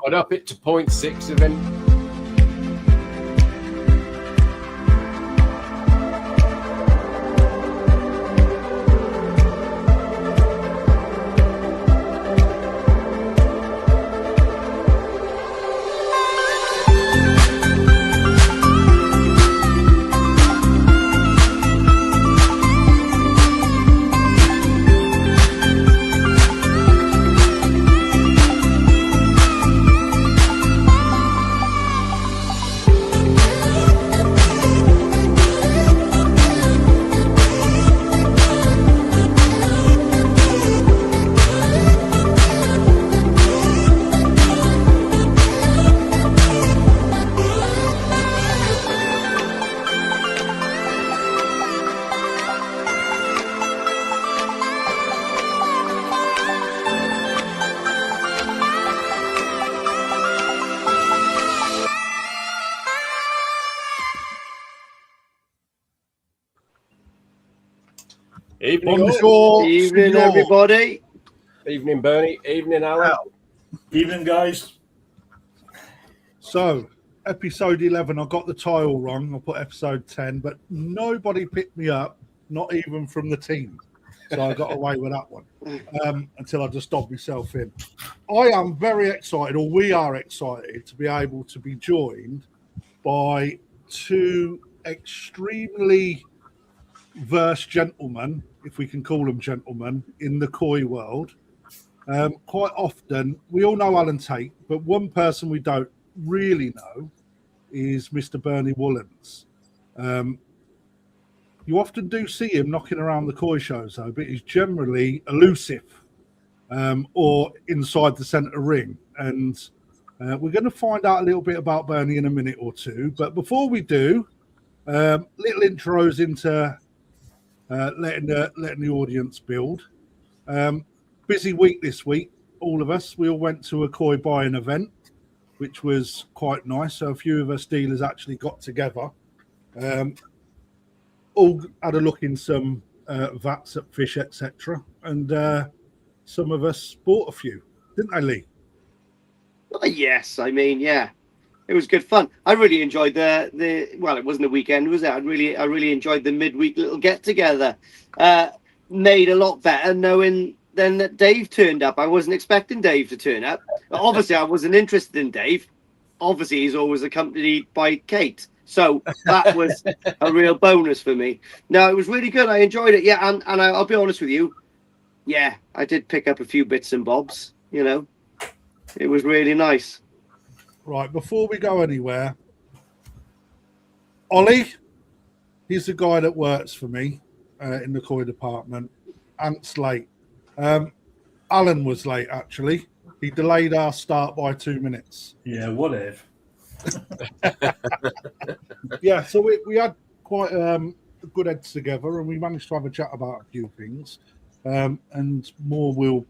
I'd up it to 0.6 event. Evening, Evening, everybody. Evening, Bernie. Evening, Alan. Evening, guys. So, episode 11, I got the title wrong. I put episode 10, but nobody picked me up, not even from the team. So I got away with that one until I just dobbed myself in. I am very excited, or we are excited, to be able to be joined by two extremely versed gentlemen, if we can call them gentlemen, in the koi world. Quite often, we all know Allan Tait, but one person we don't really know is Mr. Bernie Woollands. You often do see him knocking around the koi shows, though, but he's generally elusive or inside the centre ring. And we're going to find out a little bit about Bernie in a minute or two. But before we do, little intros into letting the audience build. Busy week this week, all of us. We all went to a koi buying event, which was quite nice. So a few of us dealers actually got together. All had a look in some vats at fish, etc. And some of us bought a few, didn't they, Lee? Yes, I mean, yeah. It was good fun. I really enjoyed the well, it wasn't a weekend, was it? I really enjoyed the midweek little get together. Made a lot better knowing then that Dave turned up. I wasn't expecting Dave to turn up. Obviously, I wasn't interested in Dave. Obviously, he's always accompanied by Kate. So that was a real bonus for me. No, it was really good. I enjoyed it. Yeah, and I'll be honest with you. Yeah, I did pick up a few bits and bobs, you know. It was really nice. Right, before we go anywhere, Ollie, he's the guy that works for me in the koi department. Ant's late. Alan was late, actually. He delayed our start by 2 minutes. Yeah, what if? Yeah, so we had quite good heads together, and we managed to have a chat about a few things. And more will,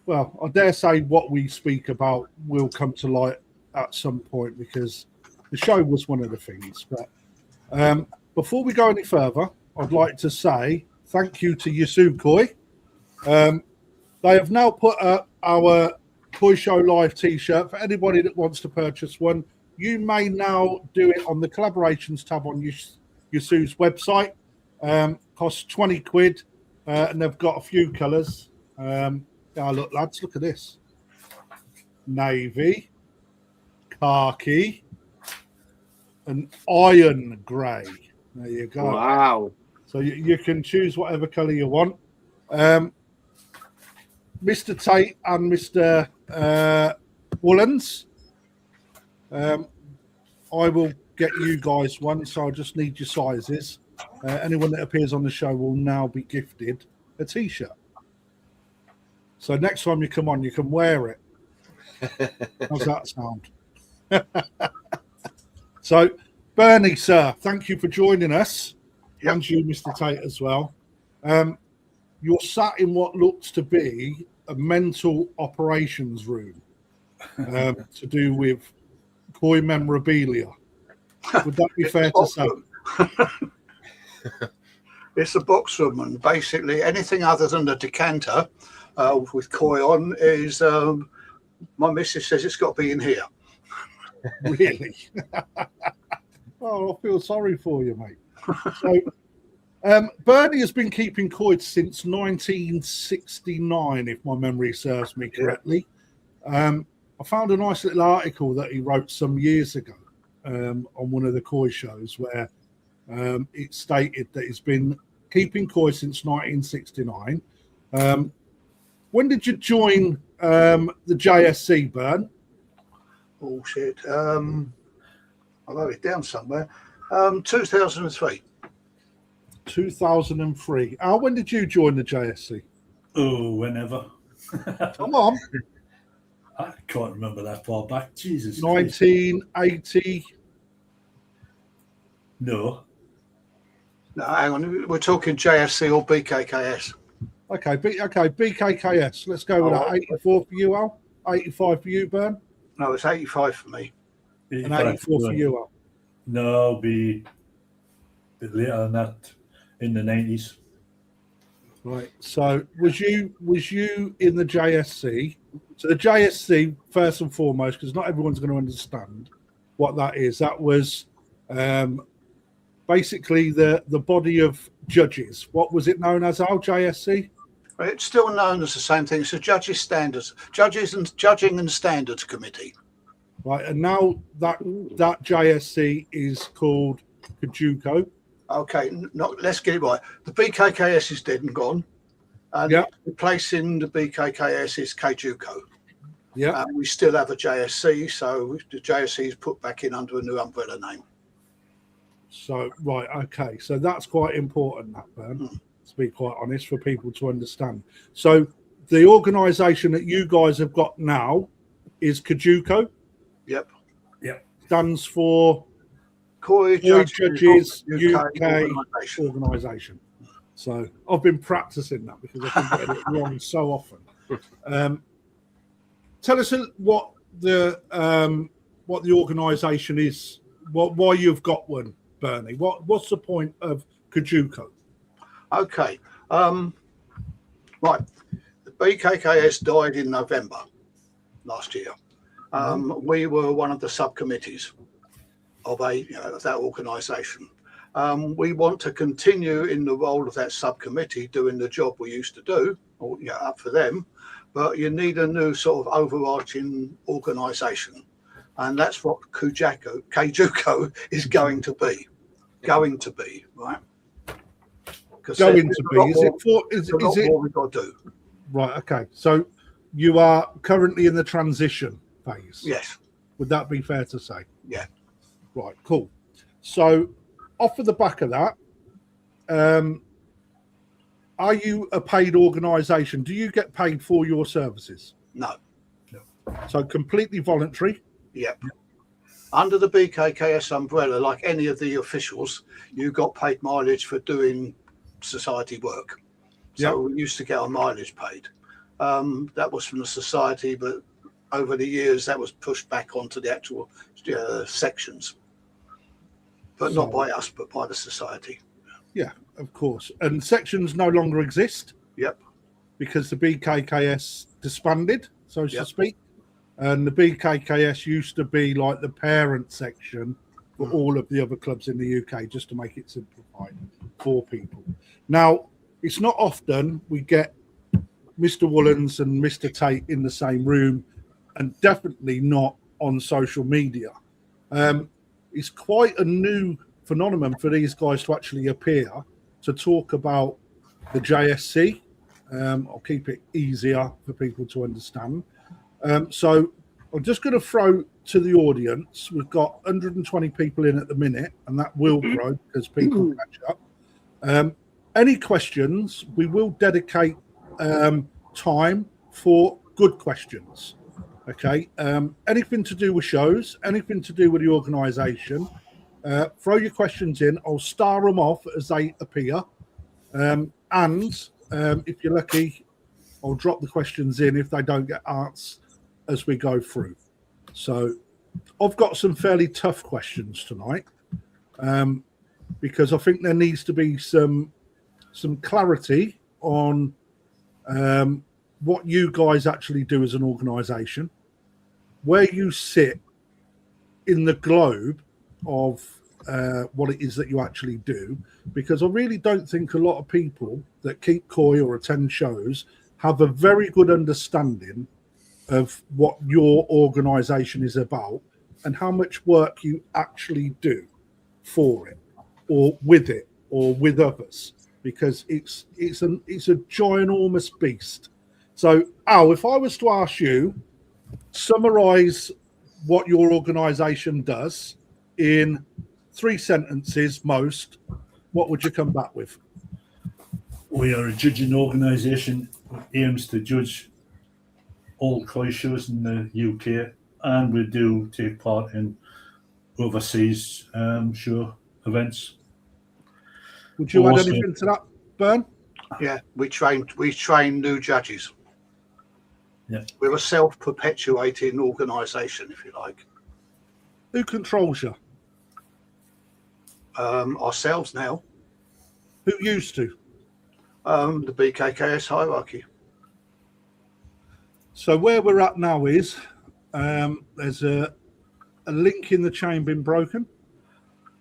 well, I dare say what we speak about will come to light at some point, because the show was one of the things. But before we go any further, I'd like to say thank you to Yasu Koi. They have now put up our Koi Show Live t-shirt for anybody that wants to purchase one. You may now do it on the collaborations tab on Yasu's website. Costs 20 quid, and they've got a few colours. Yeah, look, lads, look at this. Navy, khaki, and iron grey. There you go. Wow. So you can choose whatever colour you want. Mr. Tait and Mr. Woollands, I will get you guys one, so I just need your sizes. Anyone that appears on the show will now be gifted a t-shirt. So next time you come on, you can wear it. How's that sound? So, Bernie, sir, thank you for joining us. Yep. And you, Mr. Tait, as well. You're sat in what looks to be a mental operations room to do with koi memorabilia. Would that be fair to say? It's a box room, and basically anything other than the decanter with koi on is My missus says it's got to be in here. Really? Oh, I feel sorry for you, mate. So, Bernie has been keeping coins since 1969, if my memory serves me correctly. I found a nice little article that he wrote some years ago on one of the koi shows where it stated that he's been keeping koi since 1969. When did you join the JSC, Bern? Oh, shit. I wrote it down somewhere. 2003. 2003. Al, when did you join the JSC? Oh, whenever. Come on. I can't remember that far back. Jesus Christ. 1980. No. No, hang on. We're talking JSC or BKKS. Okay, BKKS. Let's go with that. 84 for you, Al. 85 for you, Bern. No, it's 85 for me. And 84 for you, Al. No, be a bit later than that, in the 90s. Right. So was you in the JSC? So the JSC, first and foremost, because not everyone's going to understand what that is. That was basically the body of judges. What was it known as, Al? JSC? It's still known as the same thing. It's the Judging and Standards Committee. Right. And now that JSC is called KJUKO. Okay, let's get it right. The BKKS is dead and gone. And replacing the BKKS is KJUKO. Yeah. And we still have a JSC, so the JSC is put back in under a new umbrella name. So, right, okay. So that's quite important, that, Bern, to be quite honest, for people to understand. So the organisation that you guys have got now is KJUKO. Yep. Stands for Koi Judges UK Organisation. So I've been practicing that because I've been getting it wrong so often. Tell us what the organisation is, why you've got one, Bernie. What's the point of KJUKO? Okay. Right. The BKKS died in November last year. We were one of the subcommittees of that organisation. We want to continue in the role of that subcommittee doing the job we used to do, or up for them, but you need a new sort of overarching organisation. And that's what KJUKO is going to be. Going to be, right? Going to be. Is it what we've got to do? Right, okay. So you are currently in the transition phase. Yes. Would that be fair to say? Yeah. Right, cool. So off of the back of that, are you a paid organisation? Do you get paid for your services? No. So completely voluntary? Yep. Under the BKKS umbrella, like any of the officials, you got paid mileage for doing society work. So we used to get our mileage paid. That was from the society, but over the years that was pushed back onto the actual sections. But not by us, but by the society. Yeah, of course. And sections no longer exist. Yep. Because the BKKS disbanded, so to speak. And the BKKS used to be like the parent section for all of the other clubs in the UK, just to make it simplified for people. Now, it's not often we get Mr. Woollands and Mr. Tait in the same room, and definitely not on social media. It's quite a new phenomenon for these guys to actually appear to talk about the JSC. I'll keep it easier for people to understand. So I'm just going to throw to the audience. We've got 120 people in at the minute, and that will grow as people catch up. Any questions? We will dedicate time for good questions. Okay. Anything to do with shows, anything to do with the organisation, throw your questions in. I'll star them off as they appear. And if you're lucky, I'll drop the questions in if they don't get answered as we go through. So I've got some fairly tough questions tonight, because I think there needs to be some clarity on what you guys actually do as an organisation. where you sit in the globe of what it is that you actually do, because I really don't think a lot of people that keep koi or attend shows have a very good understanding of what your organisation is about and how much work you actually do for it or with it or with others, because it's a ginormous beast. So, Al, if I was to ask you, summarise what your organisation does in 3 sentences most, what would you come back with? We are a judging organisation that aims to judge all koi shows in the UK, and we do take part in overseas show events. Would you add Also- anything to that, Bern? Yeah, we train new judges. Yeah. We're a self-perpetuating organisation, if you like. Who controls you? Ourselves now, Who used to? the BKKS hierarchy. So where we're at now is there's a link in the chain been broken.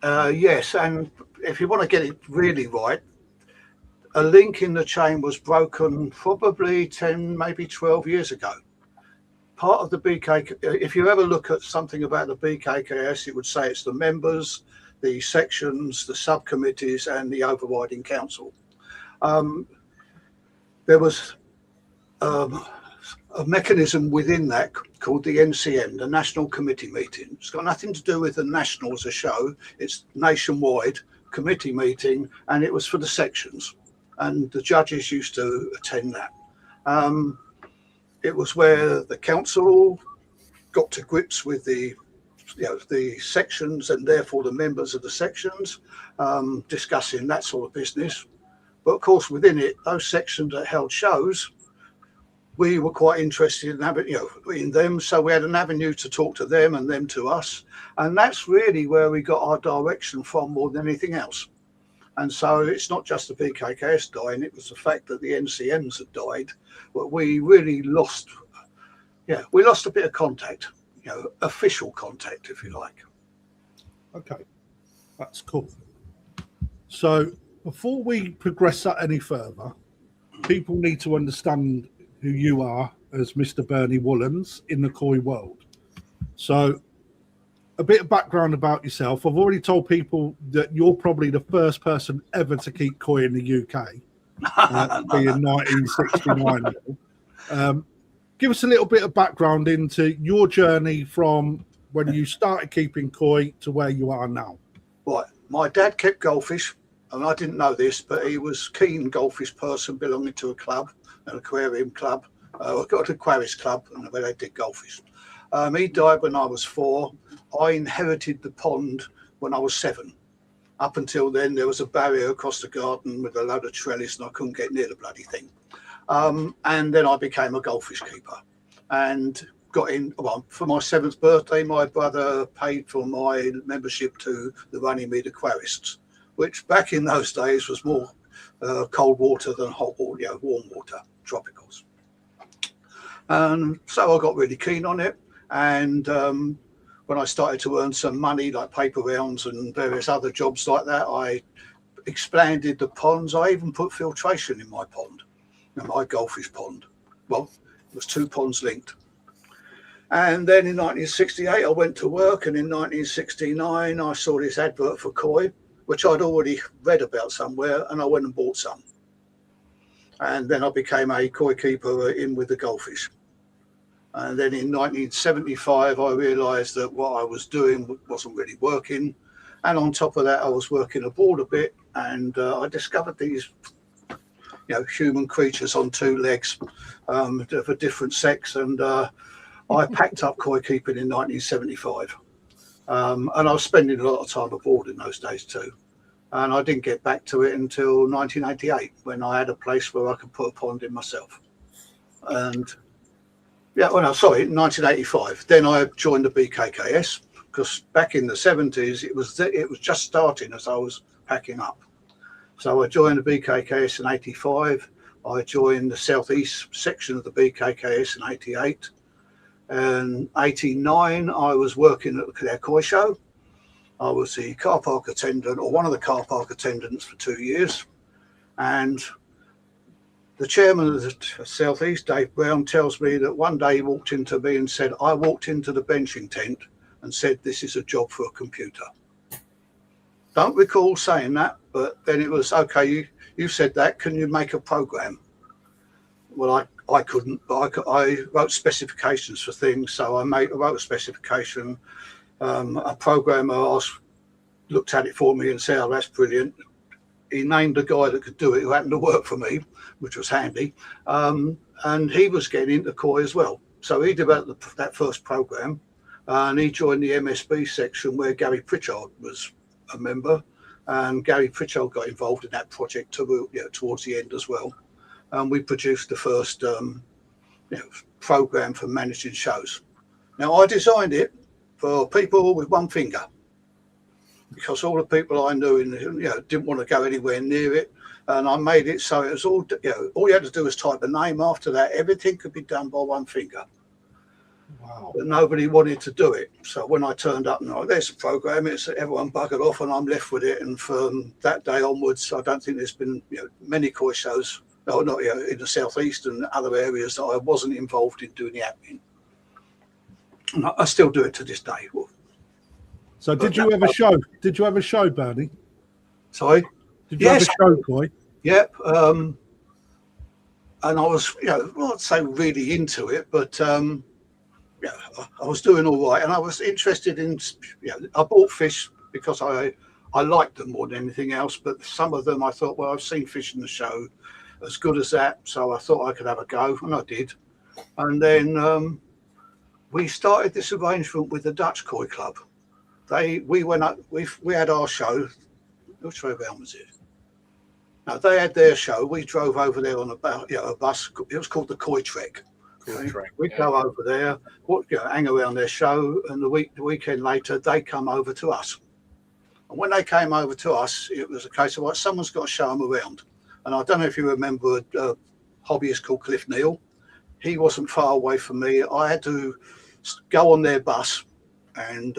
Yes, and if you want to get it really right, a link in the chain was broken probably 10, maybe 12 years ago. Part of the BKK, if you ever look at something about the BKKS, it would say it's the members, the sections, the subcommittees, and the overriding council. There was a mechanism within that called the NCM, the National Committee Meeting. It's got nothing to do with the National as a show. It's nationwide committee meeting, and it was for the sections. And the judges used to attend that. It was where the council got to grips with the sections and therefore the members of the sections, discussing that sort of business. But of course, within it, those sections that held shows, we were quite interested in having, in them. So we had an avenue to talk to them and them to us. And that's really where we got our direction from more than anything else. And so it's not just the BKKS dying, it was the fact that the NCMs had died. But we really lost, we lost a bit of contact, official contact, if you like. Okay, that's cool. So before we progress that any further, people need to understand who you are as Mr. Bernie Woollands in the koi world. So a bit of background about yourself. I've already told people that you're probably the first person ever to keep koi in the UK, being 1969. Give us a little bit of background into your journey from when you started keeping koi to where you are now. Right, my dad kept goldfish, and I didn't know this, but he was a keen goldfish person belonging to a club, an aquarium club. I got an aquarius club, and where they did goldfish. He died when I was 4. I inherited the pond when I was 7. Up until then, there was a barrier across the garden with a load of trellis, and I couldn't get near the bloody thing. And then I became a goldfish keeper, and got in. Well, for my 7th birthday, my brother paid for my membership to the Runnymede Aquarists, which back in those days was more cold water than hot water, warm water, tropicals. And so I got really keen on it. And when I started to earn some money, like paper rounds and various other jobs like that, I expanded the ponds. I even put filtration in my pond, my goldfish pond. Well, it was 2 ponds linked. And then in 1968, I went to work. And in 1969, I saw this advert for koi, which I'd already read about somewhere, and I went and bought some. And then I became a koi keeper in with the goldfish. And then in 1975, I realised that what I was doing wasn't really working. And on top of that, I was working abroad a bit, and I discovered these, human creatures on 2 legs of a different sex. And I packed up koi keeping in 1975. And I was spending a lot of time abroad in those days too. And I didn't get back to it until 1988, when I had a place where I could put a pond in myself. And 1985. Then I joined the BKKS, because back in the 70s, it was just starting as I was packing up. So I joined the BKKS in 85. I joined the southeast section of the BKKS in 88. In 89, I was working at the KJUKO show. I was the car park attendant, or one of the car park attendants, for 2 years. And the chairman of the South East, Dave Brown, tells me that one day he walked into me and said, I walked into the benching tent and said, this is a job for a computer. Don't recall saying that, but then it was, okay, you said that, can you make a program? Well, I couldn't, but I wrote specifications for things. So I wrote a specification. A programmer looked at it for me and said, oh, that's brilliant. He named a guy that could do it who happened to work for me, which was handy. And he was getting into KOI as well. So he developed that first program, and he joined the MSB section where Gary Pritchard was a member. And Gary Pritchard got involved in that project towards the end as well. And we produced the first program for managing shows. Now, I designed it for people with one finger, because all the people I knew didn't want to go anywhere near it, and I made it so it was all all you had to do was type a name after that. Everything could be done by one finger. Wow. But nobody wanted to do it. So when I turned up and there's a program, it's everyone buggered off, and I'm left with it. And from that day onwards, I don't think there's been many KOI shows, not in the southeast and other areas, that I wasn't involved in doing the admin. And I still do it to this day. So did you have a show? Did you have a show, Bernie? Sorry? Did you have a show, Coy? Yep. And I was, I'd say really into it, but I was doing all right. And I was interested in, I bought fish because I liked them more than anything else. But some of them I thought, well, I've seen fish in the show as good as that. So I thought I could have a go, and I did. And then we started this arrangement with the Dutch Koi Club. We went up, we had our show. Which way around was it? No, they had their show. We drove over there on a bus. It was called the Koi Trek. We'd go over there, hang around their show, and the weekend later, they come over to us. And when they came over to us, it was a case of, someone's got to show them around. And I don't know if you remember a hobbyist called Cliff Neal. He wasn't far away from me. I had to go on their bus and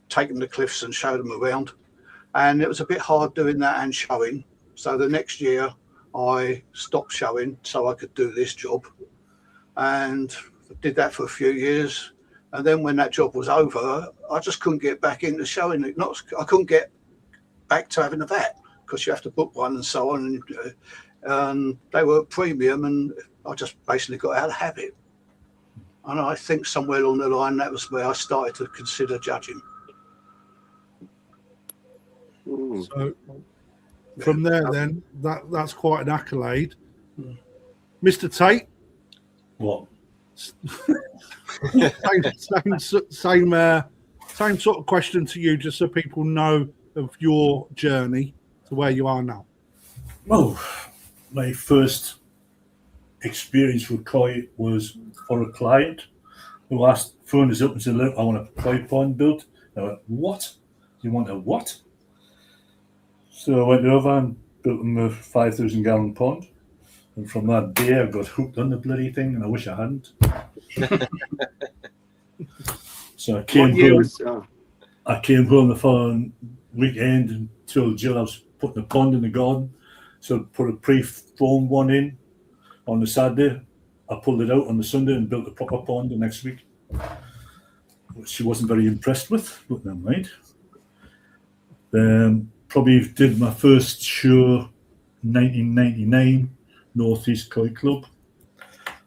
take them to Cliffs and show them around. And it was a bit hard doing that and showing. So the next year I stopped showing so I could do this job, and did that for a few years. And then when that job was over, I just couldn't get back into showing it. I couldn't get back to having a vat, because you have to book one and so on. And they were premium, and I just basically got out of habit. And I think somewhere along the line, that was where I started to consider judging. So from there, then that's quite an accolade. Mr. Tait. What? Same sort of question to you, just so people know of your journey to where you are now. Well, my first experience with koi was for a client who phoned us up and said, look, I want a koi pond built. I went, what? You want a what? So I went over and built them a 5,000 gallon pond. And from that day, I got hooked on the bloody thing, and I wish I hadn't. So I came home the following weekend and told Jill I was putting a pond in the garden. So I put a pre-formed one in on the Saturday. I pulled it out on the Sunday and built a proper pond the next week, which she wasn't very impressed with, but never mind. Probably did my first show 1999, Northeast Koi Club,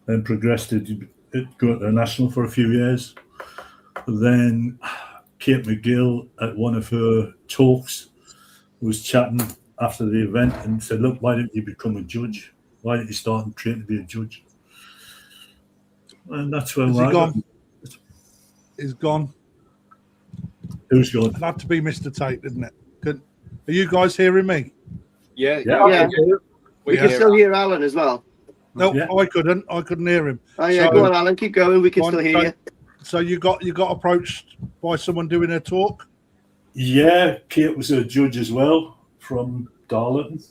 then progressed to go to the National for a few years. Then Kate McGill at one of her talks was chatting after the event and said, look, why didn't you become a judge? Why didn't you start and train to be a judge? And that's where we're at. He's gone. Who's gone? It had to be Mr. Tait, didn't it? Are you guys hearing me? Yeah. We can still hear Alan as well. No, Yeah. I couldn't hear him. Oh yeah, go on, Alan, keep going. We can still hear you. So you got approached by someone doing a talk? Yeah, Kate was a judge as well from Darlington.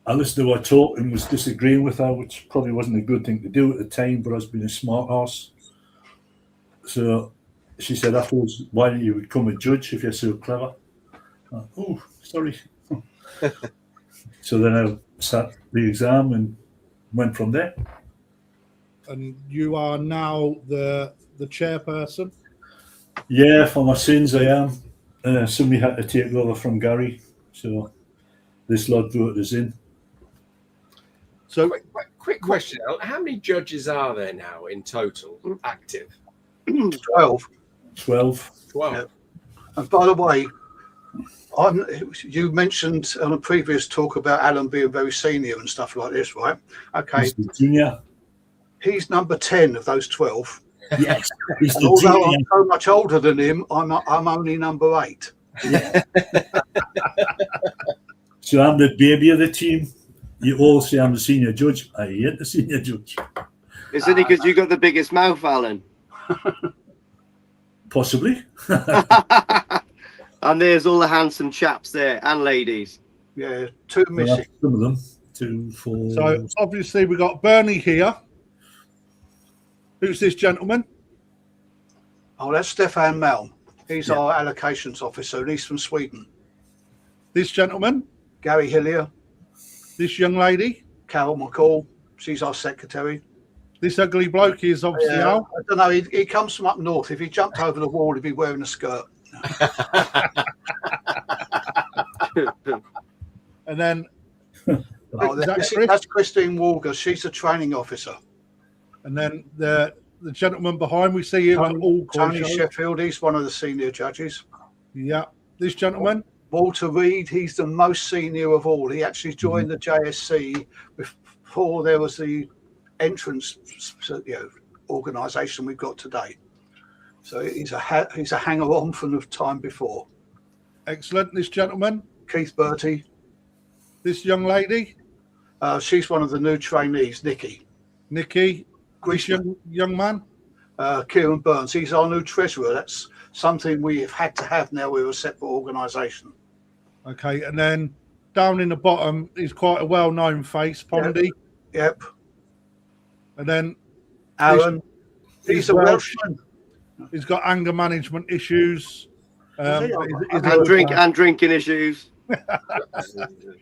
I listened to her talk and was disagreeing with her, which probably wasn't a good thing to do at the time, but I was being a smart ass. So she said afterwards, why don't you become a judge if you're so clever? Oh, sorry. So then I sat the exam and went from there. And you are now the chairperson. Yeah, for my sins I am. Somebody had to take over from Gary, so this lot voted us in. So Quick question, Al. How many judges are there now in total active? 12. 12. 12. Yeah. And by the way, you mentioned on a previous talk about Alan being very senior and stuff like this, right? Okay, He's the junior. he's number 10 of those 12. Yes, he's And the although junior. I'm so much older than him, I'm only number 8. Yeah. So I'm the baby of the team. You all say I'm the senior judge. I ain't the senior judge. Is it because you got the biggest mouth, Alan? Possibly. And there's all the handsome chaps there and ladies. Yeah, 2 Well, missing. that's some of them. 2, 4. So obviously we've got Bernie here. Who's this gentleman? Oh, that's Stefan Malm. He's Yeah. our allocations officer, and he's from Sweden. This gentleman? Gary Hillier, This young lady? Carol McCall, she's our secretary. This ugly bloke is obviously Al. I don't know, he comes from up north. If he jumped over the wall, he'd be wearing a skirt. And then Oh, Is that Chris? that's Christine Walker. She's a training officer. and then the gentleman behind we see him at all Tony shows. Sheffield, he's one of the senior judges. Yeah. This gentleman? Walter Reed, he's the most senior of all. He actually joined the JSC before there was the entrance, organisation we've got today. So he's a hanger-on from the time before. Excellent. This gentleman? Keith Bertie, This young lady? she's one of the new trainees. Nikki, Nikki? This Grisham, young man? Kieran Burns, he's our new treasurer. That's something we've had to have now. We're a separate organisation. Okay. And then down in the bottom is quite a well-known face, Pondy. Yep, And then Aaron, he's a Welshman. he's got anger management issues. And drinking issues.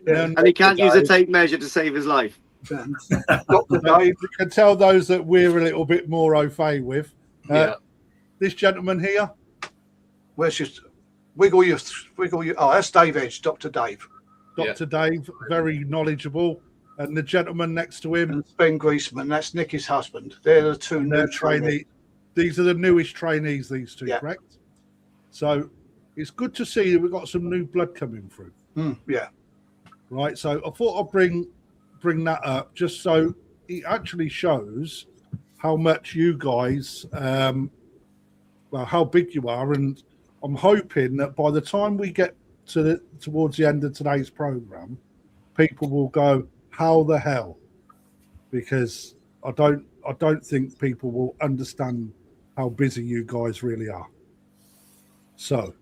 And he can't use a tape measure to save his life. Dr. Dave, You can tell those that we're a little bit more au fait with. Yeah. This gentleman here, where's just wiggle your. Oh, that's Dave Edge, Dr. Dave, Dr. Dave, very knowledgeable. And the gentleman next to him, and Ben Griezmann. That's Nicky's husband. They're the two and new their trainees. trainee. These are the newest trainees, these two, Yeah. correct? So it's good to see that we've got some new blood coming through. Yeah, Right. So I thought I'd bring that up just so it actually shows how much you guys how big you are, and I'm hoping that by the time we get towards the end of today's program, people will go, how the hell? Because I don't think people will understand how busy you guys really are. So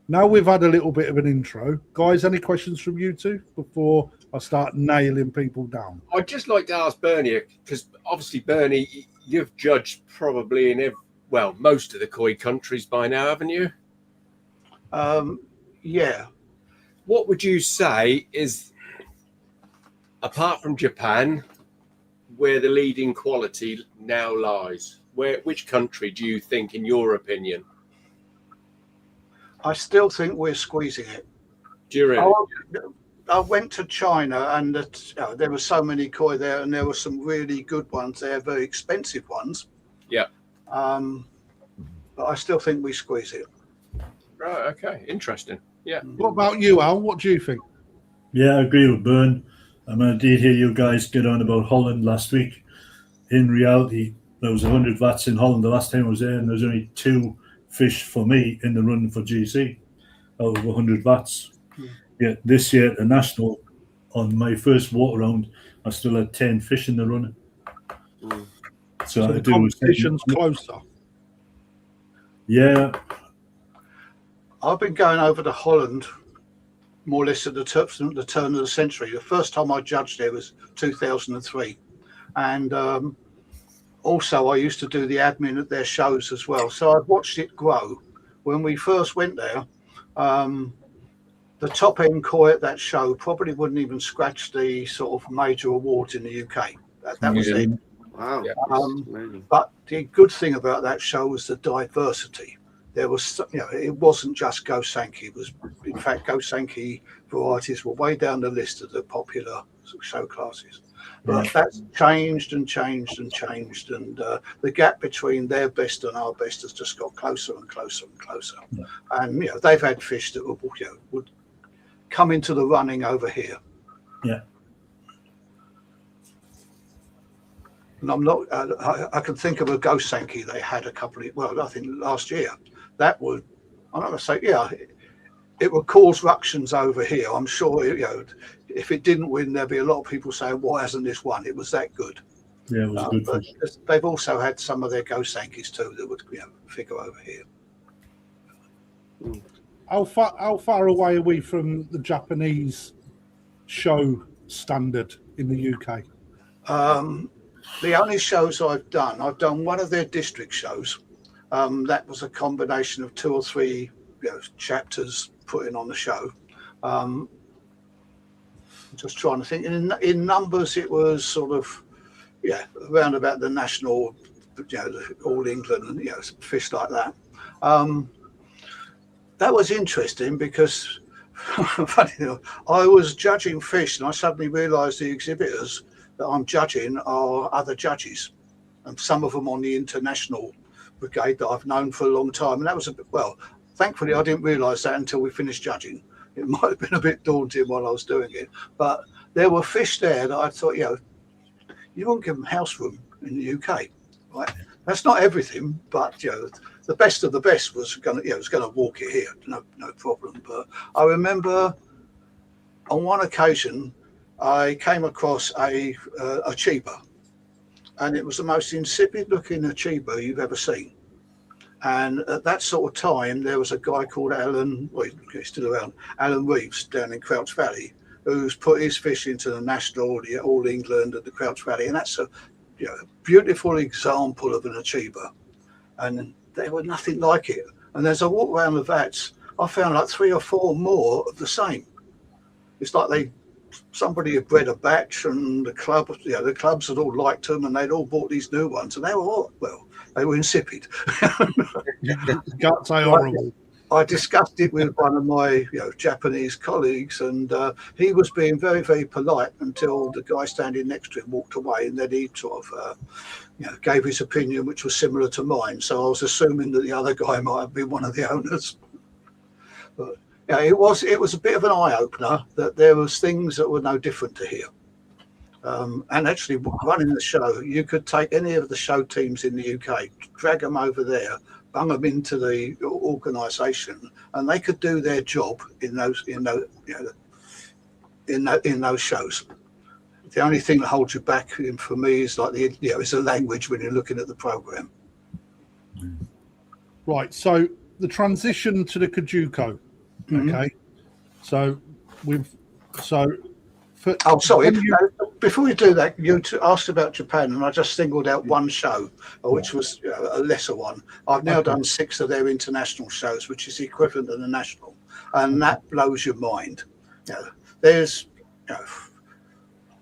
now we've had a little bit of an intro, guys, any questions from you two before I start nailing people down? I'd just like to ask Bernie, because obviously, Bernie, you've judged probably in most of the KOI countries by now, haven't you? yeah. What would you say is, apart from Japan, where the leading quality now lies? Which country do you think, in your opinion? I still think we're squeezing it. Do you really? I went to China, and there were so many koi there, and there were some really good ones there, very expensive ones. Yeah. But I still think we squeeze it. Right. Okay. Interesting. Yeah. What about you, Al? What do you think? Yeah, I agree with Bern. I mean, I did hear you guys get on about Holland last week. In reality, there was 100 vats in Holland the last time I was there, and there was only 2 fish for me in the run for GC out of 100 vats. Yeah, this year at the National, on my first walk around, I still had 10 fish in the run. So the competition's closer. Yeah. I've been going over to Holland more or less at the turn of the century. The first time I judged there was 2003, and also I used to do the admin at their shows as well. So I've watched it grow. When we first went there, the top end koi at that show probably wouldn't even scratch the sort of major awards in the UK. That was it. Wow. Yeah. Amazing. But the good thing about that show was the diversity. There was, it wasn't just Gosanki. It was, in fact, Gosanki varieties were way down the list of the popular show classes. But that's changed and changed and changed, and the gap between their best and our best has just got closer and closer and closer. Yeah. And they've had fish that would come into the running over here. Yeah. And I'm not. I can think of a Gosanki they had a couple of. Well, I think last year that would. I'm not going to say. Yeah, it would cause ructions over here. I'm sure. If it didn't win, there'd be a lot of people saying, "Why hasn't this won?" It was that good. Yeah, it was a good but fish. they've also had some of their Gosankis too that would figure over here. How far away are we from the Japanese show standard in the UK? The only shows I've done one of their district shows. That was a combination of 2 or 3 chapters putting on the show. Just trying to think. In numbers, it was sort of around about the national, All England and fish like that. That was interesting because funny enough, I was judging fish and I suddenly realised the exhibitors that I'm judging are other judges, and some of them on the international brigade that I've known for a long time. And that was thankfully I didn't realise that until we finished judging. It might have been a bit daunting while I was doing it, but there were fish there that I thought, you won't give them house room in the UK, right? That's not everything, but the best of the best was going to walk it here, no problem. But I remember on one occasion I came across a chiba, and it was the most insipid looking chiba you've ever seen. And at that sort of time, there was a guy called Allan, he's still around, Allan Reeves down in Crouch Valley, who's put his fish into the national, the All England and the Crouch Valley. And that's a beautiful example of an achiever. And there was nothing like it. And as I walked around the vats, I found like 3 or 4 more of the same. It's like somebody had bred a batch, and the clubs had all liked them, and they'd all bought these new ones, and they were all, they were insipid. Can't say horrible. I discussed it with one of my Japanese colleagues, and he was being very, very polite until the guy standing next to him walked away, and then he sort of gave his opinion, which was similar to mine. So I was assuming that the other guy might have been one of the owners. But it was a bit of an eye opener that there was things that were no different to here. And actually, running the show, you could take any of the show teams in the UK, drag them over there, bung them into the organisation, and they could do their job in those shows. The only thing that holds you back for me is is the language when you're looking at the programme. Right. So the transition to the KJUKO. Okay. So sorry. Before you do that, you asked about Japan, and I just singled out one show, which was a lesser one. I've now done 6 of their international shows, which is the equivalent of the national, and that blows your mind. There's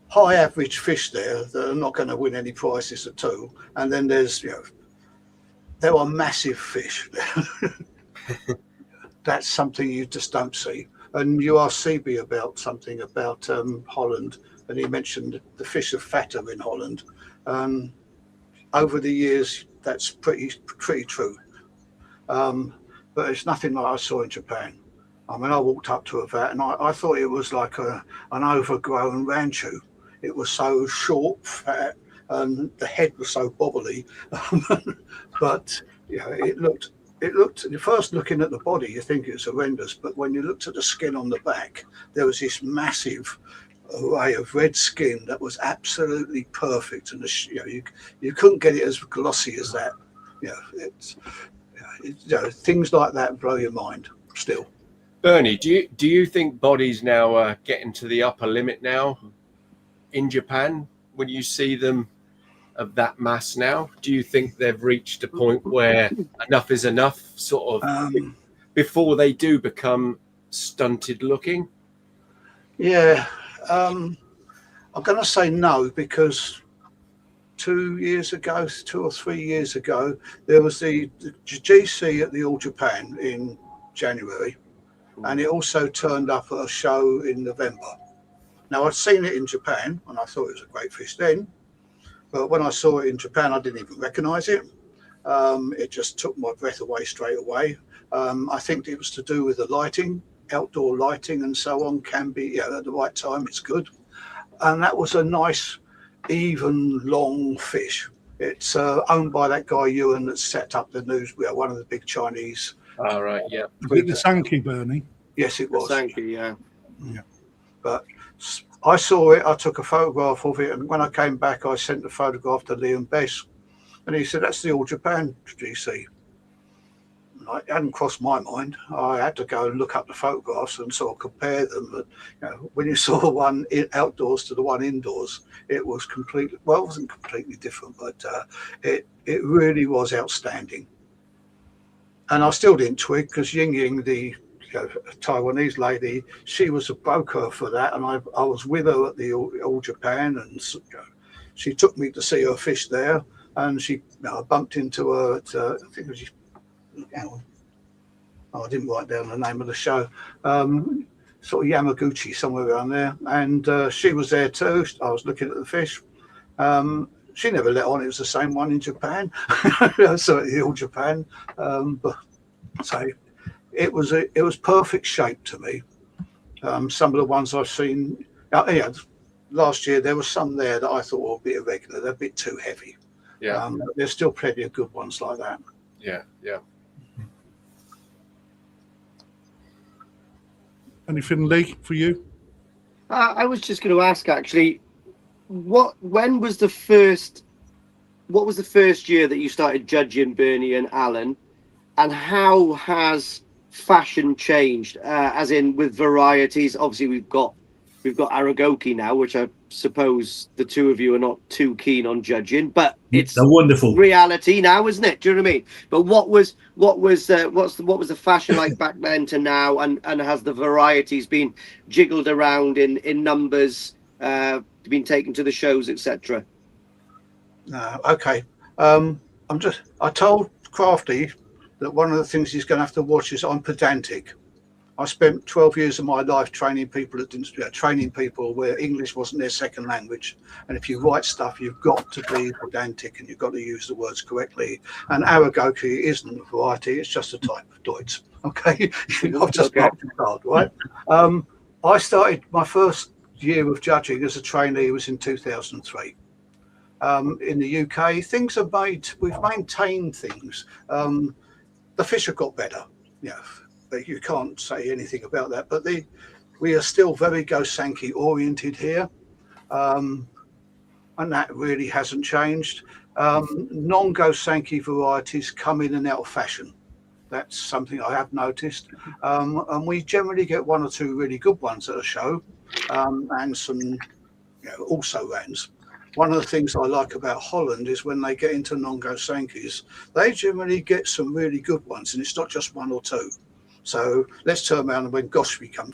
high average fish there that are not going to win any prizes at all, and then there are massive fish. That's something you just don't see. And you asked CB about something about Holland, and he mentioned the fish are fatter in Holland. Over the years, that's pretty true. But it's nothing like I saw in Japan. I mean, I walked up to a vat, and I thought it was like an overgrown ranchu. It was so short, fat, and the head was so bobbly. But it looked, first looking at the body, you think it's horrendous, but when you looked at the skin on the back, there was this massive array of red skin that was absolutely perfect, and you couldn't get it as glossy as that. Things like that blow your mind still. Bernie, do you think bodies now are getting to the upper limit now in Japan? When you see them of that mass now, do you think they've reached a point where enough is enough, sort of, before they do become stunted looking? Yeah, I'm going to say no, because 2 or 3 years ago, there was the GC at the All Japan in January, and it also turned up at a show in November. Now, I'd seen it in Japan, and I thought it was a great fish then, but when I saw it in Japan, I didn't even recognise it. It just took my breath away straight away. I think it was to do with the lighting, outdoor lighting and so on can be, at the right time, it's good. And that was a nice, even, long fish. It's owned by that guy Ewan that set up the news, one of the big Chinese. All right, yeah. Was it the Sankey, Bernie? Yes, it was. Sankey, yeah. But I saw it, I took a photograph of it, and when I came back, I sent the photograph to Liam Bess, and he said, that's the All Japan GC. It hadn't crossed my mind. I had to go and look up the photographs and sort of compare them. But when you saw one outdoors to the one indoors, it was completely, well, it wasn't completely different, but it really was outstanding. And I still didn't twig, because Ying Ying, the Taiwanese lady, she was a broker for that, and I was with her at the All Japan, and she took me to see her fish there, and I bumped into her at, I think it was, I didn't write down the name of the show, sort of Yamaguchi, somewhere around there, and she was there too. I was looking at the fish. She never let on it was the same one in Japan, so at the All Japan, but so it was perfect shape to me. Some of the ones I've seen, last year there was some there that I thought were a bit irregular. They're a bit too heavy. Yeah, there's still plenty of good ones like that. Yeah. Anything, Lee, for you? I was just going to ask, actually, what was the first year that you started judging, Bernie and Allan, and how has fashion changed? As in with varieties, obviously we've got Aragoki now, which I suppose the two of you are not too keen on judging, but it's they're wonderful reality now, isn't it? Do you know what I mean? But what was the fashion like back then to now, and has the varieties been jiggled around in numbers, been taken to the shows, etc.? Okay. I told Crafty that one of the things he's going to have to watch is I'm pedantic. I spent 12 years of my life training people where English wasn't their second language. And if you write stuff, you've got to be pedantic and you've got to use the words correctly. And Aragoki isn't a variety, it's just a type of Deutsch. Okay? I've just marked it hard, right? I started my first year of judging as a trainee was in 2003. In the UK, things are we've maintained things. The fish have got better, but you can't say anything about that. But we are still very Go Sankey oriented here, and that really hasn't changed. Non-Go Sankey varieties come in and out of fashion. That's something I have noticed, and we generally get one or two really good ones at a show, and some also rans. One of the things I like about Holland is when they get into non-Go Sankeys, they generally get some really good ones, and it's not just one or two. So let's turn around and when Goski become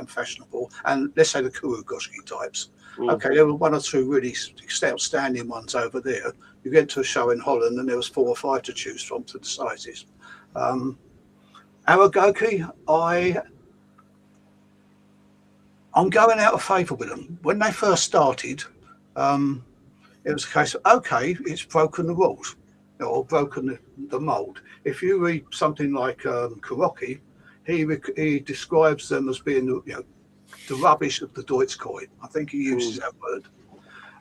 fashionable, and let's say the Kuru Goski types. Okay, there were one or two really outstanding ones over there. You get to a show in Holland, and there was 4 or 5 to choose from to the sizes. Aragoki, I'm going out of favour with them. When they first started, it was a case of, okay, it's broken the rules or broken the mould. If you read something like Kuroki, he describes them as being the rubbish of the Deutsch koi. I think he uses that word.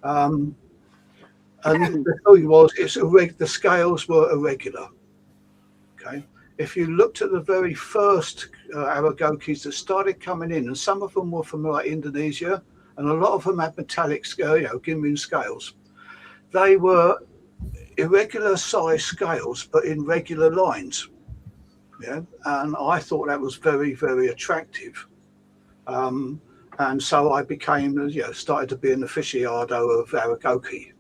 And the thing was, the scales were irregular. Okay, if you looked at the very first Aragokis that started coming in, and some of them were from like Indonesia, and a lot of them had metallic Ginmin scales. They were irregular size scales, but in regular lines. Yeah, and I thought that was very, very attractive. And so I became, started to be an aficionado of Aragoki.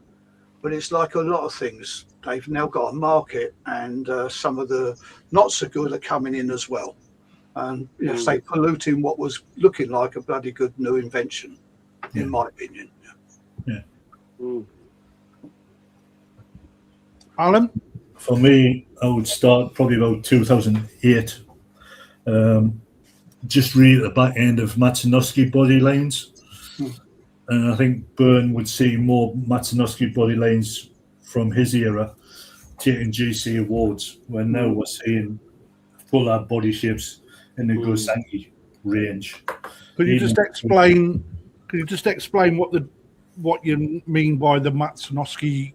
But it's like a lot of things. They've now got a market, and some of the not so good are coming in as well. And say polluting what was looking like a bloody good new invention, in my opinion. Yeah. Alan? For me, I would start probably about 2008. Just really at the back end of Matsunoski body lanes. And I think Byrne would see more Matsunoski body lanes from his era taking GC awards, where now we're seeing full out body shapes in the Gosangi range. Could you just explain what you mean by the Matsunoski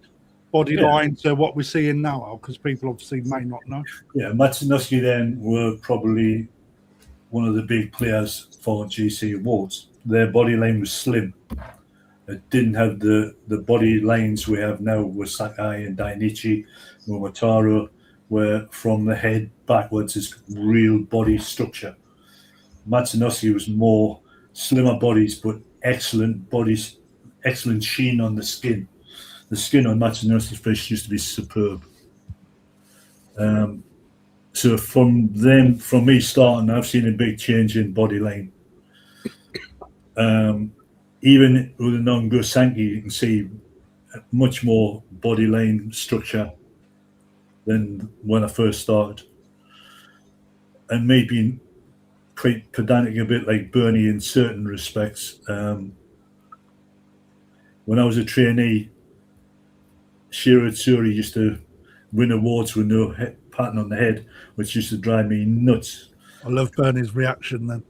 body line to what we're seeing now? Because people obviously may not know. Yeah, Matsunoski then were probably one of the big players for GC awards. Their body line was slim. It didn't have the body lines we have now with Sakai and Dainichi, Momotaro, where from the head backwards is real body structure. Matsunoski was more slimmer bodies, but excellent bodies, excellent sheen on the skin. The skin on Matsunoski fish used to be superb. So from me starting, I've seen a big change in body line. Even with a non-Gosangi, you can see much more body line structure than when I first started. And maybe quite pedantic a bit like Bernie in certain respects. When I was a trainee, Shiro Tsuri used to win awards with no pattern on the head, which used to drive me nuts. I love Bernie's reaction then.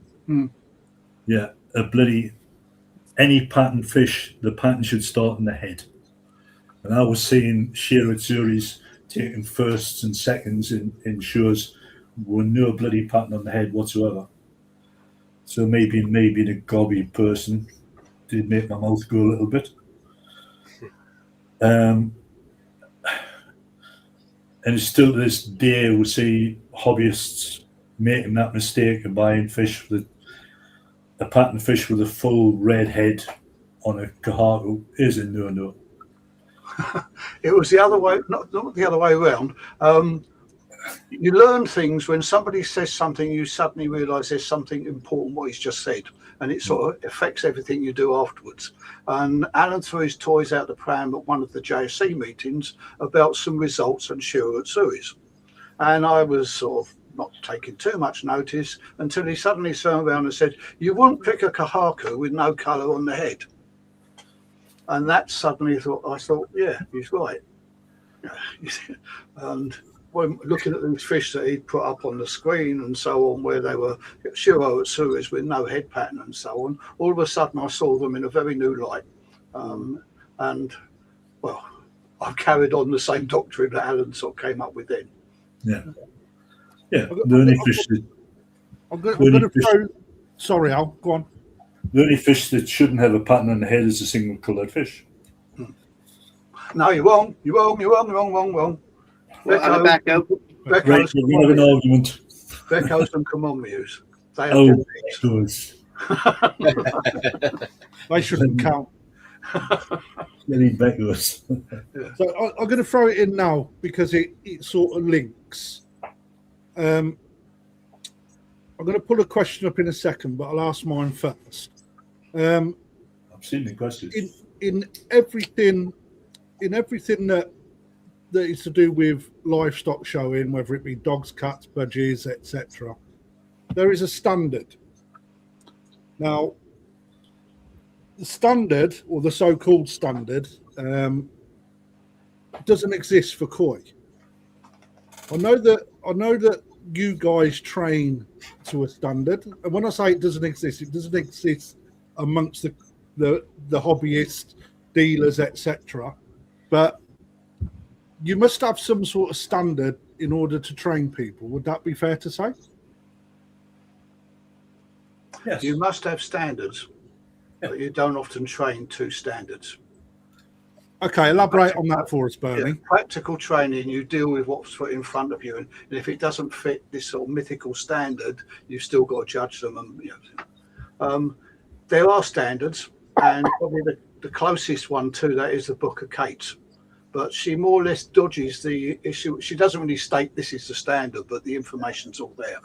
Yeah, any pattern fish, the pattern should start in the head. And I was seeing Shiro Tsuri's taking firsts and seconds in shows with no bloody pattern on the head whatsoever. So maybe the gobby person did make my mouth go a little bit. And it's still to this day we see hobbyists making that mistake of buying fish with a pattern fish with a full red head on a KJUKO is a no-no. It was the other way, not the other way around. You learn things when somebody says something, you suddenly realise there's something important what he's just said, and it sort of affects everything you do afterwards. And Alan threw his toys out the pram at one of the JSC meetings about some results on Shiro Tsuri's. And I was sort of not taking too much notice until he suddenly turned around and said, "You wouldn't pick a KJUKO with no colour on the head." And that suddenly I thought, yeah, he's right. And when looking at these fish that he'd put up on the screen and so on, where they were Shiro Tsuris with no head pattern and so on, all of a sudden I saw them in a very new light. And, well, I've carried on the same doctrine that Alan sort of came up with then. Yeah. Yeah. The only fish that... Sorry, Al, go on. The only fish that shouldn't have a pattern on the head is a single coloured fish. No, you're wrong. Wrong. Becco. Right, we're going to have an argument. Beccos and Comomius. They have those. They shouldn't count. Many Beccos. So I'm going to throw it in now because it sort of links. I'm going to pull a question up in a second, but I'll ask mine first. I've seen the questions. In everything that is to do with livestock showing, whether it be dogs, cats, budgies, etc., there is a standard. Now, the standard, or the so-called standard, doesn't exist for koi. I know that you guys train to a standard, and when I say it doesn't exist amongst the hobbyists, dealers, etc. But you must have some sort of standard in order to train people. Would that be fair to say? Yes. You must have standards, but you don't often train to standards. Okay, elaborate on that for us, Bernie. Yeah, practical training, you deal with what's put in front of you, and if it doesn't fit this sort of mythical standard, you've still got to judge them. And there are standards, and probably the closest one to that is the Book of Kate's. But she more or less dodges the issue. She doesn't really state this is the standard, but the information's all there.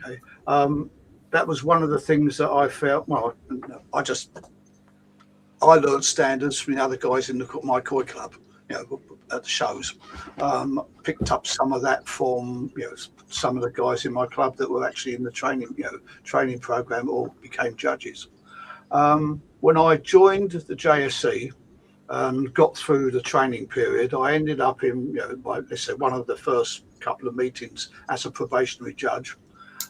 Okay, that was one of the things that I felt. Well, I learned standards from the other guys in my koi club, at the shows. Picked up some of that from some of the guys in my club that were actually in the training program or became judges. When I joined the JSC and got through the training period, I ended up in let's say one of the first couple of meetings as a probationary judge,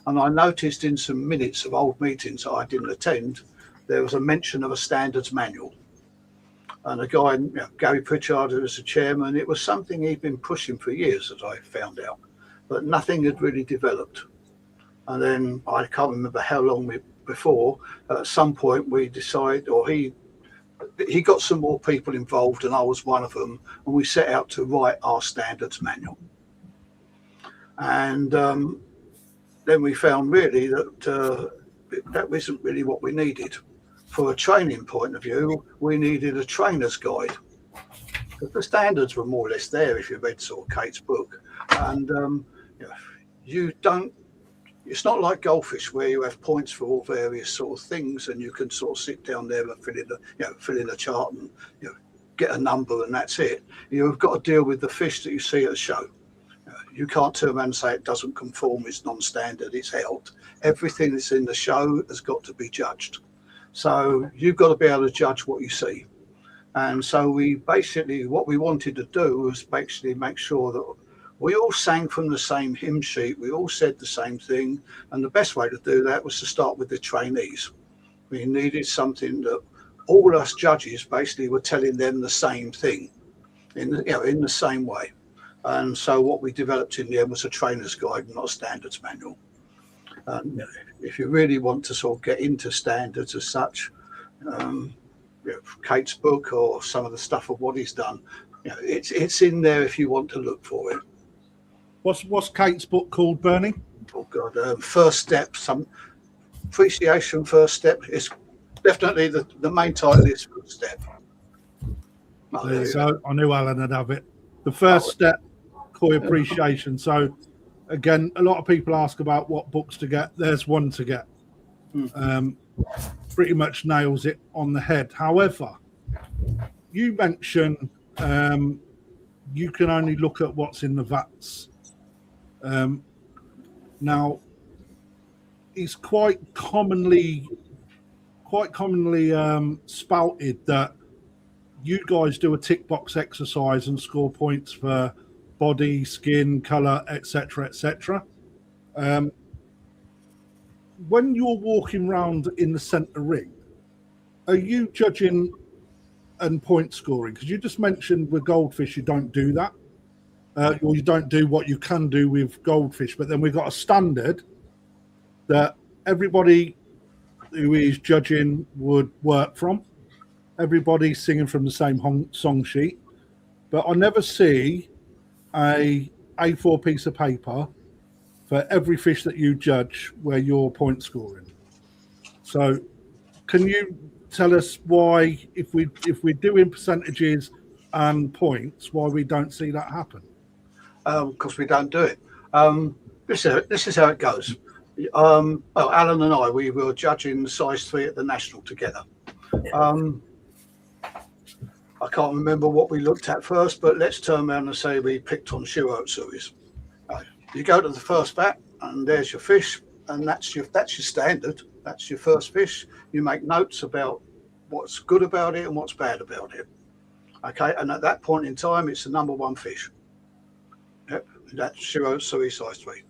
and I noticed in some minutes of old meetings that I didn't attend, there was a mention of a standards manual. And a guy, Gary Pritchard, who was the chairman, it was something he'd been pushing for years, as I found out, but nothing had really developed. And then I can't remember how long before, at some point we decided, or he got some more people involved, and I was one of them, and we set out to write our standards manual. And then we found really that that wasn't really what we needed. For a training point of view, we needed a trainer's guide. But the standards were more or less there if you read sort of Kate's book. And you don't, it's not like goldfish where you have points for all various sort of things, and you can sort of sit down there and fill in a chart and get a number and that's it. You've got to deal with the fish that you see at a show. You can't turn around and say it doesn't conform, it's non-standard, it's out. Everything that's in the show has got to be judged. So you've got to be able to judge what you see. And so what we wanted to do was basically make sure that we all sang from the same hymn sheet, we all said the same thing, and the best way to do that was to start with the trainees. We needed something that all us judges basically were telling them the same thing in the same way. And so what we developed in the end was a trainer's guide, not a standards manual. And if you really want to sort of get into standards as such, Kate's book or some of the stuff of what he's done, it's in there if you want to look for it. What's Kate's book called, Bernie? Oh God, First Step, some appreciation. First Step is definitely the main title is First Step. So I knew Alan would have it. The First Step, Koi Appreciation. So again, a lot of people ask about what books to get. There's one to get. Pretty much nails it on the head. However, you mentioned you can only look at what's in the vats. Now, it's quite commonly spouted that you guys do a tick box exercise and score points for body, skin, colour, etc., etc. When you're walking around in the centre ring, are you judging and point scoring? Because you just mentioned with goldfish you don't do that, or you don't do what you can do with goldfish. But then we've got a standard that everybody who is judging would work from. Everybody's singing from the same song sheet, but I never see a A4 piece of paper for every fish that you judge where you're point scoring. So can you tell us why, if we're doing percentages and points, why we don't see that happen? Because we don't do it. This is how it goes. Alan and I, we were judging size 3 at the National together. I can't remember what we looked at first, but let's turn around and say we picked on Shiro Utsuris. You go to the first vat, and there's your fish, and that's your standard. That's your first fish. You make notes about what's good about it and what's bad about it. Okay, and at that point in time, it's the number 1 fish. Yep, that's Shiro Utsuri size 3.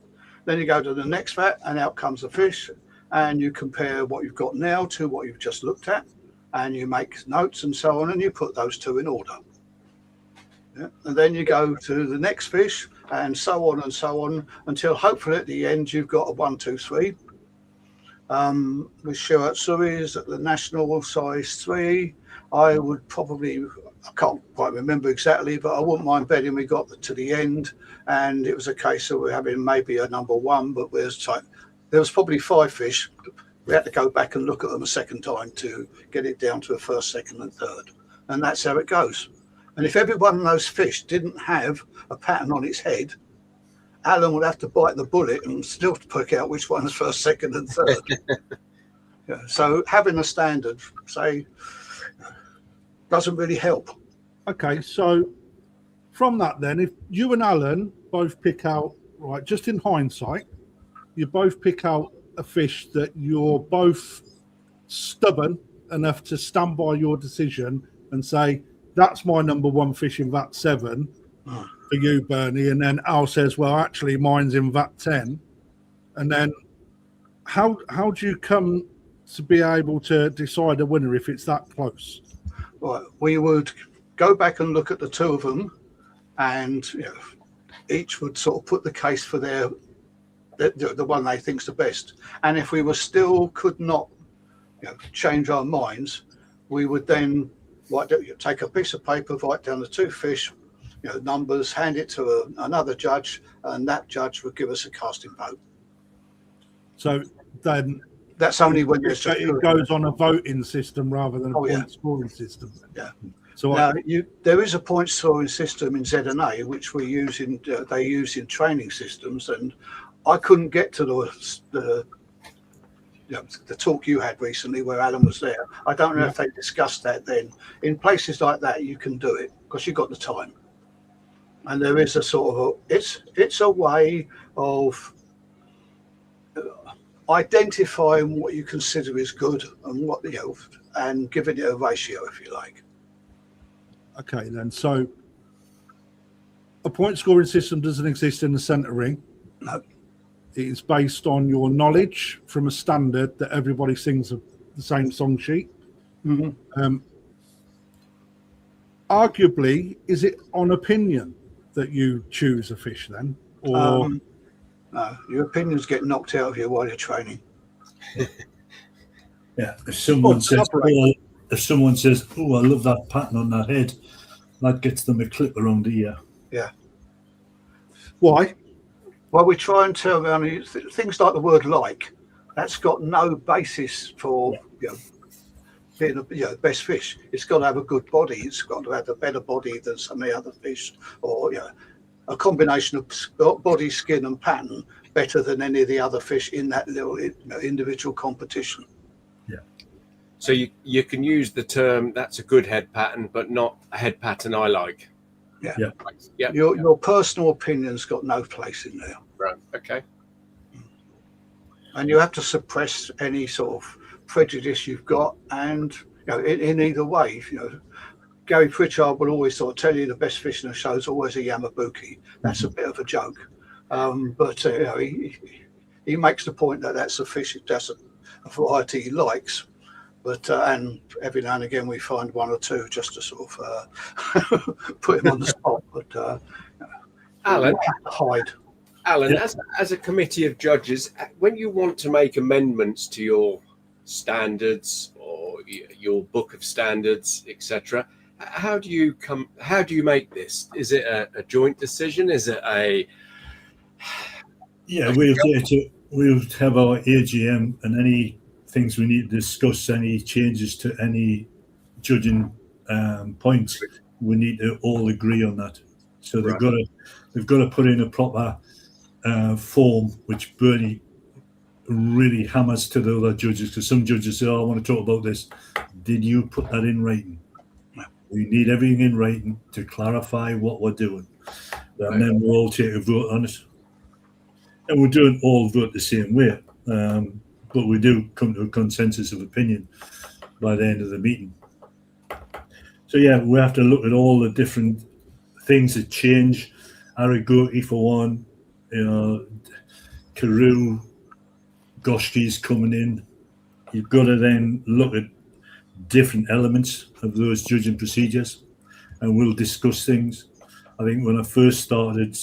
Then you go to the next vat, and out comes the fish, and you compare what you've got now to what you've just looked at, and you make notes and so on, and you put those two in order. Yeah. And then you go to the next fish, and so on until hopefully at the end you've got a 1, 2, 3. With Shirat Suris at the national size 3, I would probably, I can't quite remember exactly, but I wouldn't mind betting we got to the end, and it was a case of having maybe a number 1, but there was probably 5 fish. We had to go back and look at them a second time to get it down to a first, second, and third, and that's how it goes. And if every one of those fish didn't have a pattern on its head, Allan would have to bite the bullet and still pick out which one's first, second, and third. Yeah, so having a standard, say, doesn't really help. Okay, so from that then, if you and Allan both pick out, right, just in hindsight, you both pick out a fish that you're both stubborn enough to stand by your decision and say, that's my number 1 fish in VAT 7 for you, Bernie, and then Al says, well, actually mine's in VAT 10. And then how do you come to be able to decide a winner if it's that close? Right, we would go back and look at the 2 of them, and each would sort of put the case for the one they think's the best. And if we were still could not change our minds, we would then take a piece of paper, write down the 2 fish, numbers, hand it to another judge, and that judge would give us a casting vote. So then that's only when there's it goes on a voting system rather than a point scoring system. Yeah. So now, there is a point scoring system in ZNA which we use they use in training systems, and I couldn't get to the talk you had recently where Allan was there. I don't know if they discussed that then. In places like that, you can do it because you've got the time, and there is a sort of it's a way of identifying what you consider is good and what and giving it a ratio, if you like. Okay, then. So a point scoring system doesn't exist in the centre ring. No. It is based on your knowledge from a standard that everybody sings the same song sheet. Mm-hmm. Arguably, is it on opinion that you choose a fish then? Or no, your opinions get knocked out of you while you're training. Yeah, if someone says, "Oh, I love that pattern on that head," that gets them a clip around the ear. Yeah. Why? Well, we try and tell them things like the word "like." That's got no basis for being a best fish. It's got to have a good body. It's got to have a better body than some of the other fish, or a combination of body, skin, and pattern better than any of the other fish in that little individual competition. Yeah. So you can use the term "that's a good head pattern," but not a head pattern I like. Yeah. Yeah. Yeah. Your personal opinion's got no place in there. Right. Okay. And you have to suppress any sort of prejudice you've got, and in either way, Gary Pritchard will always sort of tell you the best fish in the show is always a Yamabuki. That's a bit of a joke, but he makes the point that that's a fish, that's a variety he likes. But and every now and again we find 1 or 2 just to sort of put him on the spot. But Allan, hide. Allan, as a committee of judges, when you want to make amendments to your standards or your book of standards, etc., how do you make this? Is it a joint decision? Is it a we'll have our AGM, and any things we need to discuss, any changes to any judging points, we need to all agree on that. So they've got to put in a proper form, which Bernie really hammers to the other judges, because some judges say, "Oh, I want to talk about this." Did you put that in writing? We need everything in writing to clarify what we're doing, and then we'll all take a vote on it. And we don't all vote the same way, but we do come to a consensus of opinion by the end of the meeting. So we have to look at all the different things that change. Aragoki for one, Karoo, Goshki's coming in. You've got to then look at different elements of those judging procedures, and we'll discuss things. I think when I first started,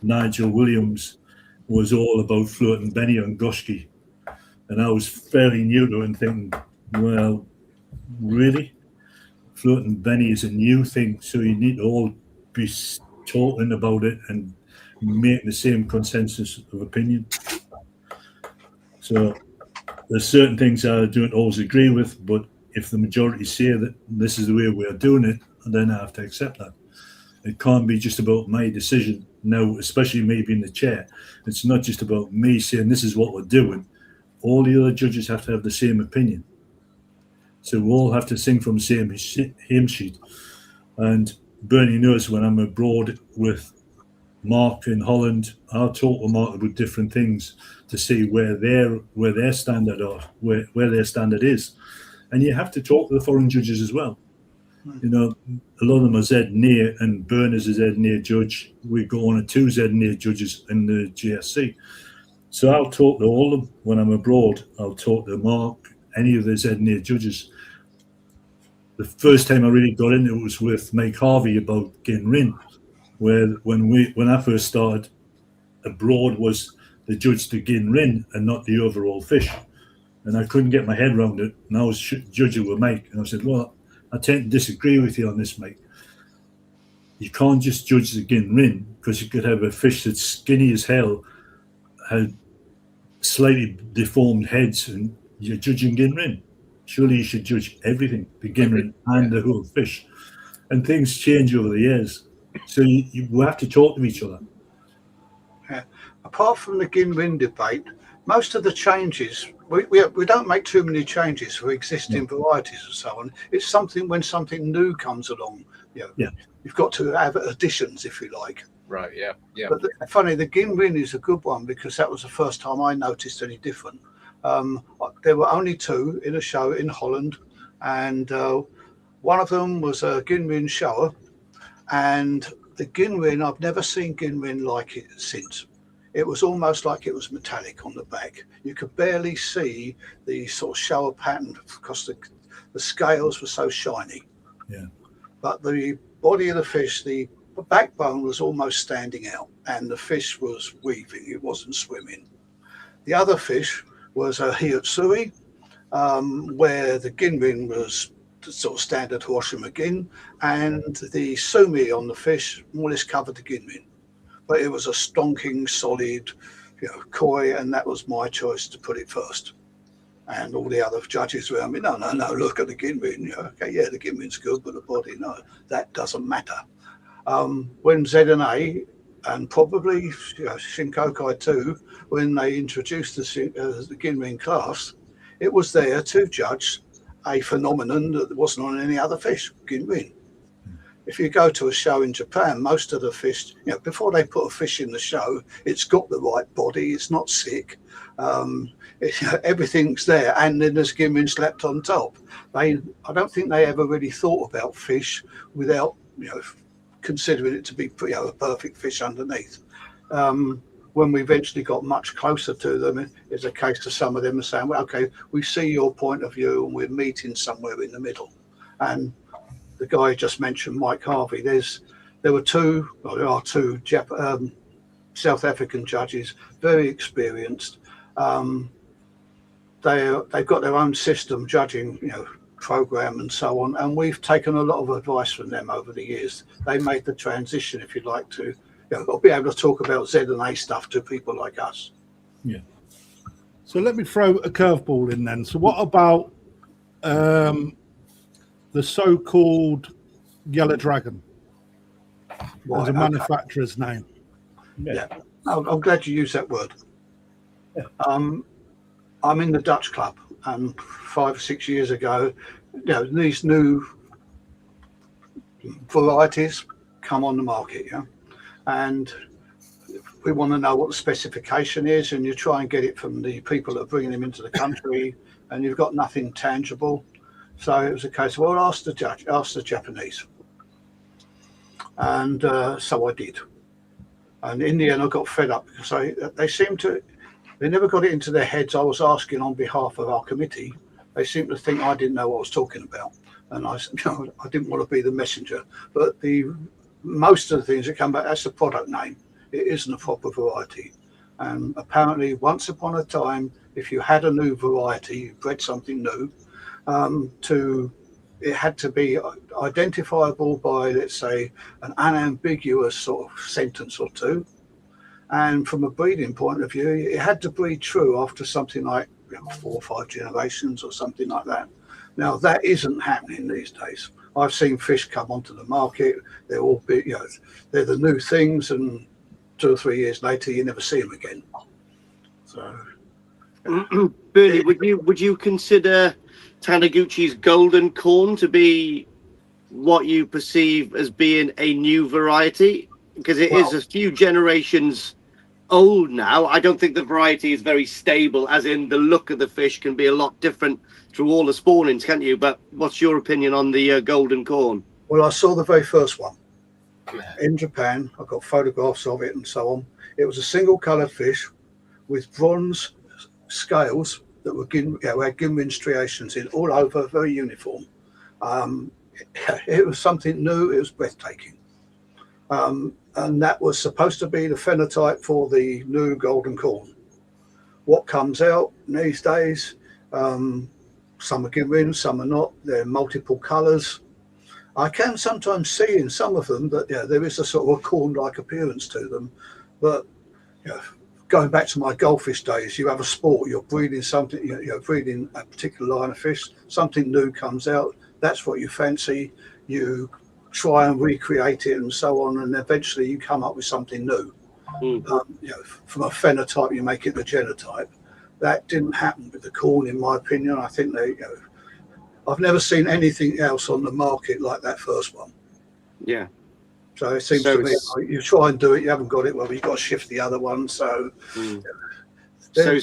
Nigel Williams was all about floating Benny on Goshki, And I was fairly new to it and thinking, well, really? Floating Benny is a new thing, so you need to all be talking about it and make the same consensus of opinion. So there's certain things I don't always agree with, but if the majority say that this is the way we're doing it, then I have to accept that. It can't be just about my decision now, especially me being the chair. It's not just about me saying this is what we're doing. All the other judges have to have the same opinion. So we all have to sing from the same hymn sheet. And Bernie knows when I'm abroad with Mark in Holland, I'll talk to Mark about different things to see where their standard are, where their standard is. And you have to talk to the foreign judges as well. You know, a lot of them are Z&A, and Bern is a Z&A judge. We go on to 2 Z&A judges in the GSC. So I'll talk to all of them when I'm abroad. I'll talk to Mark, any of the Z&A judges. The first time I really got into it was with Mike Harvey about Ginrin, where when I first started abroad was the judge to Ginrin and not the overall fish. And I couldn't get my head around it. And I was judging with Mike, and I said, well, I tend to disagree with you on this, Mike. You can't just judge the Ginrin, because you could have a fish that's skinny as hell, had slightly deformed heads, and you're judging Ginrin. Surely you should judge everything, the Ginrin and the whole fish. And things change over the years. So you have to talk to each other. Yeah. Apart from the Ginrin debate, most of the changes, we don't make too many changes for existing varieties and so on. It's something when something new comes along, you've got to have additions, if you like. Right, yeah. But funny, the Ginrin is a good one, because that was the first time I noticed any different. There were only 2 in a show in Holland, and one of them was a Ginrin shower, and the Ginrin, I've never seen Ginrin like it since. It was almost like it was metallic on the back. You could barely see the sort of shower pattern because the scales were so shiny. Yeah. But the body of the fish, the backbone was almost standing out, and the fish was weaving. It wasn't swimming. The other fish was a Hiyotsui, where the Ginrin was sort of standard Horsham again, and the Sumi on the fish more or less covered the Ginrin. But it was a stonking, solid, koi, and that was my choice to put it first. And all the other judges were, no, look at the Ginrin. Okay, yeah, the Ginrin's good, but the body, no, that doesn't matter. When Z&A, and probably Shinkokai too, when they introduced the Ginrin class, it was there to judge a phenomenon that wasn't on any other fish, Ginrin. If you go to a show in Japan, most of the fish, before they put a fish in the show, it's got the right body, it's not sick, everything's there, and then there's Ginrin slapped on top. I don't think they ever really thought about fish without, considering it to be a perfect fish underneath. When we eventually got much closer to them, it's a case of some of them are saying, well, okay, we see your point of view and we're meeting somewhere in the middle. And the guy just mentioned, Mike Harvey, there are two South African judges, very experienced. They've got their own system judging, program and so on, and we've taken a lot of advice from them over the years. They made the transition, if you like, to be able to talk about Z&A stuff to people like us. Yeah. So let me throw a curveball in then. So what about the so-called Yellow Dragon as a manufacturer's name? Yeah. I'm glad you used that word. Yeah. I'm in the Dutch club, and 5 or 6 years ago, these new varieties come on the market, and we want to know what the specification is, and you try and get it from the people that are bringing them into the country, and you've got nothing tangible. So it was a case of, well, ask the Japanese. And so I did. And in the end, I got fed up because they never got it into their heads I was asking on behalf of our committee. They seemed to think I didn't know what I was talking about. And I didn't want to be the messenger. But most of the things that come back, that's the product name. It isn't a proper variety. And apparently, once upon a time, if you had a new variety, you bred something new, it had to be identifiable by, let's say, an unambiguous sort of sentence or two. And from a breeding point of view, it had to breed true after something like 4 or 5 generations or something like that. Now, that isn't happening these days. I've seen fish come onto the market. They're all big, they're the new things, and 2 or 3 years later, you never see them again. So, Bernie, would you consider Taniguchi's golden corn to be what you perceive as being a new variety? Because it is a few generations old now. I don't think the variety is very stable, as in the look of the fish can be a lot different through all the spawnings, can't you? But what's your opinion on the golden corn? well, I saw the very first one in Japan. I got photographs of it and so on. It was a single coloured fish with bronze scales that were had Ginrin striations in all over, very uniform. It was something new. It was breathtaking. And that was supposed to be the phenotype for the new golden corn. What comes out these days, some are Ginrin, some are not. They're multiple colours. I can sometimes see in some of them that there is a sort of a corn-like appearance to them. But going back to my goldfish days, you have a sport, you're breeding something, you're breeding a particular line of fish, something new comes out, that's what you fancy, you try and recreate it and so on, and eventually you come up with something new. From a phenotype, you make it the genotype. That didn't happen with the corn, in my opinion. I think I've never seen anything else on the market like that first one. Yeah. So it seems to me like you try and do it, you haven't got it, well, you've got to shift the other one. So, they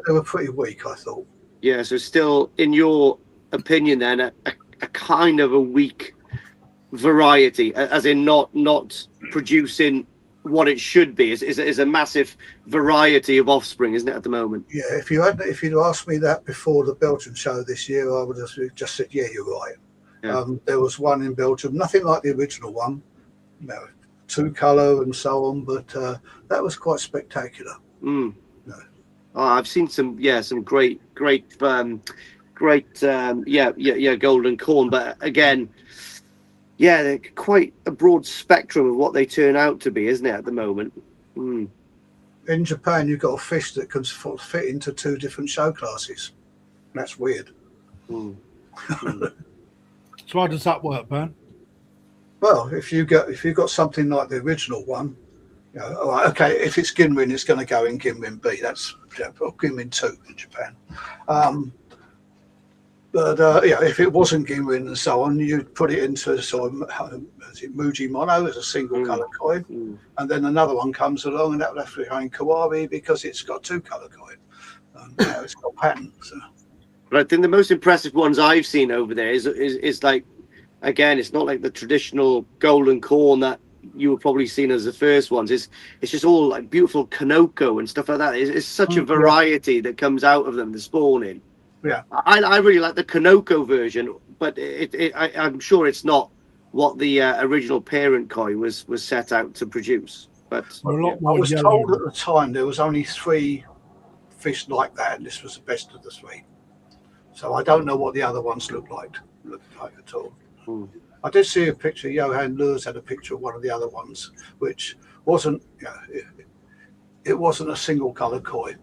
were pretty weak, I thought. Yeah, so still, in your opinion, then, a kind of a weak variety, as in not producing what it should be, is a massive variety of offspring, isn't it, at the moment? Yeah, if you'd asked me that before the Belgium show this year, I would have just said, yeah, you're right. Yeah. There was one in Belgium, nothing like the original one, 2-colour and so on, but that was quite spectacular. I've seen some great golden corn, but again, they're quite a broad spectrum of what they turn out to be, isn't it, at the moment? In Japan, you've got a fish that can fit into 2 different show classes. That's weird. So how does that work, Ben? Well, if you've got something like the original one, okay, if it's Ginrin, it's going to go in Ginrin B. That's Ginrin 2 in Japan. But if it wasn't Ginrin and so on, you'd put it into sort of Muji Mono as a single colour koi, and then another one comes along, and that would have to go in Kawaii because it's got 2-colour koi. It's got pattern. So. But I think the most impressive ones I've seen over there is like, again, it's not like the traditional golden corn that you were probably seen as the first ones. It's just all like beautiful KJUKO and stuff like that. It's such a variety that comes out of them, the spawning. Yeah, I really like the KJUKO version, but I'm sure it's not what the original parent koi was set out to produce. But I was told at the time there was only 3 fish like that, and this was the best of the 3. So I don't know what the other ones looked like at all. I did see a picture. Johan Lewis had a picture of one of the other ones, which wasn't. It wasn't a single coloured koi.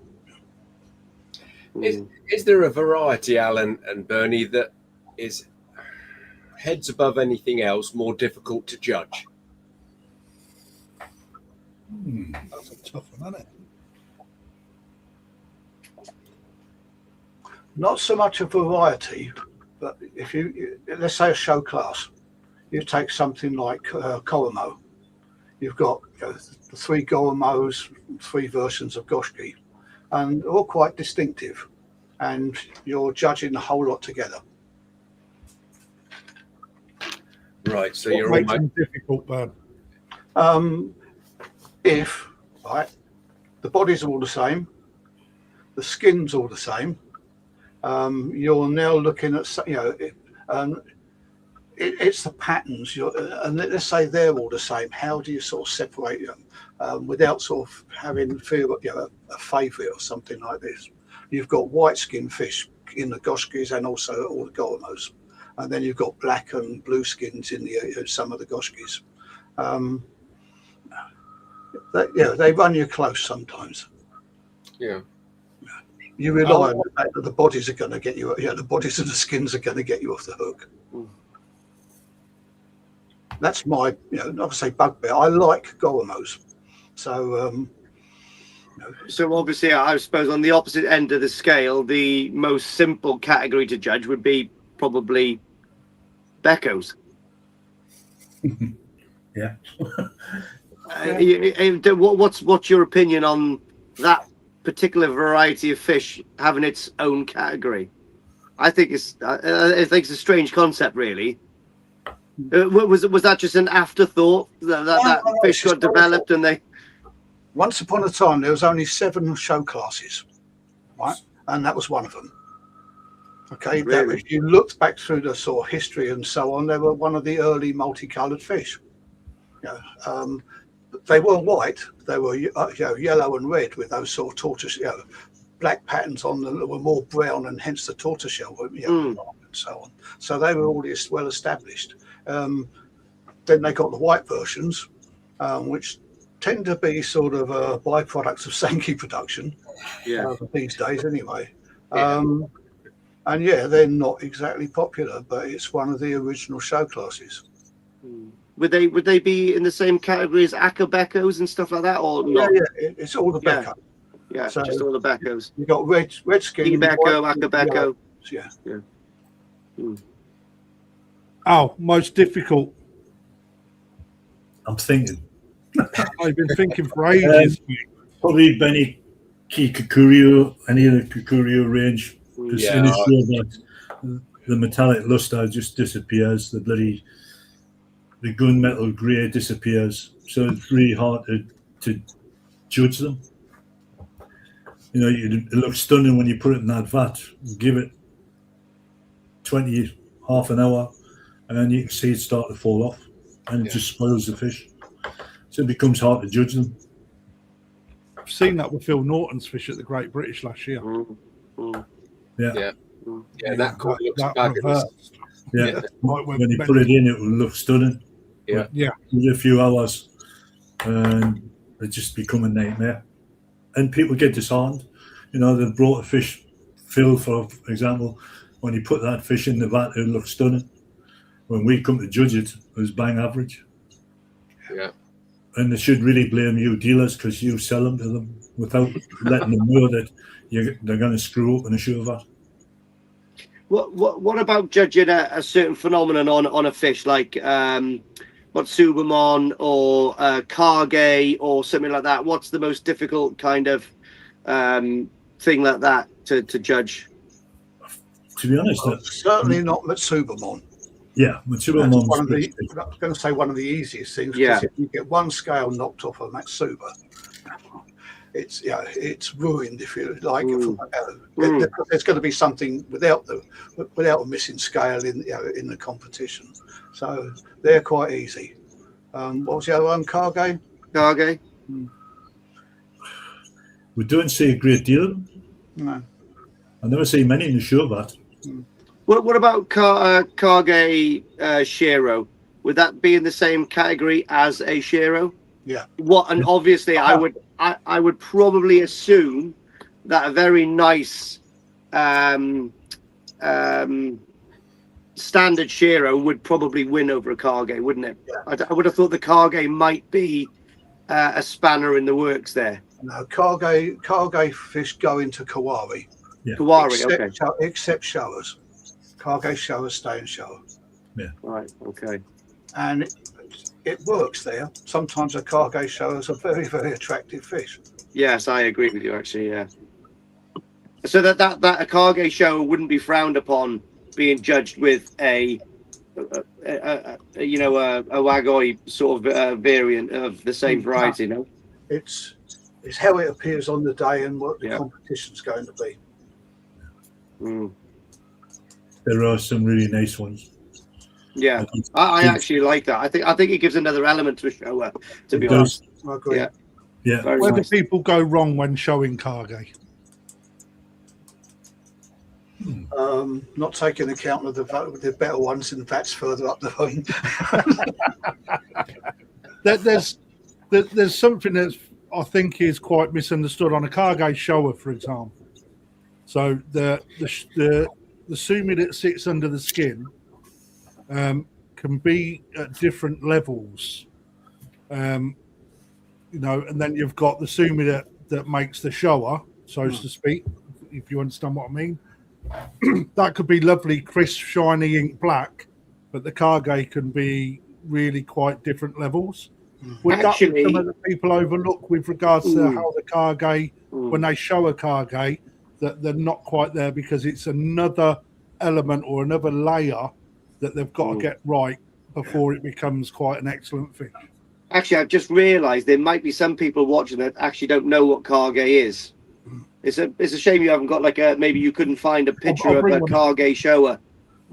Is there a variety, Alan and Bernie, that is heads above anything else more difficult to judge? That's a tough one, isn't it? Not so much a variety, but if let's say a show class, you take something like Koromo. You've got the 3 Goromos, 3 versions of Goshki, and they're all quite distinctive, and you're judging the whole lot together. Right, so what you're makes almost them difficult, Ben? If the body's all the same, the skin's all the same. You're now looking at it's the patterns. And let's say they're all the same. How do you sort of separate them without sort of having feel a favourite or something like this? you've got white skinned fish in the goshkis and also all the goemos, and then you've got black and blue skins in some of the goshkis. They run you close sometimes. Yeah. You rely on the fact that the bodies are going to get you. The bodies and the skins are going to get you off the hook. That's my, not to say bugbear. I like goemos, so. So obviously, I suppose on the opposite end of the scale, the most simple category to judge would be probably Beckos. Yeah. What's your opinion on that particular variety of fish having its own category? I think it's a strange concept, really. Was that just an afterthought that fish got developed and they? Once upon a time, there was only 7 show classes, right? And that was one of them. Okay, Really? If you looked back through the sort of history and so on, they were one of the early multicoloured fish. They weren't white; they were yellow and red with those sort of tortoise, black patterns on them that were more brown, and hence the tortoiseshell, and so on. So they were already well established. Then they got the white versions, which tend to be sort of byproducts of Sankey production these days anyway. And they're not exactly popular, but it's one of the original show classes. Would they be in the same category as Acabecos and stuff like that, or not? It's all the Becco. Yeah, So just all the Beccos. You've got red skin, Becco, Acabecco. Yeah. Oh, most difficult. I'm thinking. I've been thinking for ages. Probably Benny Kikurio, any of the Kikurio range. Because in the show that the metallic luster just disappears, the gunmetal grey disappears. So it's really hard to judge them. It looks stunning when you put it in that vat. Give it 20, half an hour, and then you can see it start to fall off, and it just spoils the fish. So it becomes hard to judge them. I've seen that with Phil Norton's fish at the Great British last year. Yeah, that caught looks that fabulous. reversed. yeah. Like When you put it in, it will look stunning. Yeah. Yeah. Give it a few hours, and it just become a nightmare. And people get disheartened. They brought a fish, Phil, for example. When you put that fish in the vat, it looks stunning. When we come to judge it, it was bang average. Yeah. And they should really blame you dealers because you sell them to them without letting them know that they're going to screw up in a show vat. What about judging a certain phenomenon on a fish like Subamon or Cargay or something like that? What's the most difficult kind of thing like that to judge? To be honest, certainly not Matsubamon. Yeah, Matsubamon. I was going to say one of the easiest things. Yeah. If you get one scale knocked off a Matsuba, it's ruined. If you like, there's going to be something without a missing scale in the competition. So they're quite easy. What was the other one? Cargay. Cargay. We don't see a great deal of them. No. I never see many in the show vat. What about Cargay Shero? Would that be in the same category as a Shero? Yeah. And obviously, I would probably assume that a very nice standard Shero would probably win over a Cargay, wouldn't it? Yeah. I would have thought the Cargay might be a spanner in the works there. No, Cargay fish go into Kawari. Yeah. Kawari, except showers. Cargay showers stay in shower. Yeah. Right. Okay. And it works there. Sometimes a Cargay showers are very, very attractive fish. Yes, I agree with you. Actually, yeah. So that a Cargay shower wouldn't be frowned upon being judged with a Wagoi sort of variant of the same variety. No. It's how it appears on the day and what the competition's going to be. There are some really nice ones. Yeah, I actually like that. I think it gives another element to a show. To be honest, I agree. Yeah. Where do people go wrong when showing Cargay? not taking account of the better ones in vats further up the road. There's something that's I think is quite misunderstood on a cargo shower, for example. So the sumi that sits under the skin can be at different levels, and then you've got the sumi that makes the shower, so to speak, if you understand what I mean. That could be lovely, crisp, shiny ink black, but the cargo can be really quite different levels. Would that be some of the people overlook with regards to how the cargo, when they show a cargo, that they're not quite there because it's another element or another layer that they've got to get right before it becomes quite an excellent fish? Actually, I've just realised there might be some people watching that actually don't know what cargo is. It's a shame you haven't got maybe you couldn't find a picture of a cargo shower.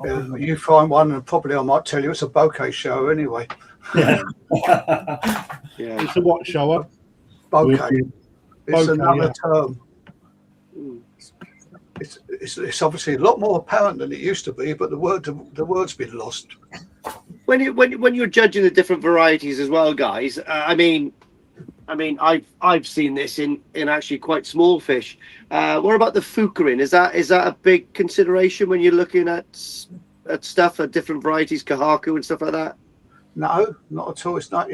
Yeah, you find one, and probably I might tell you it's a bouquet shower anyway. Yeah. It's a what shower? Bouquet. It's another yeah. term. It's obviously a lot more apparent than it used to be, but the word's been lost. When you're judging the different varieties as well, guys, I mean, I've seen this in actually quite small fish. What about the fukurin? Is that a big consideration when you're looking at stuff at different varieties, KJUKO and stuff like that? No, not at all. It's not.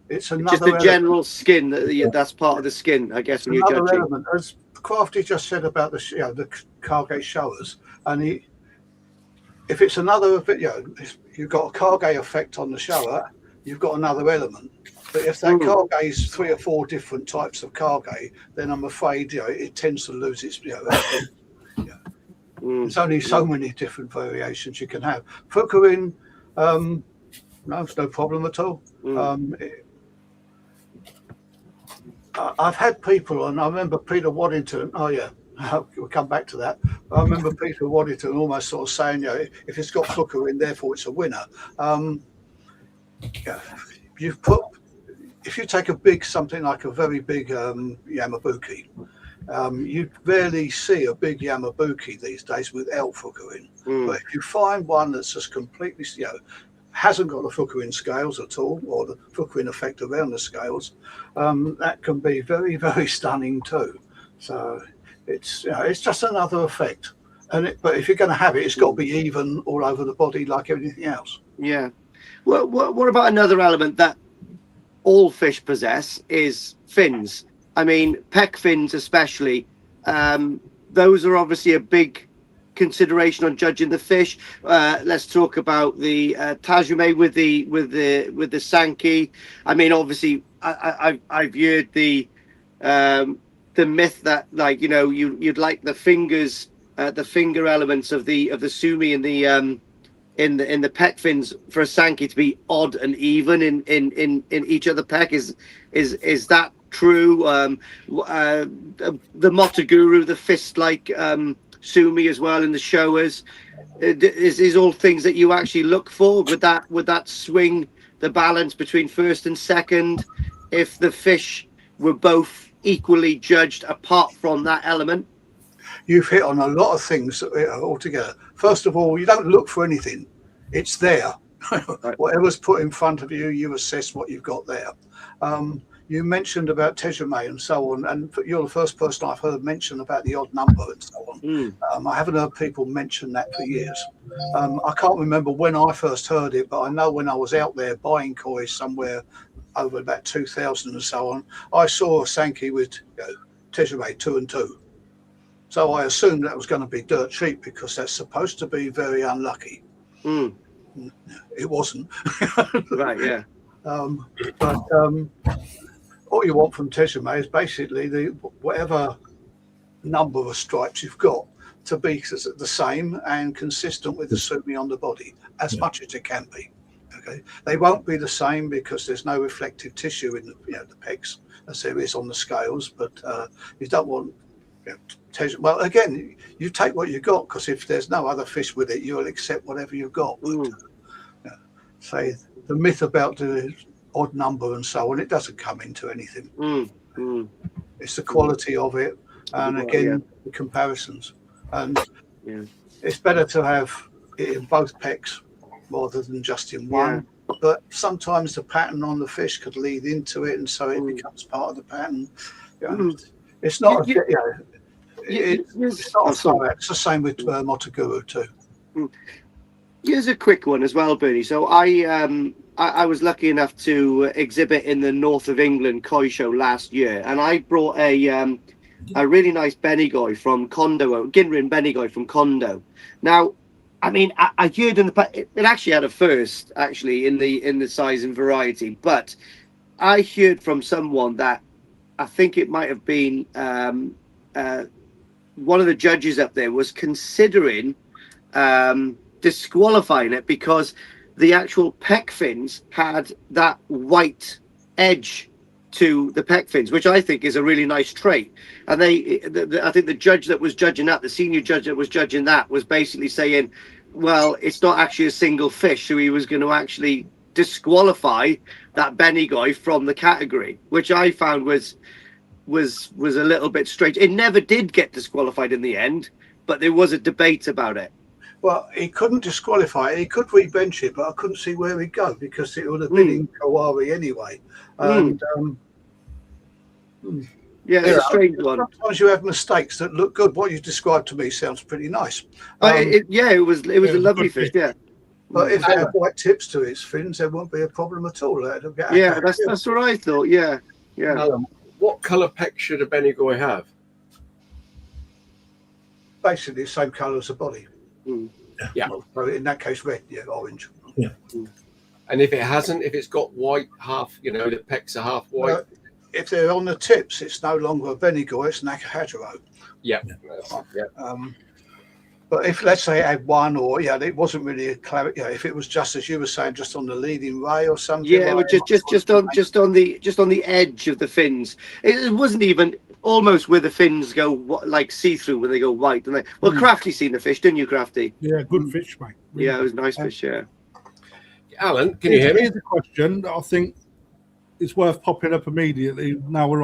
It's another just the general skin. That's part of the skin, I guess. When you're judging, element, as Crafty just said about the cargo showers, and if it's another, you've got a cargo effect on the shower, you've got another element. But if that cargo is 3 or 4 different types of cargo, then I'm afraid it tends to lose its. There's only so many different variations you can have. Fukurin, no, it's no problem at all. I've had people, and I remember Peter Waddington. Oh yeah, we'll come back to that. I remember Peter Waddington almost sort of saying, if it's got fukurin, therefore it's a winner. If you take something like a very big Yamabuki, you rarely see a big Yamabuki these days without fukurin. But if you find one that's just completely, hasn't got the fukurin scales at all, or the fukurin effect around the scales, that can be very, very stunning too. So it's just another effect. But if you're going to have it, it's got to be even all over the body like everything else. Yeah. Well, what about another element that all fish possess is fins? I mean, pec fins especially. Those are obviously a big consideration on judging the fish. Let's talk about the tajume with the sankey. I mean, obviously, I've heard the myth that you'd like the fingers, the finger elements of the sumi and the pec fins for a sankey to be odd and even in each of the pec. Is that true? The Motoguru, the fist-like sumi as well in the showers, is all things that you actually look for. Would that swing the balance between first and second if the fish were both equally judged apart from that element? You've hit on a lot of things altogether. First of all, you don't look for anything. It's there. Right. Whatever's put in front of you, you assess what you've got there. You mentioned about Tejume and so on, and you're the first person I've heard mention about the odd number and so on. I haven't heard people mention that for years. I can't remember when I first heard it, but I know when I was out there buying koi somewhere over about 2000 and so on, I saw a sankey with Tejume 2 and 2. So I assumed that was going to be dirt cheap because that's supposed to be very unlucky. It wasn't. Right, yeah. All you want from Tejume is basically whatever number of stripes you've got to be the same and consistent with the sumi on the body as much as it can be. Okay, they won't be the same because there's no reflective tissue in the pecs as there is on the scales. But you don't want well, again, you take what you got because if there's no other fish with it, you'll accept whatever you've got. But, say the myth about the odd number and so on, it doesn't come into anything. It's the quality of it, and again the comparisons. And it's better to have it in both pecks rather than just in one. But sometimes the pattern on the fish could lead into it, and so it becomes part of the pattern. You know, it's not. It's not a throw-out. It's the same with Motoguru too. Here's a quick one as well, Bernie. So I was lucky enough to exhibit in the north of England koi show last year, and I brought a really nice Benigoi from Kondo, Ginrin Benigoi from Kondo. Now, I mean, I heard in the it actually had a first actually in the size and variety, but I heard from someone that I think it might have been one of the judges up there was considering disqualifying it because the actual pec fins had that white edge to the pec fins, which I think is a really nice trait. And I think the judge that was judging that, the senior judge that was judging that, was basically saying, well, it's not actually a single fish, so he was going to actually disqualify that Benigoi from the category, which I found was a little bit strange. It never did get disqualified in the end, but there was a debate about it. Well, he couldn't disqualify it. He could re-bench it, but I couldn't see where he'd go because it would have been in Kawari anyway. And it's a strange one. Sometimes you have mistakes that look good. What you described to me sounds pretty nice. It was a lovely fish. Yeah. But if it had white tips to its fins, there won't be a problem at all. That's what I thought. Yeah. What colour pec should a Benigoi have? Basically the same colour as the body. Yeah. So in that case, red, orange. Yeah. And if it's got white half, the pecs are half white. Well, if they're on the tips, it's no longer a Benigoi, it's an Akahajiro. Yeah. But if, let's say, it had one, or it wasn't really a clarity. If it was just as you were saying, just on the leading ray or something. Yeah, like just on the edge of the fins. It wasn't even almost where the fins go like see through when they go white. And Crafty seen the fish, didn't you, Crafty? Yeah, good fish, mate. Really it was a nice fish. Yeah. Alan, can you hear me? Here's a question that I think is worth popping up immediately. Now we're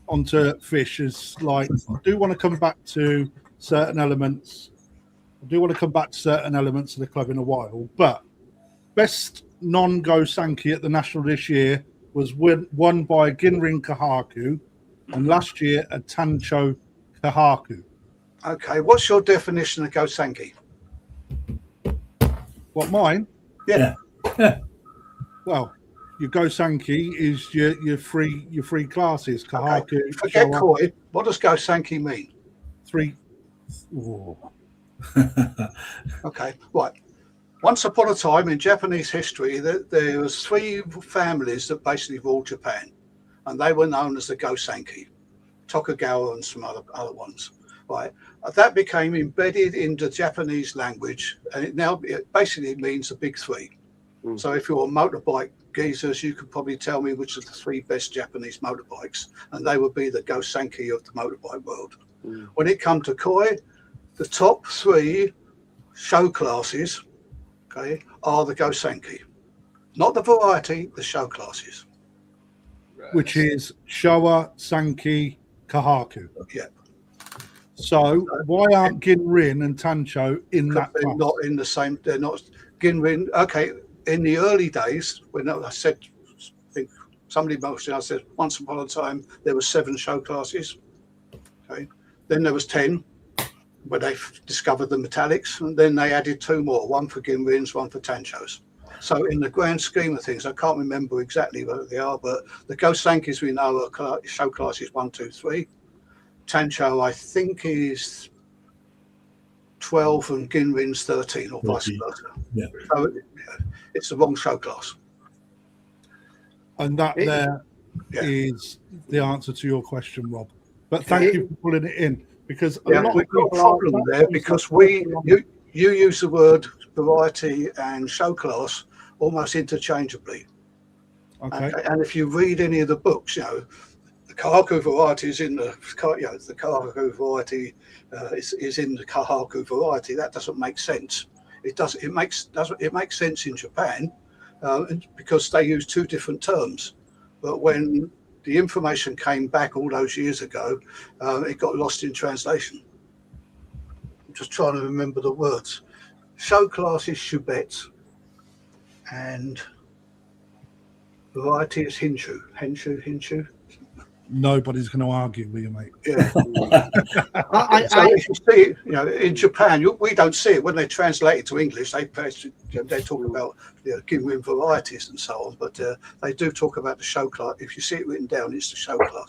onto fish. Is like, I do want to come back to certain elements. I do want to come back to certain elements of the club in a while. But best non-go Sankey at the National this year was won by Ginrin Kahaku, and last year a Tancho Kahaku. Okay, what's your definition of go Sankey? What, mine? Yeah. Well, your go Sankey is your three classes. Kahaku. Okay. Forget koi. What does go Sankey mean? Three. Oh. Okay, right. Once upon a time in Japanese history, there was three families that basically ruled Japan, and they were known as the go Sankey, Tokugawa and some other ones. Right. That became embedded into Japanese language, and it basically means the big three. So if you're motorbike geezers, you could probably tell me which are the three best Japanese motorbikes, and they would be the go Sankey of the motorbike world. When it comes to koi, the top three show classes, are the go Sankey, not the variety, the show classes, which is Showa, Sankey, Kahaku. Yeah. So why aren't Ginrin and Tancho in that class? They're not in the same. They're not Ginrin. Okay, in the early days, when I said, I think somebody mentioned, I said once upon a time there were 7 show classes. Okay, then there was 10, where they discovered the metallics, and then they added 2 more, one for Ginrins, one for Tanchos. So in the grand scheme of things, I can't remember exactly what they are, but the go Sankeys we know are show classes 1, 2, 3. Tancho, I think, is 12 and Ginrin's 13, or vice versa. Yeah. So it's the wrong show class. And that is the answer to your question, Rob. But thank you for pulling it in, because a lot we've got a problem there because you use the word variety and show class almost interchangeably. Okay. And if you read any of the books, the Kahaku variety is in the Kahaku variety is in the Kahaku variety. That doesn't make sense. It makes sense in Japan because they use 2 different terms. But when the information came back all those years ago, it got lost in translation. just trying to remember the words. Show class is Chubet, and variety is Hinshu. Nobody's going to argue with you, mate. Yeah. I, So if you see it, in Japan, we don't see it when they translate it to English. They talk about Ginwin varieties and so on, but they do talk about the show class. If you see it written down, it's the show class.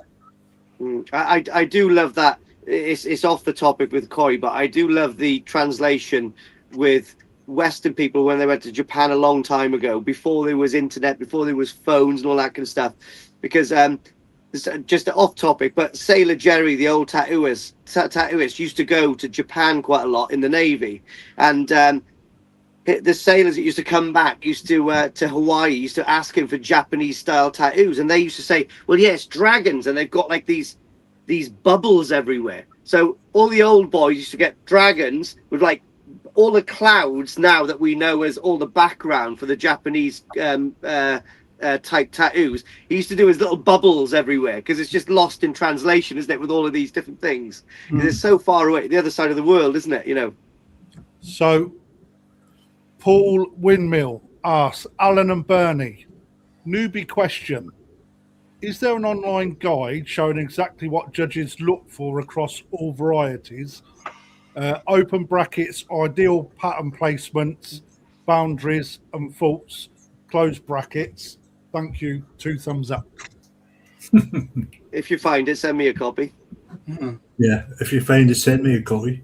I do love that. It's off the topic with Koi, but I do love the translation with Western people when they went to Japan a long time ago, before there was internet, before there was phones and all that kind of stuff. Because just off topic, but Sailor Jerry, the old tattooist, used to go to Japan quite a lot in the Navy, and the sailors that used to come back used to Hawaii, used to ask him for Japanese style tattoos, and they used to say, well, yes, dragons, and they've got like these bubbles everywhere. So all the old boys used to get dragons with like all the clouds now that we know as all the background for the Japanese type tattoos. He used to do his little bubbles everywhere because it's just lost in translation, isn't it, with all of these different things? It's so far away, the other side of the world, isn't it? So Paul Windmill asks, Alan and Bernie, newbie question. Is there an online guide showing exactly what judges look for across all varieties? Open brackets, ideal pattern placements, boundaries and faults, close brackets. Thank you. 2 thumbs up. If you find it, send me a copy. Yeah, if you find it, send me a copy.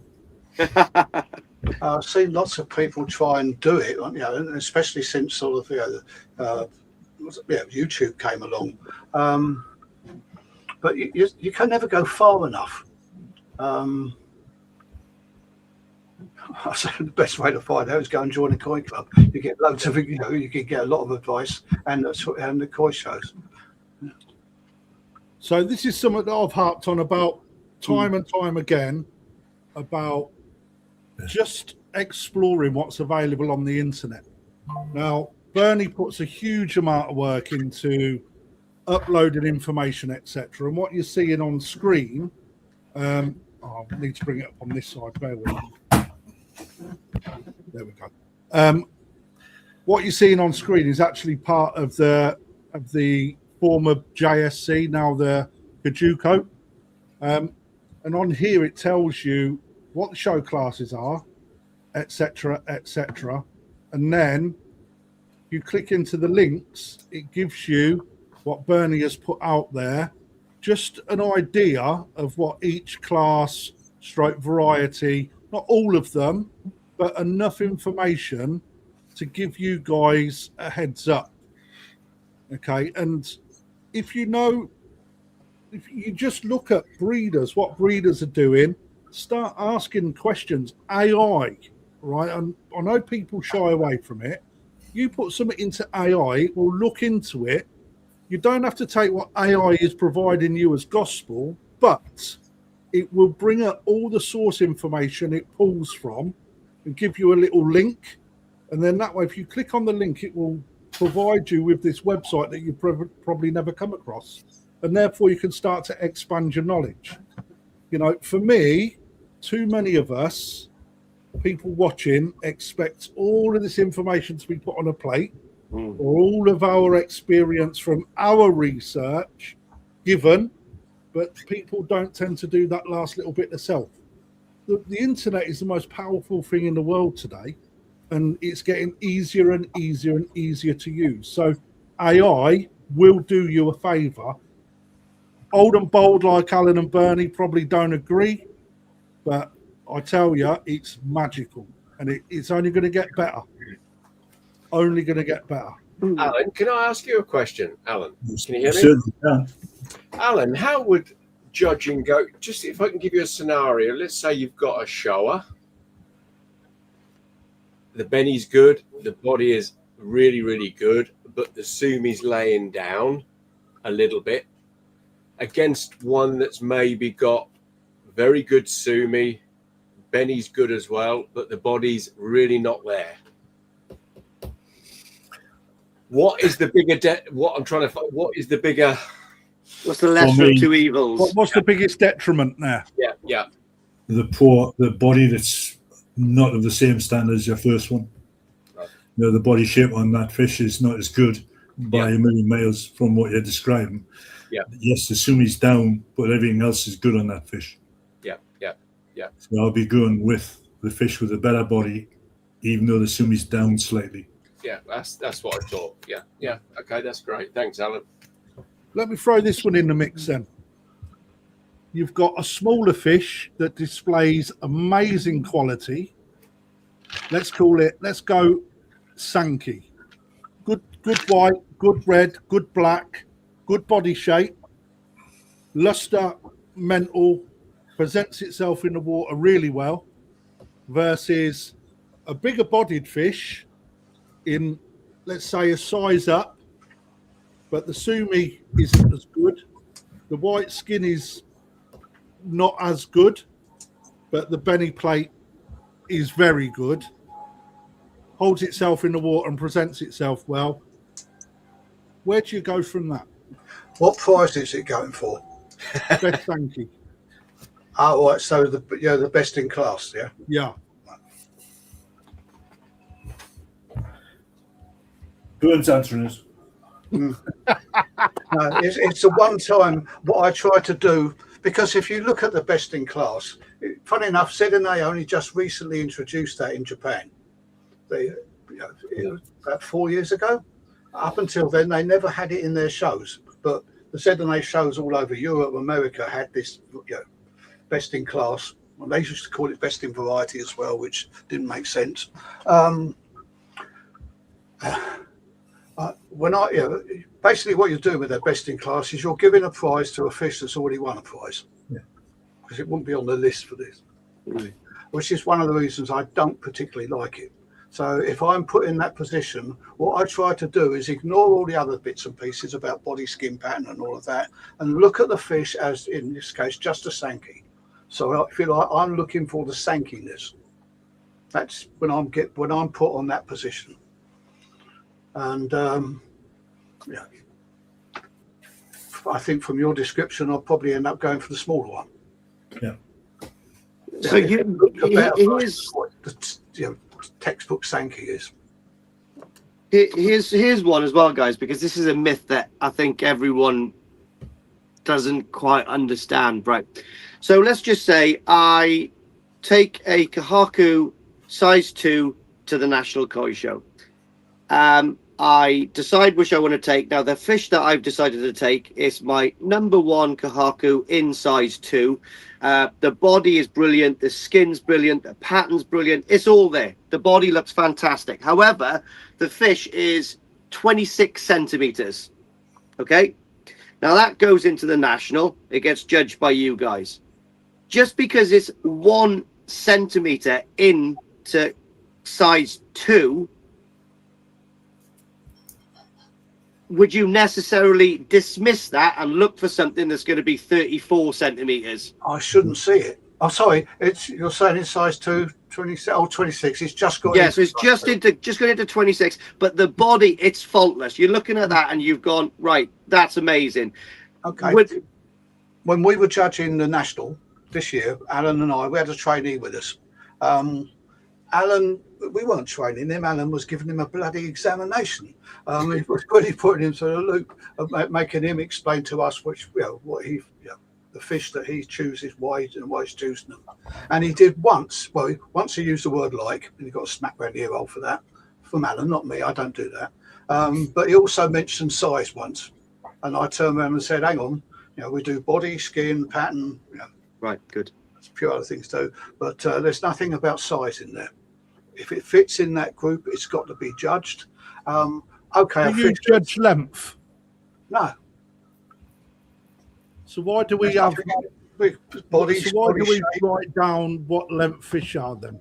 I've seen lots of people try and do it, and especially since sort of YouTube came along. But you can never go far enough. I say the best way to find out is go and join a koi club. You get loads of, you can get a lot of advice and the koi shows. So this is something that I've harped on about time and time again, about just exploring what's available on the internet. Now, Bernie puts a huge amount of work into uploading information, etc. And what you're seeing on screen, I need to bring it up on this side. Bear with me. There we go. What you're seeing on screen is actually part of the former JSC, now the KJUKO. And on here it tells you what the show classes are, etc., etc. And then you click into the links, it gives you what Bernie has put out there, just an idea of what each class stroke variety, not all of them, but enough information to give you guys a heads up. Okay, and if you just look at breeders, what breeders are doing, start asking questions. AI, right? And I know people shy away from it. You put something into AI, it will look into it. You don't have to take what AI is providing you as gospel, but it will bring up all the source information it pulls from and give you a little link. And then that way, if you click on the link, it will provide you with this website that you've probably never come across. And therefore, you can start to expand your knowledge. For me, too many of us, people watching, expect all of this information to be put on a plate, or all of our experience from our research given, but people don't tend to do that last little bit themselves. The internet is the most powerful thing in the world today, and it's getting easier and easier and easier to use. So AI will do you a favour. Old and bold like Alan and Bernie probably don't agree, but I tell you, it's magical, and it's only going to get better. Only going to get better. Alan, can I ask you a question? Alan, can you hear me? Certainly can. Alan, how would judging go? Just if I can give you a scenario, let's say you've got a shower. The Benny's good, the body is really, really good, but the Sumi's laying down a little bit against one that's maybe got very good Sumi, Benny's good as well, but the body's really not there. What is the bigger what I'm trying to find? What is the bigger? What's the lesser of two evils? What's the biggest detriment there? Yeah. The body that's not of the same standard as your first one. Right. You know, the body shape on that fish is not as good by Yeah. a million miles from what you're describing. Yeah. Yes, the sumi's down, but everything else is good on that fish. Yeah, yeah, yeah. So I'll be going with the fish with a better body, even though the sumi's down slightly. Yeah, that's what I thought. Yeah, yeah. Okay, that's great. Thanks, Alan. Let me throw this one in the mix then. You've got a smaller fish that displays amazing quality. Let's go Sankey. Good white, good red, good black, good body shape, luster, mental, presents itself in the water really well, versus a bigger bodied fish in, let's say, a size up, but the sumi isn't as good. The white skin is not as good, but the Benny plate is very good. Holds itself in the water and presents itself well. Where do you go from that? What price is it going for? Best Sankey. Oh, right. So the best in class, yeah. Yeah. Burns answering us. No, it's a one-time. What I try to do, because if you look at the best in class, funny enough, Sedane only just recently introduced that in Japan. It was about 4 years ago. Up until then, they never had it in their shows. But the Sedane shows all over Europe, America had this, best in class. Well, they used to call it best in variety as well, which didn't make sense. Basically what you're doing with that best in class is you're giving a prize to a fish that's already won a prize. Yeah. Because it wouldn't be on the list for this. Right. Which is one of the reasons I don't particularly like it. So if I'm put in that position, what I try to do is ignore all the other bits and pieces about body, skin pattern and all of that, and look at the fish as, in this case, just a Sankey. So if you like, I'm looking for the Sankiness. That's when I'm put on that position. And I think from your description, I'll probably end up going for the smaller one. Yeah. So here's textbook Sankey is. Here's one as well, guys, because this is a myth that I think everyone doesn't quite understand. Right. So let's just say I take a KJUKO size 2 to the National Koi Show. I decide which I want to take. Now, the fish that I've decided to take is my number 1 KJUKO in size 2. The body is brilliant. The skin's brilliant. The pattern's brilliant. It's all there. The body looks fantastic. However, the fish is 26 centimeters. Okay. Now that goes into the national. It gets judged by you guys. Just because it's 1 centimeter into size 2, would you necessarily dismiss that and look for something that's going to be 34 centimeters? I shouldn't see it. Oh, sorry. You're saying it's size 2, 26. It's just got. Yeah, so it's just going into 26. But the body, it's faultless. You're looking at that and you've gone, right, that's amazing. Okay. When we were judging the national this year, Alan and I, we had a trainee with us. Alan, we weren't training him. Alan was giving him a bloody examination. He was really putting him through a loop, of making him explain to us what he, the fish that he chooses, why he's choosing them. And he did once. Well, once he used the word like, and he got a smack round the ear hole for that. From Alan, not me. I don't do that. But he also mentioned size once, and I turned around and said, "Hang on, we do body, skin, pattern. Right, good. There's a few other things too, but there's nothing about size in there. If it fits in that group, it's got to be judged. Okay. Do you judge length? No. So why do we have body? So why do we write down what length fish are then?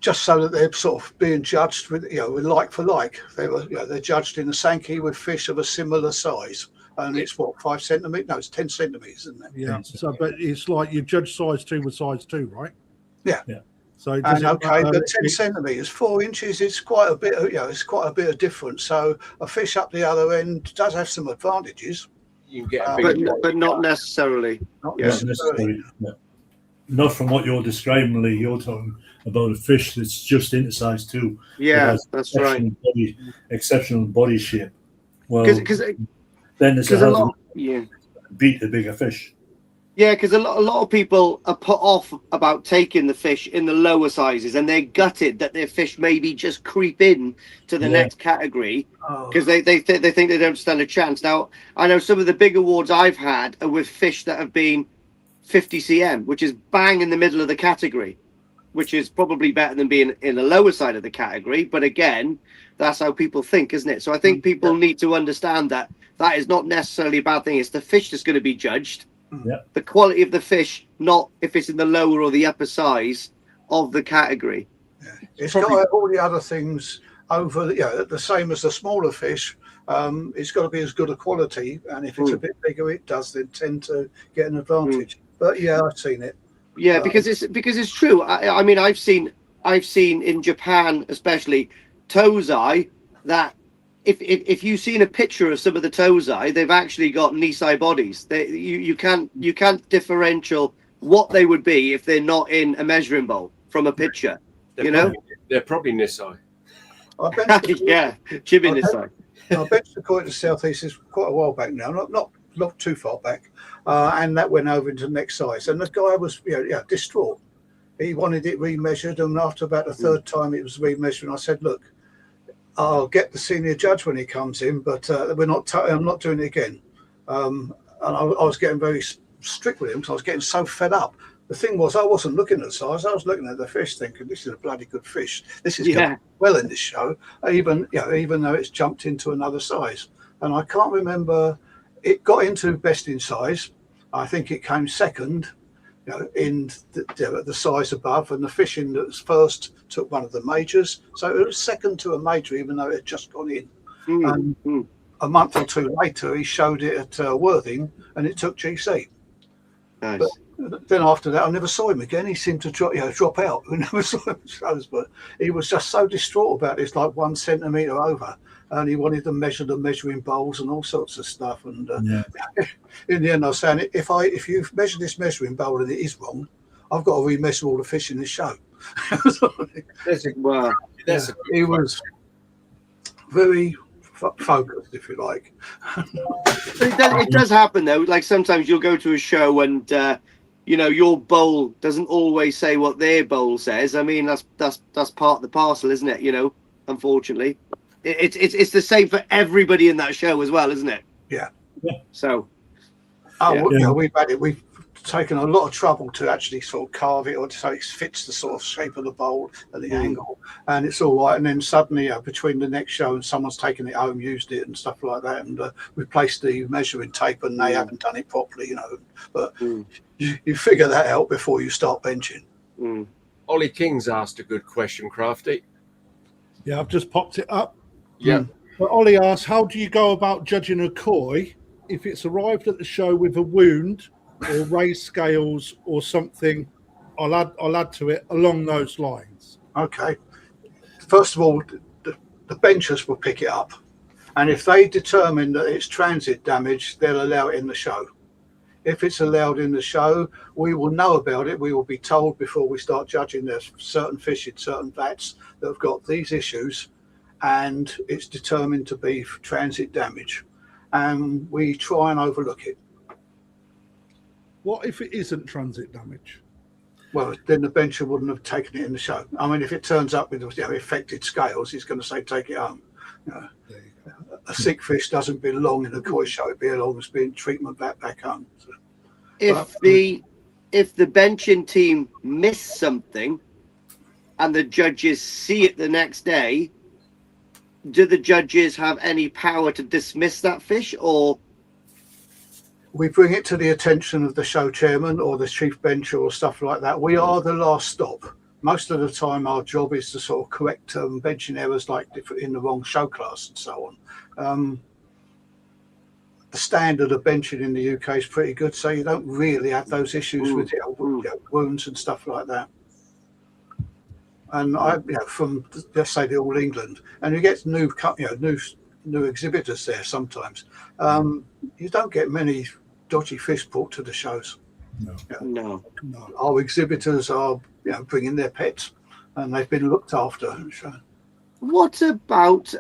Just so that they're sort of being judged with with like for like. They're judged in the Sankey with fish of a similar size. And it's what, 5 centimeters? No, it's 10 centimeters, isn't it? Yeah. So, but it's like you judge size 2 with size 2, right? Yeah. Yeah. So but 10 centimeters, 4 inches, it's quite a bit. It's quite a bit of difference. So a fish up the other end does have some advantages. You can get a bigger but not necessarily. Not Yeah, necessarily. necessarily. not from what you're describing, Lee. You're talking about a fish that's just into size 2. Yeah, that's right. Exceptional body shape. Well, Because then it's a a lot, hazard yeah. beat a bigger fish. Yeah, because a lot of people are put off about taking the fish in the lower sizes, and they're gutted that their fish maybe just creep in to the next category because they think they don't stand a chance. Now, I know some of the big awards I've had are with fish that have been 50 cm, which is bang in the middle of the category, which is probably better than being in the lower side of the category. But again, that's how people think, isn't it? So I think people need to understand that that is not necessarily a bad thing. It's the fish that's going to be judged. Yeah. The quality of the fish, not if it's in the lower or the upper size of the category. Yeah. It's got all the other things over, the same as the smaller fish. It's got to be as good a quality, and if it's a bit bigger, it does then tend to get an advantage. But yeah, I've seen it. Yeah, because it's true. I mean, I've seen in Japan especially tozai that if you've seen a picture of some of the tozai, they've actually got Nisai bodies. You can't differential what they would be if they're not in a measuring bowl from a picture. They're probably Nisai. Yeah, Chibi Nisai. I benched the koi to Southeast is quite a while back now, not too far back, and that went over into the next size. And the guy was distraught. He wanted it remeasured, and after about the third time it was remeasured, and I said, "Look, I'll get the senior judge when he comes in, but I'm not doing it again." And I was getting very strict with him because I was getting so fed up. The thing was, I wasn't looking at the size; I was looking at the fish, thinking, "This is a bloody good fish. This is going well in this show, even though it's jumped into another size." And I can't remember. It got into best in size. I think it came second, in the size above, and the fishing that was first took one of the majors. So it was second to a major, even though it had just gone in. And a month or two later, he showed it at Worthing, and it took GC. Nice. But then after that, I never saw him again. He seemed to drop out. We never saw him shows, but he was just so distraught about it. It's like 1 centimetre over, and he wanted to measure the measuring bowls and all sorts of stuff. And in the end, I was saying, if you've measured this measuring bowl and it is wrong, I've got to remeasure all the fish in this show. He was very focused, if you like. It does happen though. Like sometimes you'll go to a show and your bowl doesn't always say what their bowl says. I mean, that's part of the parcel, isn't it? Unfortunately, it's the same for everybody in that show as well, isn't it? Yeah. So, we've had it. We've taken a lot of trouble to actually sort of carve it, or so it fits the sort of shape of the bowl and the angle, and it's all right. And then suddenly, between the next show and someone's taken it home, used it and stuff like that, and we placed the measuring tape, and they haven't done it properly, But you figure that out before you start benching. Ollie King's asked a good question, Crafty. Yeah, I've just popped it up. Yeah. But Ollie asked, how do you go about judging a koi if it's arrived at the show with a wound or raised scales or something? I'll add to it along those lines. Okay. First of all, the benchers will pick it up, and if they determine that it's transit damage, they'll allow it in the show. If it's allowed in the show, we will know about it. We will be told before we start judging. There's certain fish in certain vats that have got these issues, and it's determined to be transit damage, and we try and overlook it. What if it isn't transit damage? Well, then the bencher wouldn't have taken it in the show. I mean, if it turns up with affected scales, he's going to say take it home. A sick fish doesn't belong in a koi show; it belongs being treatment back home. So, if the benching team miss something and the judges see it the next day, do the judges have any power to dismiss that fish, or? We bring it to the attention of the show chairman or the chief bencher or stuff like that. We are the last stop. Most of the time, our job is to sort of correct benching errors like in the wrong show class and so on. The standard of benching in the UK is pretty good, so you don't really have those issues with wounds and stuff like that. And from let's say the All England, and you get new exhibitors there sometimes. You don't get many dodgy fish brought to the shows. No. No, our exhibitors are, bringing their pets, and they've been looked after. So, What about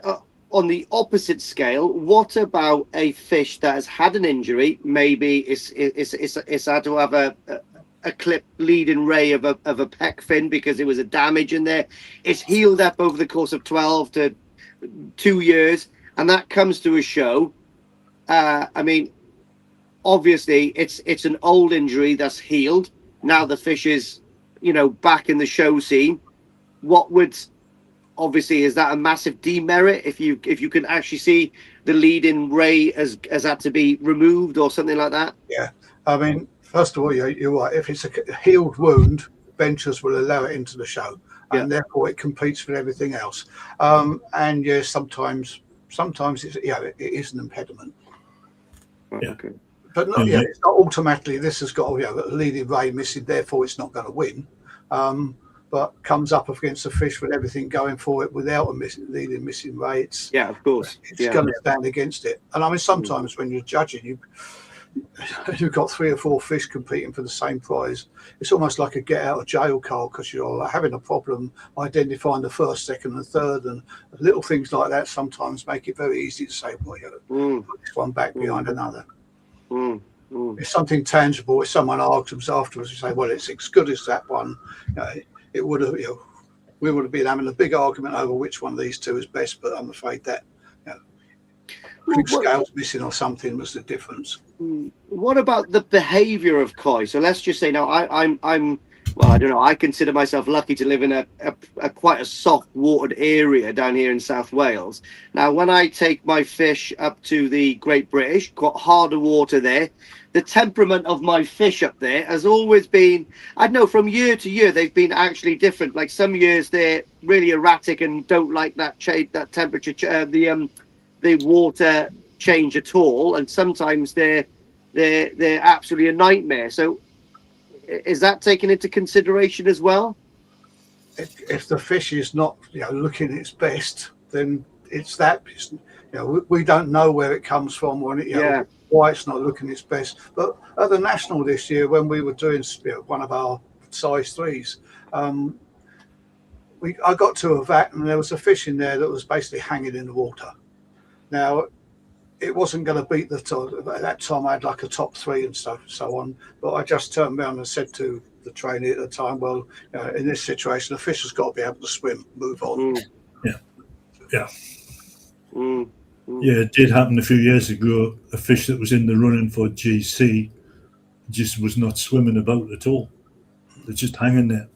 on the opposite scale? What about a fish that has had an injury? Maybe it's had to have a clip leading ray of a pec fin because there was a damage in there. It's healed up over the course of 12 to 2 years, and that comes to a show. I mean, obviously it's an old injury that's healed. Now the fish is, back in the show scene. What would, obviously, is that a massive demerit if you can actually see the leading ray has had to be removed or something like that? yeah, I mean, first of all, you're right. If it's a healed wound, benchers will allow it into the show, and therefore it competes with everything else. And yeah, sometimes it's, it is an impediment. Yeah. Okay. But not, it's not automatically. This has got a leading ray missing, therefore it's not going to win. But comes up against a fish with everything going for it without a leading missing ray. It's Of course. It's going to stand against it. And I mean, sometimes when you're judging, you've got 3 or 4 fish competing for the same prize. It's almost like a get out of jail card because you're having a problem identifying the first, second, and third, and little things like that sometimes make it very easy to say, well, put this one back behind another. It's something tangible. If someone argues afterwards, you say, well, it's as good as that one. It would have, we would have been having a big argument over which one of these two is best, but I'm afraid that scales missing or something was the difference. What about the behaviour of koi? So let's just say now I'm well, I don't know. I consider myself lucky to live in a quite a soft watered area down here in South Wales. Now, when I take my fish up to the Great British, got harder water there, the temperament of my fish up there has always been, I don't know, from year to year, they've been actually different. Like some years they're really erratic and don't like that temperature, the water change at all. And sometimes they're absolutely a nightmare. So is that taken into consideration as well? If the fish is not, looking its best, then it's that. We don't know where it comes from, or why it's not looking its best. But at the national this year, when we were doing one of our size 3s, I got to a vat and there was a fish in there that was basically hanging in the water. Now, it wasn't going to beat the top. At that time, I had like a top 3 and stuff and so on. But I just turned around and said to the trainee at the time, well, in this situation, the fish has got to be able to swim, move on. Yeah, it did happen a few years ago. A fish that was in the running for GC just was not swimming about at all. They're just hanging there.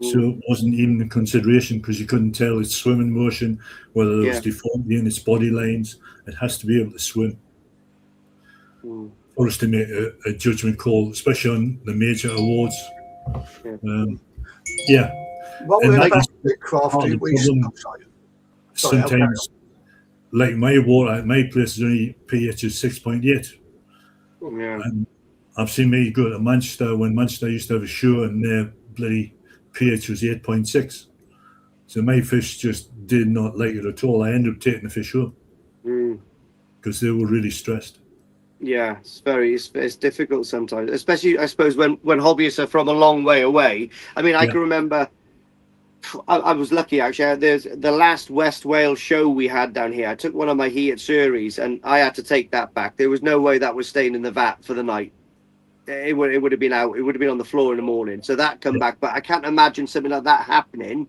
So it wasn't even a consideration because you couldn't tell its swimming motion, whether there was deformity in its body lines. It has to be able to swim for us to make a judgment call, especially on the major awards. Well, and we're that a bit crafty. Sometimes, like my water at my place is only pH is 6.8. And I've seen me go to Manchester when Manchester used to have a show and their bloody pH was 8.6. So my fish just did not like it at all. I ended up taking the fish home because they were really stressed. Yeah, it's difficult sometimes, especially I suppose when hobbyists are from a long way away. I mean, I can remember I was lucky actually. There's the last West Wales show we had down here. I took one of my heated series and I had to take that back. There was no way that was staying in the vat for the night. It would have been out. It would have been on the floor in the morning. So that come back. But I can't imagine something like that happening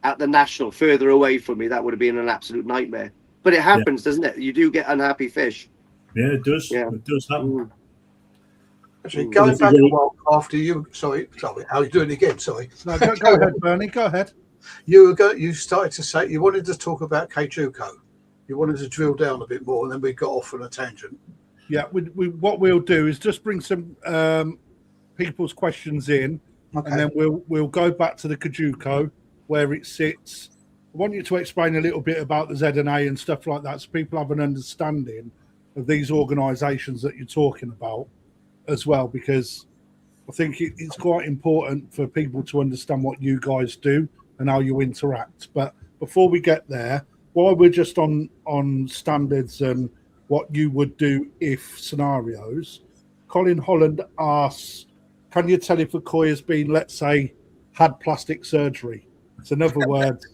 at the national further away from me. That would have been an absolute nightmare. But it happens, doesn't it? You do get unhappy fish. Yeah, it does. Yeah. It does happen. Actually, going back a while after you, sorry, how are you doing again? Sorry. No, go ahead, Bernie. Go ahead. You started to say you wanted to talk about KJUKO. You wanted to drill down a bit more, and then we got off on a tangent. Yeah, what we'll do is just bring some people's questions in, and then we'll go back to the KJUKO where it sits. I want you to explain a little bit about the Z&A and stuff like that, so people have an understanding of these organisations that you're talking about as well, because I think it's quite important for people to understand what you guys do and how you interact. But before we get there, while we're just on standards and what you would do if scenarios, Colin Holland asks, can you tell if a koi has been, let's say, had plastic surgery? So in other words,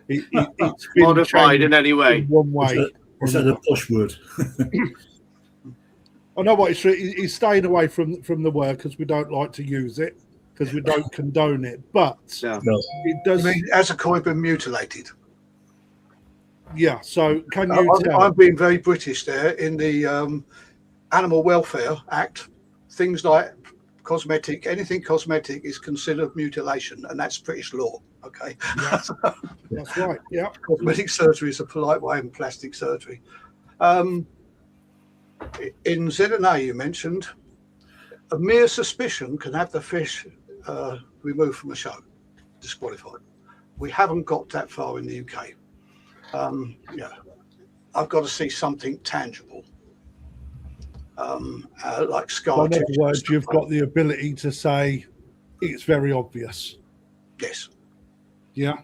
it's been Modified in any way. in one way. Is that a posh word? I know what he's staying away from the word because we don't like to use it because we don't condone it. But No. it does. I mean, has a koi been mutilated? Yeah. So can you tell? I'm being very British there. In the Animal Welfare Act, things like anything cosmetic is considered mutilation, and that's British law. Okay. Yes, that's right. Yeah. Cosmetic surgery is a polite way in plastic surgery. In ZNA, you mentioned a mere suspicion can have the fish removed from a show, disqualified. We haven't got that far in the UK. Yeah, I've got to see something tangible, like scar In other tissue. words, you've got the ability to say it's very obvious. Yes. Yeah.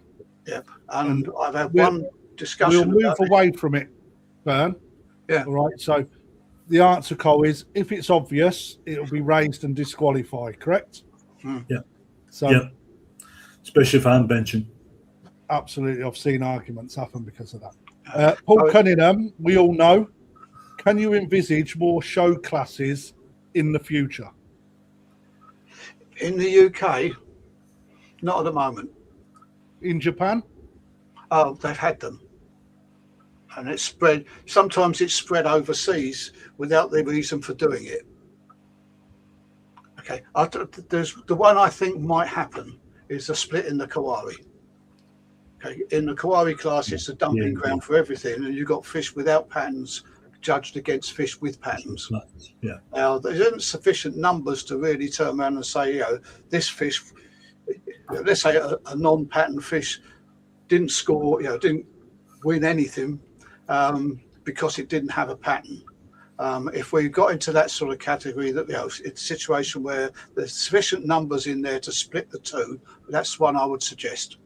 Yep. And I've had we'll- one discussion. We'll move about it. away from it, Bern. Yeah. All right. So the answer, Cole, is if it's obvious, it'll be raised and disqualified, correct? Yeah. So Yeah. Especially if I'm benching. absolutely, I've seen arguments happen because of that. Paul Cunningham, we all know. Can you envisage more show classes in the future? In the UK, not at the moment. In Japan? Oh, they've had them. And it's spread, sometimes it's spread overseas without the reason for doing it. Okay, there's the one I think might happen is a split in the Kawari. Okay, in the Kawari class, it's a dumping ground for everything, and you've got fish without patterns judged against fish with patterns. Yeah. Now, there isn't sufficient numbers to really turn around and say, this fish, let's say a non-pattern fish didn't score, didn't win anything because it didn't have a pattern. If we got into that sort of category, that it's a situation where there's sufficient numbers in there to split the two, that's one I would suggest.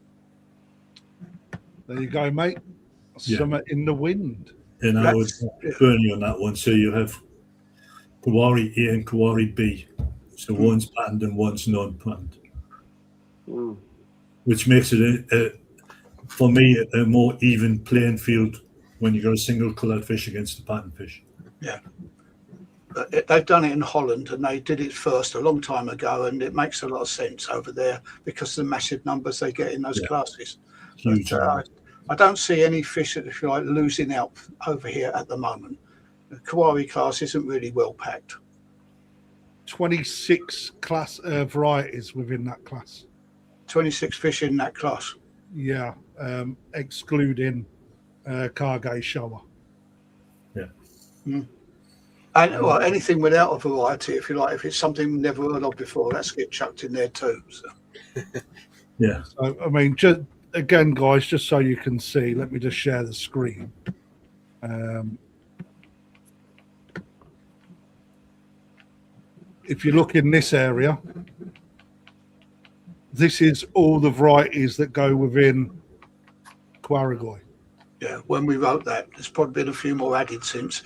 There you go, mate. Summer in the wind. And I would burn you on that one. So you have Kawari A and Kawari B. So one's patterned and one's non-patterned. Which makes it, for me, a more even playing field when you got a single coloured fish against a patterned fish. Yeah. But they've done it in Holland, and they did it first a long time ago, and it makes a lot of sense over there because of the massive numbers they get in those classes. Huge. But, I don't see any fish, if you like, losing out over here at the moment. The Kawari class isn't really well packed. 26 class varieties within that class. 26 fish in that class. Yeah, excluding Cargay Shower. Yeah. And well, anything without a variety, if you like, if it's something we've never heard of before, that's get chucked in there too. So. Yeah. So, I mean, just again, guys, just so you can see, let me just share the screen. If you look in this area, this is all the varieties that go within Kwaragoi. Yeah, when we wrote that, there's probably been a few more added since.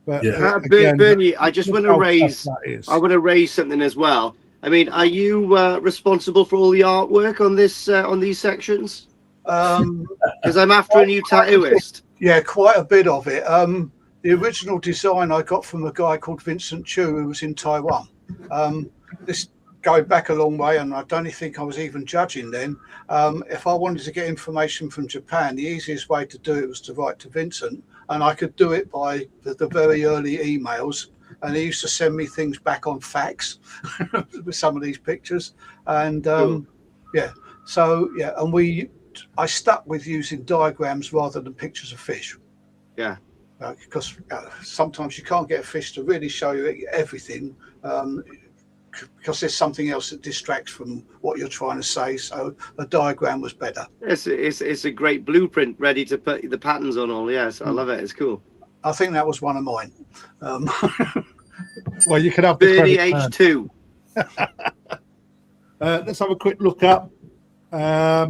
But again, Bernie, I just want to raise. I want to raise something as well. I mean, are you responsible for all the artwork on this on these sections? Because I'm after a new tattooist. Yeah, quite a bit of it. The original design I got from a guy called Vincent Chu, who was in Taiwan. This going back a long way, and I don't think I was even judging then. If I wanted to get information from Japan, the easiest way to do it was to write to Vincent, and I could do it by the very early emails. And he used to send me things back on fax with some of these pictures. And and I stuck with using diagrams rather than pictures of fish. Yeah. Because sometimes you can't get a fish to really show you everything because there's something else that distracts from what you're trying to say. So a diagram was better. It's a great blueprint ready to put the patterns on all. Yes, I love it. It's cool. I think that was one of mine. Well, you can have the Bernie credit, H2. let's have a quick look up. There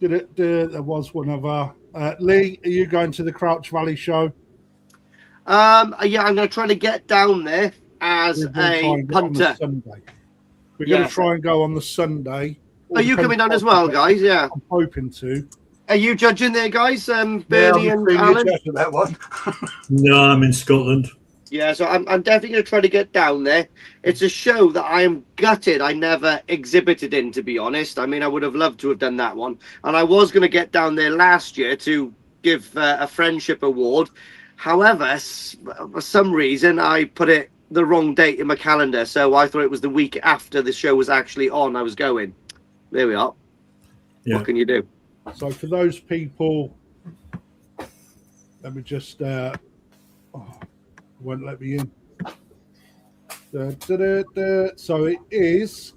was one other. Lee, are you going to the Crouch Valley show? Yeah, I'm going to try to get down there. as We're gonna try a and get on the punter. Sunday. We're going Yes. to try and go on the Sunday. All Are you depends coming down what as well, we get. guys? Yeah. I'm hoping to. Are you judging there, guys? Yeah, Bernie I'm and senior Alan? judge of that one. No, I'm in Scotland. Yeah, so I'm definitely going to try to get down there. It's a show that I am gutted I never exhibited in, to be honest. I mean, I would have loved to have done that one. And I was going to get down there last year to give a friendship award. However, for some reason, I put it the wrong date in my calendar. So I thought it was the week after the show was actually on, I was going. There we are. Yeah. What can you do? So for those people, let me just won't let me in. So it is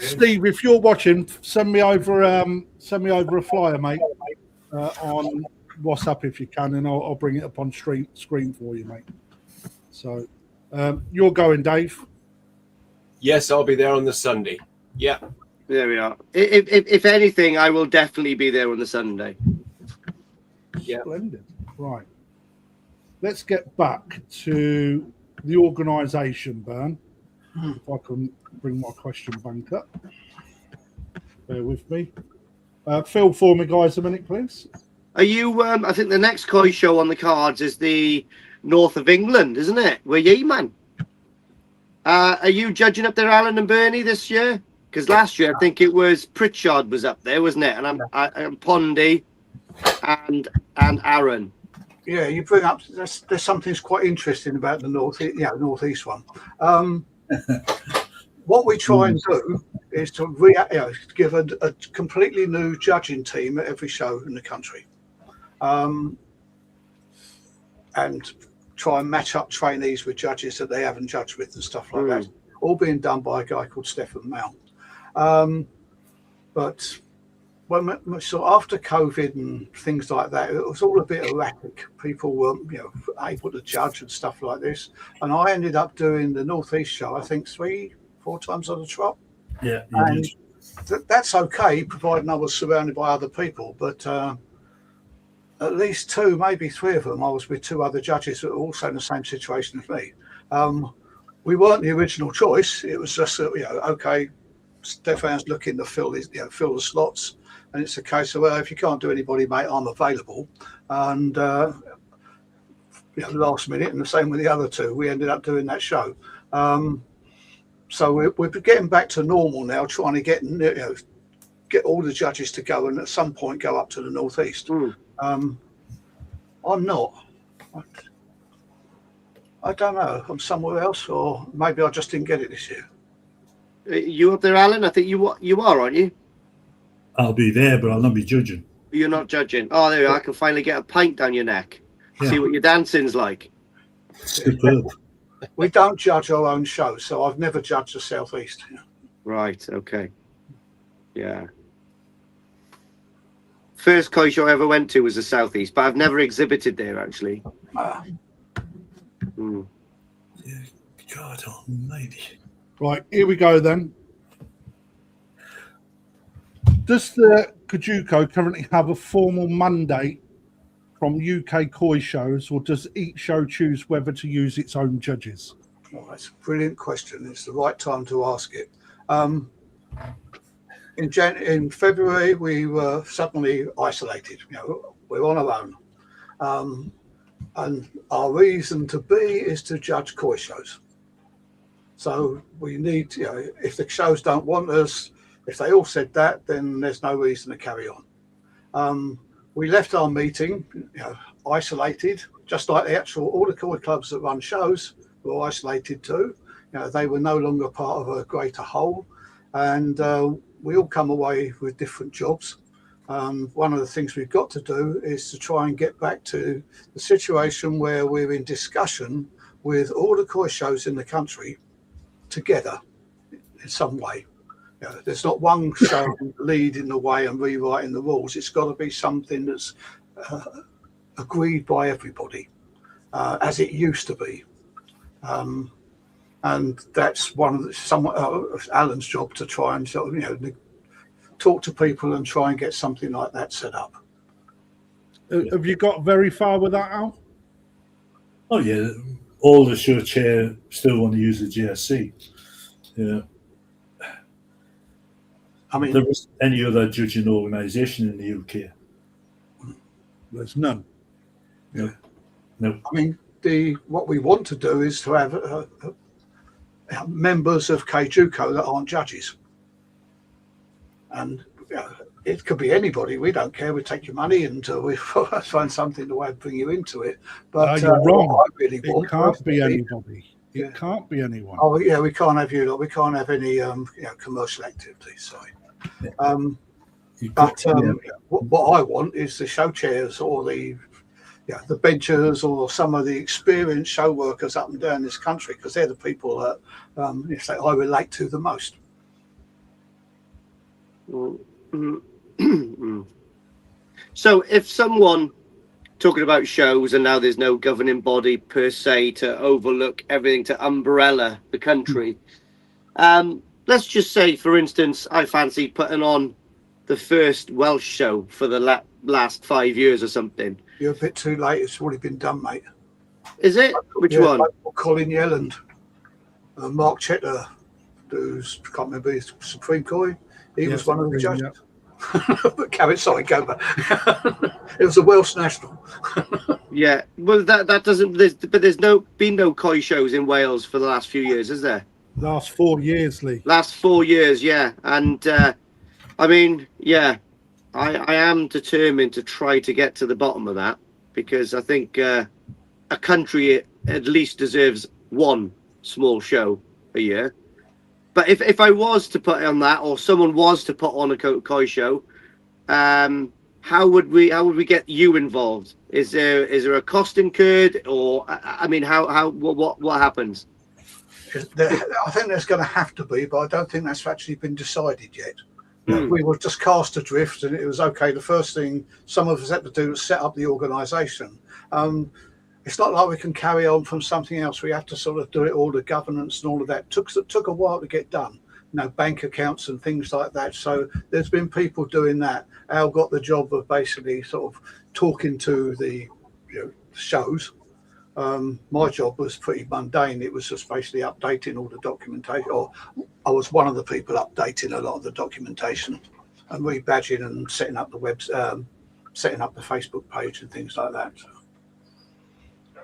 Steve. If you're watching, send me over a flyer, mate, on WhatsApp if you can, and I'll bring it up on screen for you, mate. So you're going, Dave. Yes, I'll be there on the Sunday. Yeah. There we are. If anything, I will definitely be there on the Sunday. Yeah. Splendid. Right. Let's get back to the organisation, Bern. If I can bring my question bank up. Bear with me. Fill for me, guys, a minute, please. Are you? I think the next koi show on the cards is the north of England, isn't it? Where ye, man? Are you judging up there, Alan and Bernie, this year? Because last year I think it was Pritchard was up there, wasn't it? And I'm Pondy and Aaron. Yeah, you bring up. There's something quite interesting about the northeast one. What we try and do is to give a completely new judging team at every show in the country, and try and match up trainees with judges that they haven't judged with and stuff like that. All being done by a guy called Stephen Mount. But when so after COVID and things like that, it was all a bit erratic. People weren't, able to judge and stuff like this. And I ended up doing the Northeast show, I think 3-4 times on the trot. Yeah, and that's okay, providing I was surrounded by other people. But at least 2, maybe 3 of them, I was with 2 other judges that were also in the same situation as me. We weren't the original choice. It was just, okay, Stefan's looking to fill the slots. And it's a case of, well, if you can't do anybody, mate, I'm available. And last minute, and the same with the other 2, we ended up doing that show. So we're getting back to normal now, trying to get all the judges to go and at some point go up to the northeast. I'm not. I don't know. I'm somewhere else, or maybe I just didn't get it this year. You up there, Alan? I think you are, aren't you? I'll be there, but I'll not be judging. You're not judging. Oh, there you are. I can finally get a pint down your neck. Yeah. See what your dancing's like. Superb. We don't judge our own show, so I've never judged the Southeast. Right. Okay. Yeah. First koi show I ever went to was the Southeast, but I've never exhibited there actually. Yeah, God almighty. Right, here we go then. Does the KJUKO currently have a formal mandate from UK koi shows, or does each show choose whether to use its own judges? Well, that's a brilliant question. It's the right time to ask it. In February, we were suddenly isolated. We're on our own. And our reason to be is to judge koi shows. So we need, if the shows don't want us, if they all said that, then there's no reason to carry on. We left our meeting, isolated, just like all the koi clubs that run shows were isolated too. They were no longer part of a greater whole, and we all come away with different jobs. One of the things we've got to do is to try and get back to the situation where we're in discussion with all the koi shows in the country together in some way. There's not one show leading the way and rewriting the rules. It's got to be something that's agreed by everybody, as it used to be. And that's one of Alan's job, to try and talk to people and try and get something like that set up. Have you got very far with that, Al? Oh yeah, all the show chair still want to use the GSC. Yeah. I mean, There isn't any other judging organisation in the UK. There's none. No. I mean, what we want to do is to have members of KJUKO that aren't judges, and it could be anybody. We don't care. We take your money until we find something to bring you into it. But You're wrong. what I really It want can't be personally- anybody. It can't be anyone. Oh yeah, we can't have you. We can't have any commercial activities. Sorry. But what I want is the show chairs or the benchers or some of the experienced show workers up and down this country, because they're the people that I relate to the most. So if someone talking about shows and now there's no governing body per se to overlook everything, to umbrella the country, let's just say, for instance, I fancy putting on the first Welsh show for the last 5 years or something. You're a bit too late. It's already been done, mate. Is it? Which one? Colin Yelland, Mark Chetter, who's, I can't remember his Supreme Court. He was one of the judges. But sorry, go back. It was a Welsh national. Yeah. Well, that doesn't. But there's been no koi shows in Wales for the last few years, is there? Last 4 years, Lee. Last 4 years, yeah. And I mean, yeah, I am determined to try to get to the bottom of that, because I think a country at least deserves one small show a year. But if I was to put on that, or someone was to put on a koi show, how would we get you involved? Is there a cost incurred, or I mean, what happens? I think there's going to have to be, but I don't think that's actually been decided yet. We were just cast adrift, and it was okay. The first thing some of us had to do was set up the organisation. It's not like we can carry on from something else. We have to sort of do it all, the governance and all of that. Took a while to get done, bank accounts and things like that. So there's been people doing that. Al got the job of basically sort of talking to the shows. My job was pretty mundane. It was just basically updating all the documentation, or I was one of the people updating a lot of the documentation and rebadging and setting up the setting up the Facebook page and things like that.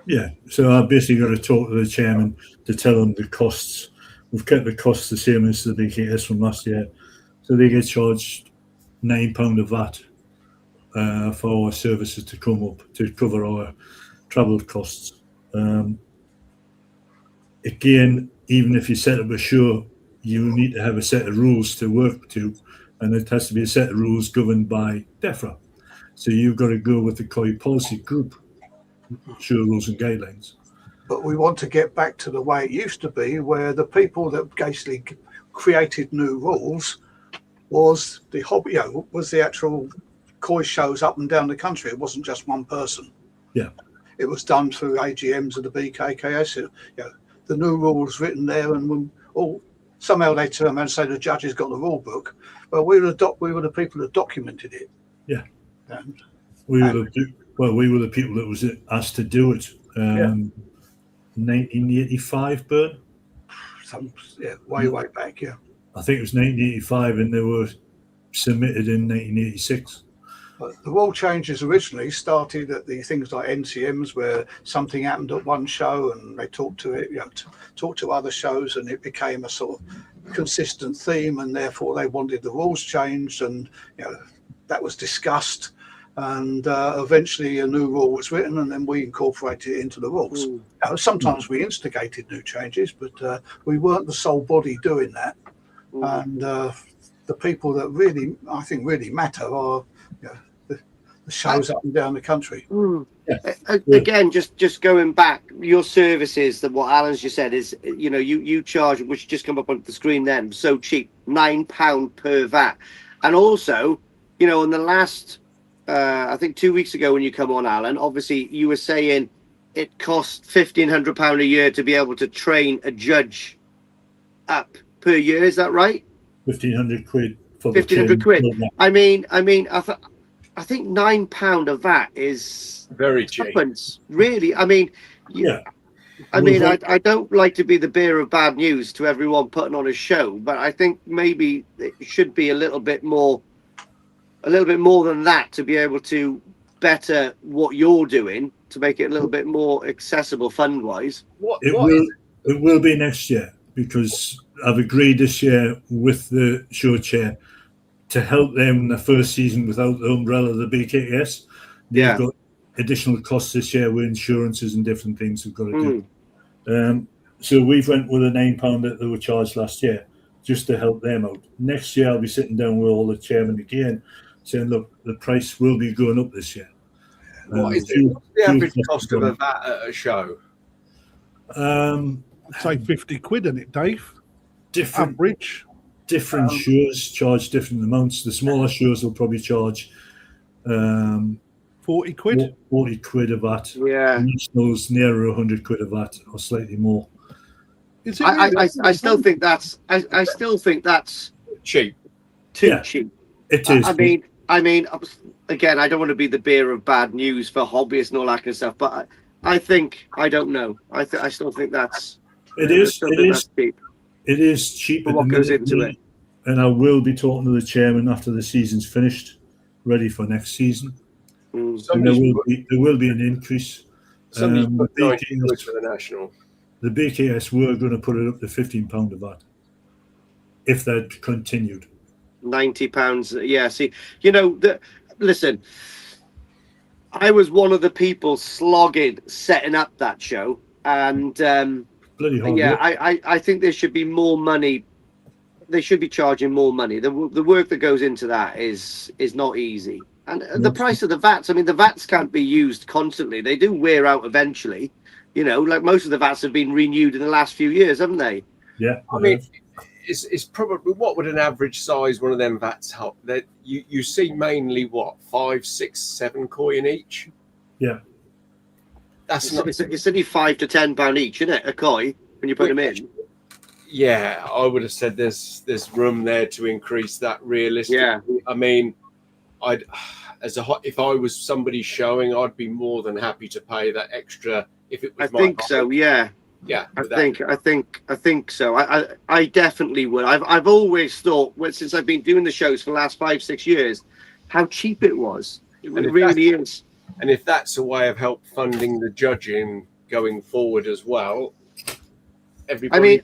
Yeah, so I basically got to talk to the chairman to tell them the costs. We've kept the costs the same as the BKS from last year, so they get charged £9 of VAT for our services to come up to cover our travel costs. Again, even if you set up a show, you need to have a set of rules to work to, and it has to be a set of rules governed by DEFRA. So you've got to go with the KOI policy group, show rules and guidelines. But we want to get back to the way it used to be, where the people that basically created new rules was the hobby, was the actual KOI shows up and down the country. It wasn't just one person. Yeah. It was done through AGMs of the BKKS. The new rules written there, and somehow they turn around and say the judges got the rule book. Well, we were the people that documented it. Yeah. And we were the people that was asked to do it. 1985, Bert? Way back, yeah. I think it was 1985, and they were submitted in 1986. But the rule changes originally started at the things like NCMs, where something happened at one show and they talked to it, talked to other shows, and it became a sort of consistent theme, and therefore they wanted the rules changed, and that was discussed, and eventually a new rule was written, and then we incorporated it into the rules. Sometimes we instigated new changes, but we weren't the sole body doing that. And the people that really, I think, really matter are the shows up and down the country. Again, just going back, your services, that what Alan's just said is, you charge, which just come up on the screen then, so cheap, £9 per VAT. And also, in the last, I think 2 weeks ago when you come on, Alan, obviously you were saying it costs £1,500 a year to be able to train a judge up per year. Is that right? 1,500 quid for 1,500 quid. I mean, I think £9 of that is very cheap. tuppence, really. I mean, Yeah. I mean, I don't like to be the bearer of bad news to everyone putting on a show, but I think maybe it should be a little bit more than that to be able to better what you're doing to make it a little bit more accessible fund wise. It will be next year, because I've agreed this year with the show chair to help them in the first season without the umbrella of the BKS. They've got additional costs this year with insurances and different things we've got to do. So we've went with a £9 that they were charged last year just to help them out. Next year I'll be sitting down with all the chairmen again saying, look, the price will be going up this year. What is the average cost of a VAT at a show? I'd say 50 quid, isn't it, Dave? Different average. Different shows charge different amounts. The smaller shows will probably charge 40 quid. 40 quid of VAT. Yeah. Nationals nearer 100 quid of VAT or slightly more. Is it really? I still think that's Cheap. too cheap. It is. I mean, again, I don't want to be the bearer of bad news for hobbyists and all that kind of stuff, but I don't know. I still think that's. It is cheap. It is cheap. For what goes into it. And I will be talking to the chairman after the season's finished, ready for next season. And there will be an increase. Somebody's put 90 quid for the national. The BKS were going to put it up to £15 of that if that continued. £90. Yeah. See, listen. I was one of the people slogging setting up that show, and bloody hard yeah, work. I think there should be more money. They should be charging more money. The work that goes into that is not easy, and the price of the VATs. I mean, the VATs can't be used constantly. They do wear out eventually. Like most of the VATs have been renewed in the last few years, haven't they? Yeah. I mean, it's probably, what would an average size one of them VATs help? That you see mainly what, 5, 6, 7 coin each. Yeah. It's only £5 to £10 each, isn't it? A koi when you put them in. Yeah, I would have said there's room there to increase that realistically. Yeah. I mean, if I was somebody showing, I'd be more than happy to pay that extra if it was. I think so. Yeah. Yeah. I think so. I definitely would. I've always thought, since I've been doing the shows for the last 5-6 years, how cheap it was. It really is. And if that's a way of help funding the judging going forward as well, everybody.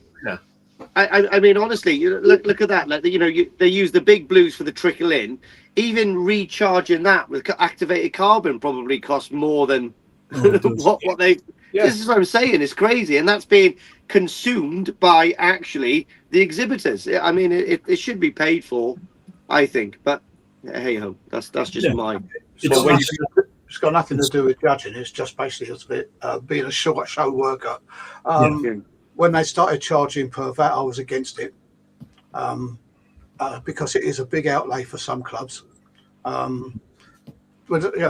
I mean, honestly, look at that. Like, they use the big blues for the trickle in. Even recharging that with activated carbon probably costs more than what they. Yeah. This is what I'm saying. It's crazy, and that's being consumed by actually the exhibitors. I mean, it should be paid for, I think. But hey ho, that's just my. It's got nothing to do with judging. It's just basically being a short show worker. When they started charging per VAT, I was against it because it is a big outlay for some clubs.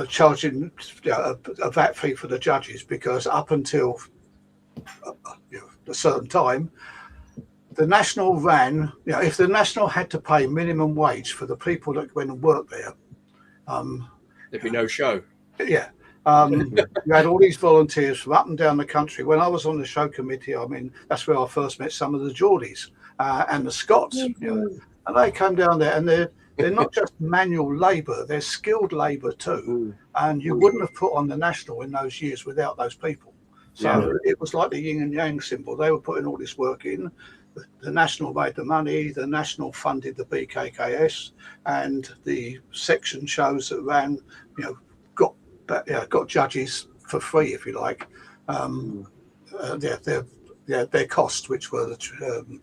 Charging a VAT fee for the judges, because up until a certain time, the national ran. If the national had to pay minimum wage for the people that went and worked there, there'd be no show. Yeah. You had all these volunteers from up and down the country. When I was on the show committee, I mean, that's where I first met some of the Geordies and the Scots. And they come down there, and they're not just manual labour; they're skilled labour too. And you wouldn't have put on the national in those years without those people. So it was like the yin and yang symbol. They were putting all this work in. The national made the money. The national funded the BKKS, and the section shows that ran, got judges for free, if you like. Their cost, which were the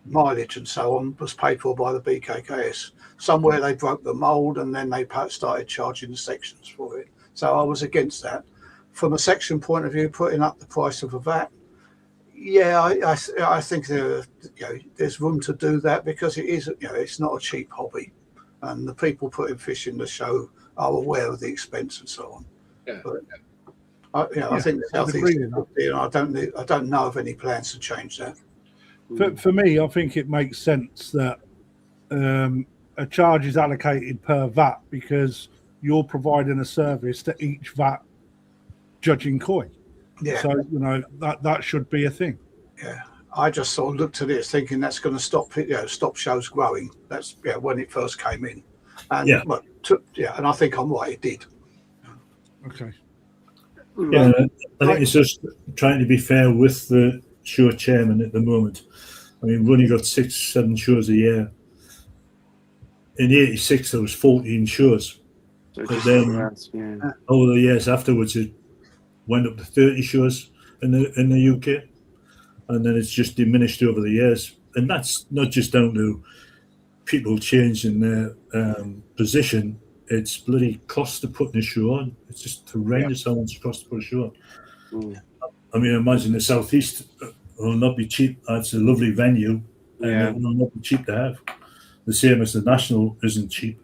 mileage and so on, was paid for by the BKKS. Somewhere they broke the mould, and then they started charging the sections for it. So I was against that. From a section point of view, putting up the price of a VAT, I think there's room to do that, because it is, it's not a cheap hobby, and the people putting fish in the show are aware of the expense and so on. Yeah. But I think the Southeast, I don't know of any plans to change that. For me, I think it makes sense that a charge is allocated per VAT, because you're providing a service to each VAT judging koi. Yeah, So that should be a thing. yeah. I just sort of looked at it thinking that's going to stop shows growing. That's when it first came in, and Yeah. and I think I'm right. It did. Okay. Yeah, I think it's just trying to be fair with the show chairman at the moment. I mean, we've only got 6-7 shows a year. In '86, there was 14 shows. So But then over the years afterwards, it went up to 30 shows in the UK, and then it's just diminished over the years. And that's not just down to people changing their position. It's bloody cost to put a show on. It's just horrendous how much it costs to put a show on. I mean, imagine the Southeast will not be cheap. It's a lovely venue, and it will not be cheap to have. The same as the National isn't cheap.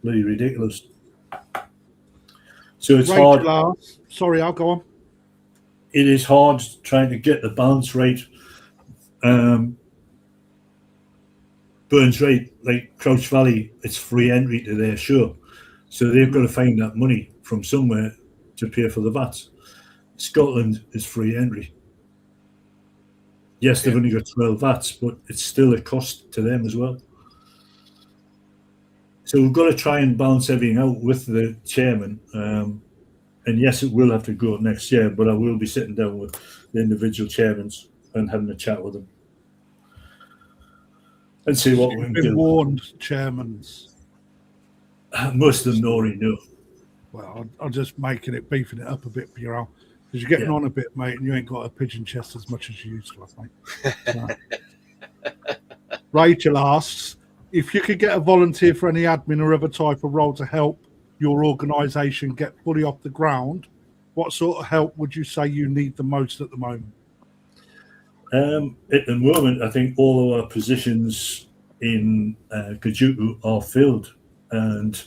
Bloody ridiculous. So it's hard. Sorry, I'll go on. It is hard trying to get the balance right. Burns Rate, like Crouch Valley, it's free entry to their show. So they've got to find that money from somewhere to pay for the VATs. Scotland is free entry. Yes, they've only got 12 VATs, but it's still a cost to them as well. So we've got to try and balance everything out with the chairman. And yes, it will have to go up next year, but I will be sitting down with the individual chairmen and having a chat with them. And see what we can do. Warned chairmans. Most of them already know. Well, I'm just beefing it up a bit for your own, because you're getting on a bit, mate, and you ain't got a pigeon chest as much as you used to have, mate. So. Rachel asks, if you could get a volunteer for any admin or other type of role to help your organisation get fully off the ground, what sort of help would you say you need the most at the moment? At the moment, I think all of our positions in KJUKO are filled, and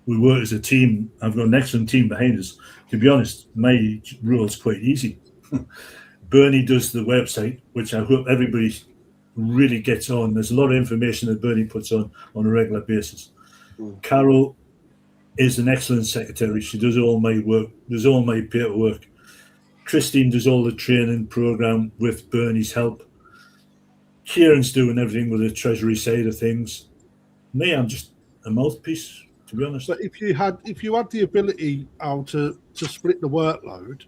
we work as a team. I've got an excellent team behind us. To be honest, my role is quite easy. Bernie does the website, which I hope everybody really gets on. There's a lot of information that Bernie puts on a regular basis. Carol is an excellent secretary. She does all my work, does all my paperwork. Christine does all the training program with Bernie's help. Kieran's doing everything with the treasury side of things. Me, I'm just a mouthpiece, to be honest. But if you had the ability, Al, to split the workload,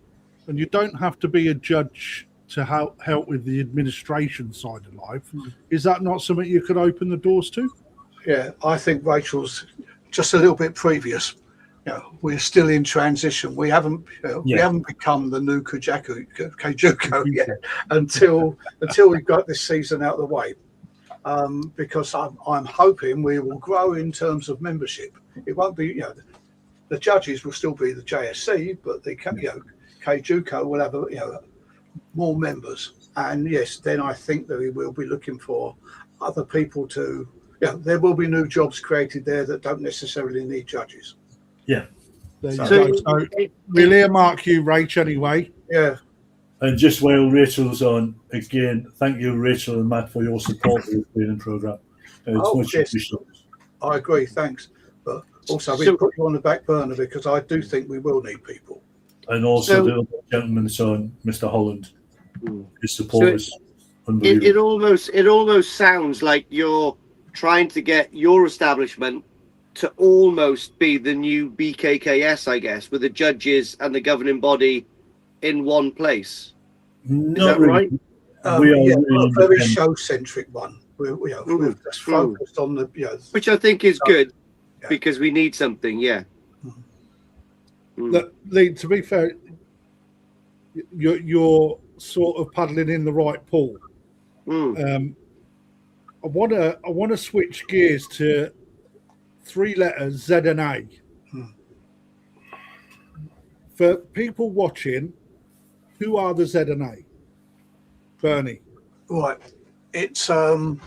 and you don't have to be a judge to help with the administration side of life, is that not something you could open the doors to? Yeah, I think Rachel's just a little bit previous. We're still in transition. We haven't we haven't become the new KJUKO yet until we've got this season out of the way. Because I'm hoping we will grow in terms of membership. It won't be the judges will still be the JSC, but the KJUKO will have more members. And yes, then I think that we will be looking for other people to. There will be new jobs created there that don't necessarily need judges. Yeah. So we'll earmark you, Rach, anyway. Yeah. And just while Rachel's on, again, thank you, Rachel and Matt, for your support of the training programme. It's much appreciated. I agree, thanks. But also, we put you on the back burner because I do think we will need people. And also the other gentleman's on, Mr. Holland, his support is unbelievable. It almost sounds like you're trying to get your establishment to almost be the new BKKS, I guess, with the judges and the governing body in one place. Not Is that really. right? We are a very show-centric one. We're just focused on the which I think is good because we need something. Yeah. Lee, to be fair, you're sort of paddling in the right pool. I want to switch gears to 3 letters, Z and A. For people watching, who are the Z and A? Bernie. Right. It's a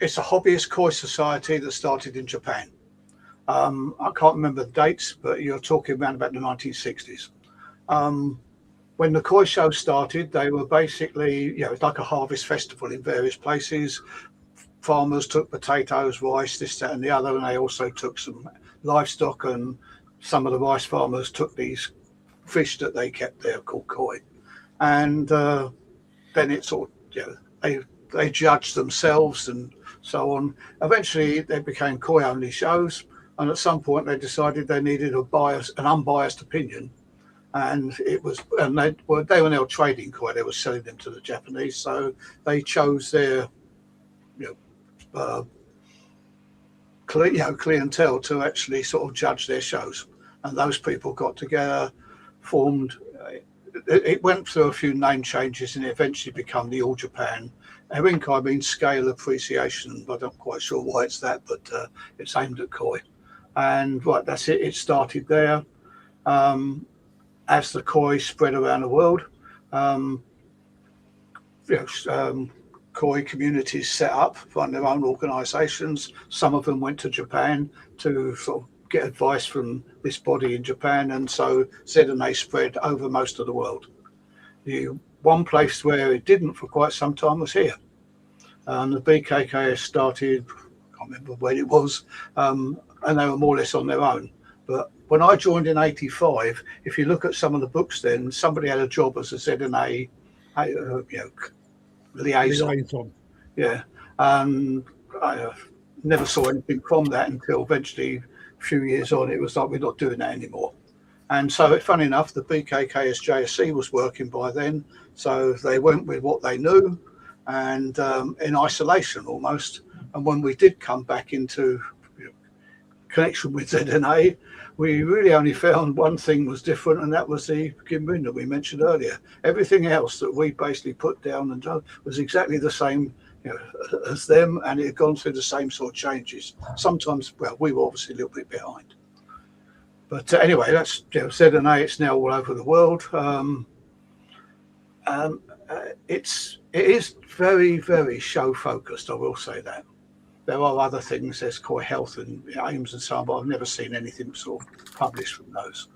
hobbyist koi society that started in Japan. I can't remember the dates, but you're talking around about the 1960s. When the koi show started, they were basically, it's like a harvest festival in various places. Farmers took potatoes, rice, this, that, and the other, and they also took some livestock. And some of the rice farmers took these fish that they kept there called koi. And then it sort of, they judged themselves and so on. Eventually, they became koi-only shows, and at some point, they decided they needed an unbiased opinion. And they were now trading koi; they were selling them to the Japanese. So they chose their, clientele to actually sort of judge their shows, and those people got together, formed. It went through a few name changes, and it eventually became the All Japan. Erinkai means scale appreciation. I'm not quite sure why it's that, but it's aimed at koi. And that's it. It started there. As the koi spread around the world, koi communities set up, run their own organisations. Some of them went to Japan to sort of get advice from this body in Japan, and so ZNA spread over most of the world. The one place where it didn't for quite some time was here. The BKKS started, I can't remember when it was, and they were more or less on their own. But when I joined in '85, if you look at some of the books then, somebody had a job as a ZNA liaison. Yeah. I never saw anything from that until eventually a few years on, it was like, we're not doing that anymore. And so, funny enough, the BKKS JSC was working by then. So they went with what they knew and in isolation almost. And when we did come back into connection with ZNA, we really only found one thing was different, and that was the Kim that we mentioned earlier. Everything else that we basically put down and done was exactly the same as them, and it had gone through the same sort of changes. Sometimes, we were obviously a little bit behind. But anyway, that's ZNA. It's now all over the world. It is very, very show focused. I will say that. There are other things. There's koi health and aims and so on, but I've never seen anything sort of published from those.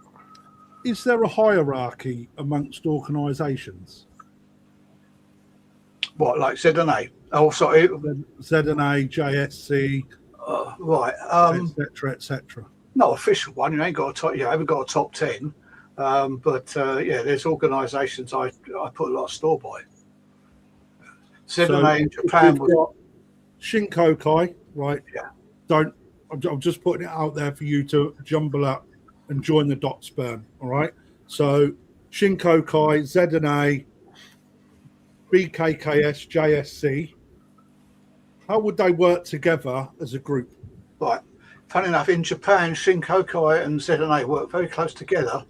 Is there a hierarchy amongst organisations? What, like ZNA? Oh, sorry. ZNA, JSC, right. etc., etc. No official one. You ain't got a top. You haven't got a top 10. But there's organisations I put a lot of store by. ZNA in Japan was. Shinkokai, right? Yeah. I'm just putting it out there for you to jumble up and join the dots burn. All right. So Shinkokai, ZNA, BKKS, JSC. How would they work together as a group? Right. Funny enough, in Japan, Shinkokai and ZNA work very close together,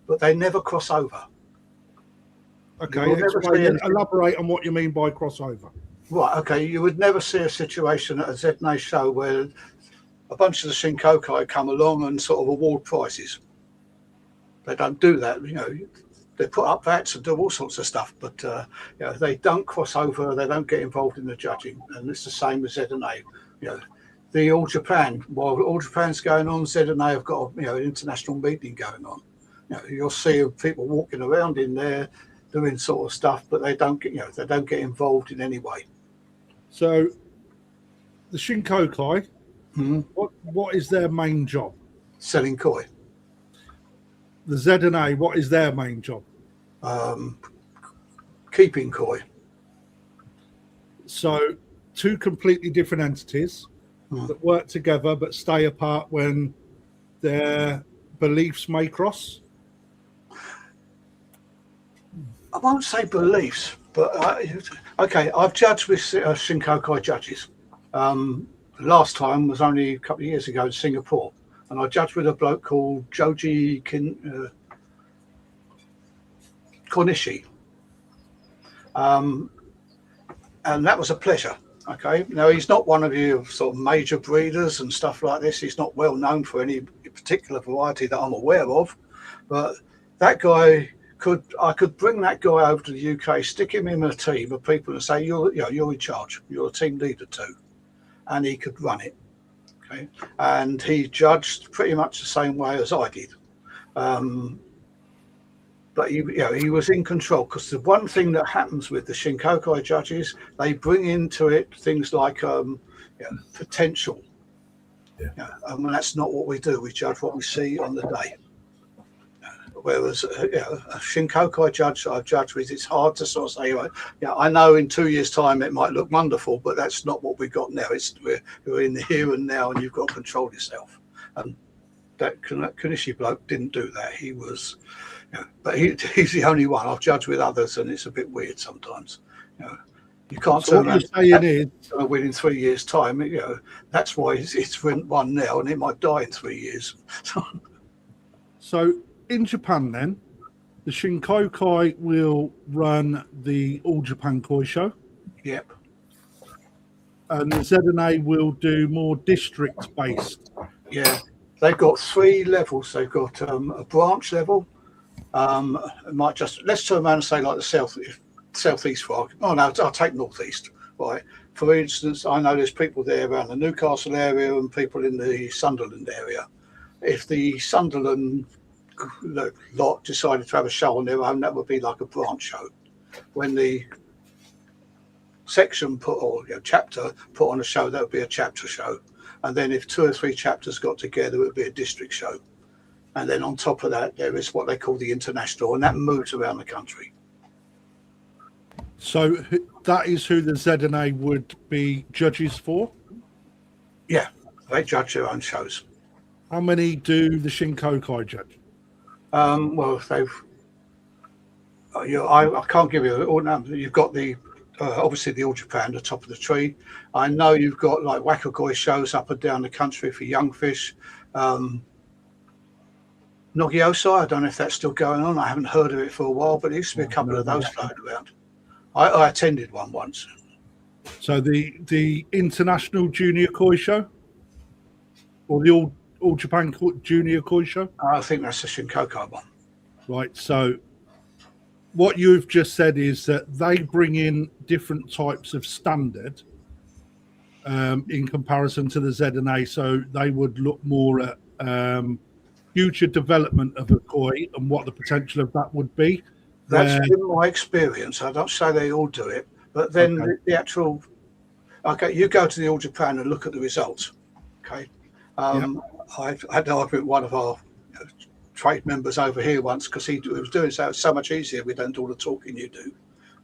but they never cross over. Okay. Elaborate on what you mean by crossover. Right, okay, you would never see a situation at a ZNA show where a bunch of the Shinkokai come along and sort of award prizes. They don't do that, they put up vats and do all sorts of stuff, but they don't cross over, they don't get involved in the judging, and it's the same with ZNA. The All Japan, while All Japan's going on, ZNA have got an international meeting going on. You'll see people walking around in there doing sort of stuff, but they don't get involved in any way. So, the Shinkokai, what is their main job? Selling koi. The ZNA, what is their main job? Keeping koi. So, two completely different entities that work together but stay apart when their beliefs may cross. I won't say beliefs, but I've judged with Shinkokai judges. Last time was only a couple of years ago in Singapore, and I judged with a bloke called Joji Konishi. And that was a pleasure. Okay, now he's not one of your sort of major breeders and stuff like this. He's not well known for any particular variety that I'm aware of, but that guy I could bring that guy over to the UK, stick him in a team of people and say, you're in charge, you're a team leader too, and he could run it. Okay, and he judged pretty much the same way as I did, but he was in control, because the one thing that happens with the Shinkokai judges, they bring into it things like potential. And that's not what we do. We judge what we see on the day. Whereas a Shinkokai judge, I've judged with, it's hard to sort of say, I know in 2 years' time it might look wonderful, but that's not what we've got now. We're in the here and now, and you've got to control yourself. And that Kunishi bloke didn't do that. He was, but he's the only one. I've judged with others, and it's a bit weird sometimes. You can't So turn what around you're saying is, within 3 years' time. That's why it's one now, and it might die in 3 years. so in Japan, then the Shinkokai will run the All Japan Koi Show, Yep. and the ZNA will do more district-based. Yeah. They've got 3 levels. They've got a branch level. It might just, let's turn around and say like the southeast for. Oh no, I'll take northeast. Right. For instance, I know there's people there around the Newcastle area and people in the Sunderland area. If the Sunderland lot decided to have a show on their own, that would be like a branch show. When the section chapter put on a show, that would be a chapter show. And then if 2 or 3 chapters got together, it would be a district show. And then on top of that, there is what they call the international, and that moves around the country. So that is who the ZNA would be judges for? Yeah, they judge their own shows. How many do the Shinkokai judge? Well, they've. I can't give you all numbers. You've got the obviously the All Japan, the top of the tree. I know you've got like Wakagoi shows up and down the country for young fish. Nogiosai, I don't know if that's still going on. I haven't heard of it for a while, but there used to be a couple of those floating around. I attended one once. So the International Junior Koi Show, or the All Japan Junior Koi Show? I think that's the Shinkokai one. Right. So what you've just said is that they bring in different types of standard in comparison to the ZNA. So they would look more at future development of a koi and what the potential of that would be. That's been my experience. I don't say they all do it, but then the actual. Okay, you go to the All Japan and look at the results. Okay, I had to argue with one of our trade members over here once because he was doing so much easier. We don't do all the talking you do.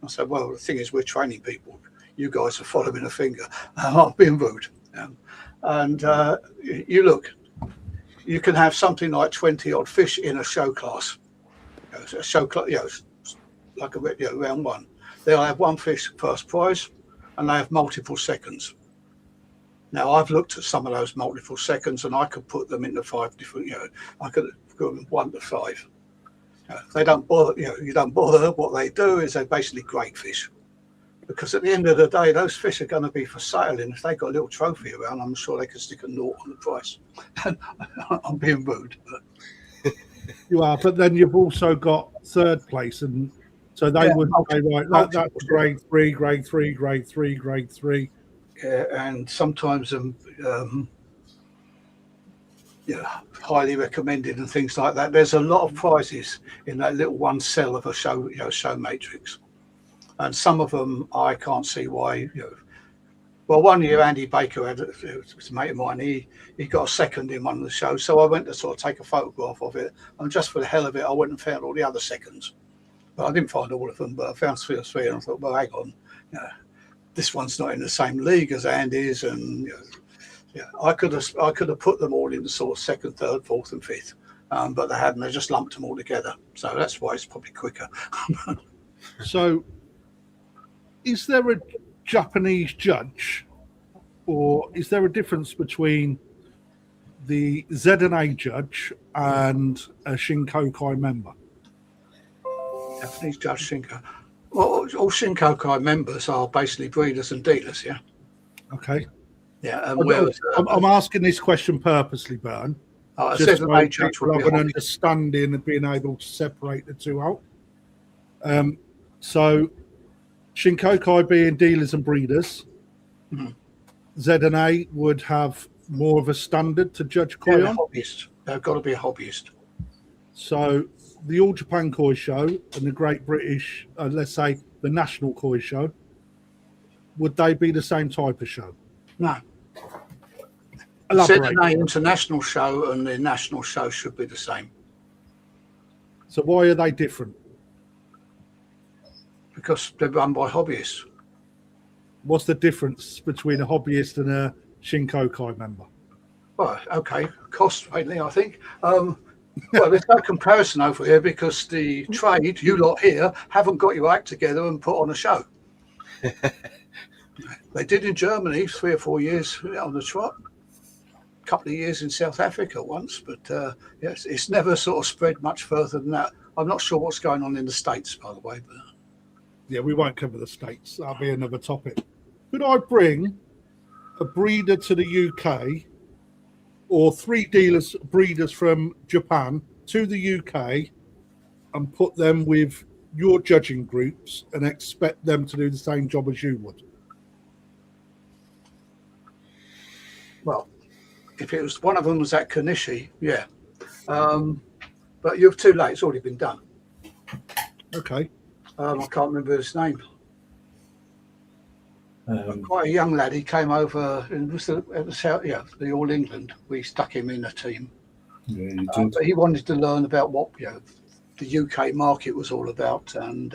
I said, well, the thing is, we're training people. You guys are following a finger. I'm being rude. And you look, you can have something like 20 odd fish in a show class. A show class, like a round one. They'll have one fish first prize, and they have multiple seconds. Now I've looked at some of those multiple seconds, and I could put them into 5 different. I could go 1 to 5. They don't bother. You don't bother. What they do is they basically grade fish, because at the end of the day, those fish are going to be for sale, and if they got a little trophy around, I'm sure they could stick a naught on the price. I'm being rude. But. You are, but then you've also got third place, and so they would say, right, that's grade 3, grade 3, grade 3, grade 3. Yeah, and sometimes highly recommended and things like that. There's a lot of prizes in that little one cell of a show, show matrix, and some of them I can't see why. Well, one year Andy Baker had a mate of mine. He got a second in one of the shows, so I went to sort of take a photograph of it, and just for the hell of it, I went and found all the other seconds. But I didn't find all of them, but I found 3 or 3, and I thought, well, hang on, this one's not in the same league as Andy's, and I could have put them all in the sort of 2nd, 3rd, 4th, and 5th, but they hadn't. They just lumped them all together, so that's why it's probably quicker. So, is there a Japanese judge, or is there a difference between the ZNA judge and a Shinkokai member? Japanese judge Shinko. Well, all Shinkokai members are basically breeders and dealers, yeah. Okay. Yeah, and I'm asking this question purposely, Bern. Just so people have an understanding of being able to separate the two out. So, Shinkokai being dealers and breeders, ZNA would have more of a standard to judge koi on. Hobbyist. They've got to be a hobbyist. So the All Japan Koi Show and the Great British, let's say the National Koi Show, would they be the same type of show? No. Elaborate. ZNA International Show and the National Show should be the same. So why are they different? because they're run by hobbyists. What's the difference between a hobbyist and a KJUKO member? Well, okay, cost mainly, I think. Well, there's no comparison over here because the trade, you lot here, haven't got your act together and put on a show. They did in Germany 3 or 4 years on the trot, a couple of years in South Africa once, but yes, it's never sort of spread much further than that. I'm not sure what's going on in the States, by the way. But Yeah, we won't cover the States. That'll be another topic. Could I bring a breeder to the UK or 3 breeders from Japan to the UK and put them with your judging groups and expect them to do the same job as you would? well, if it was one of them was at Kanishi, yeah. But you're too late. It's already been done. Okay. I can't remember his name. Quite a young lad. He came over. It was the All England. We stuck him in a team. Yeah, you did. But he wanted to learn about what the UK market was all about. And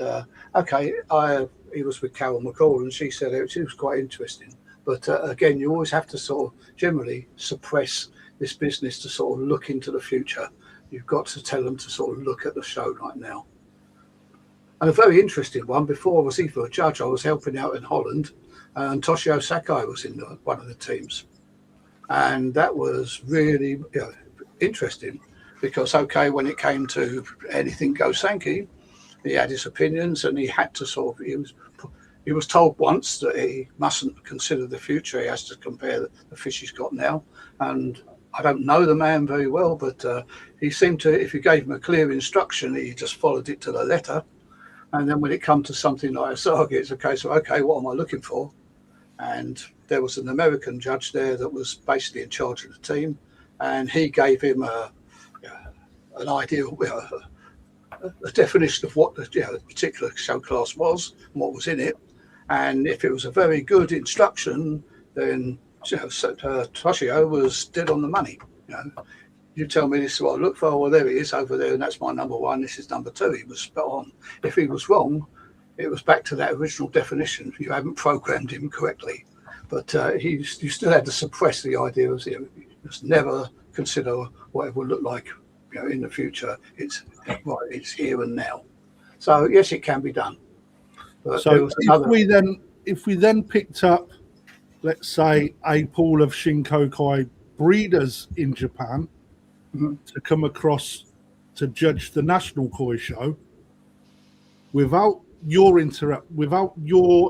he was with Carol McCall, and she said it was quite interesting. But again, you always have to sort of generally suppress this business to sort of look into the future. You've got to tell them to sort of look at the show right now. And a very interesting one, before I was even a judge, I was helping out in Holland, and Toshio Sakai was in one of the teams. And that was really interesting because, when it came to anything go Sankey, he had his opinions and he had to he was told once that he mustn't consider the future. He has to compare the fish he's got now. And I don't know the man very well, but he seemed to, if you gave him a clear instruction, he just followed it to the letter. And then when it comes to something like a saga, it's a case of, what am I looking for? And there was an American judge there that was basically in charge of the team. And he gave him an idea, a definition of what the particular show class was and what was in it. And if it was a very good instruction, then Toshio was dead on the money. You tell me this is what I look for. Well, there it is over there, and that's my number 1. This is number 2. He was spot on. If he was wrong, it was back to that original definition. You haven't programmed him correctly. But you still had to suppress the idea of just never consider what it would look like in the future. It's here and now. So yes, it can be done. But so if we then picked up, let's say, a pool of KJUKO breeders in Japan to come across to judge the national koi show, without your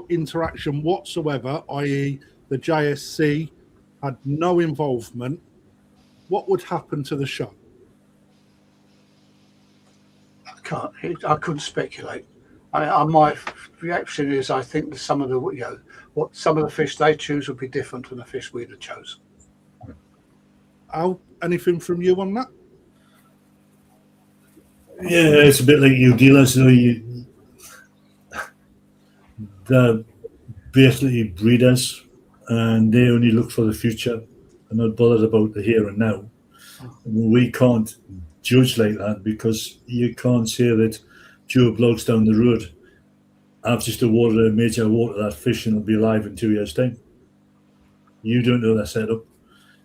interaction whatsoever, i.e. the JSC had no involvement, what would happen to the show? I couldn't speculate. My reaction is I think that some of the fish they choose would be different from the fish we'd have chosen. Al, anything from you on that? Yeah, it's a bit like you dealers. They're basically breeders, and they only look for the future. They're not bothered about the here and now. We can't judge like that because you can't say that Joe Blogs down the road, I've just awarded a major award to that fish and it'll be alive in 2 years' time. You don't know that setup.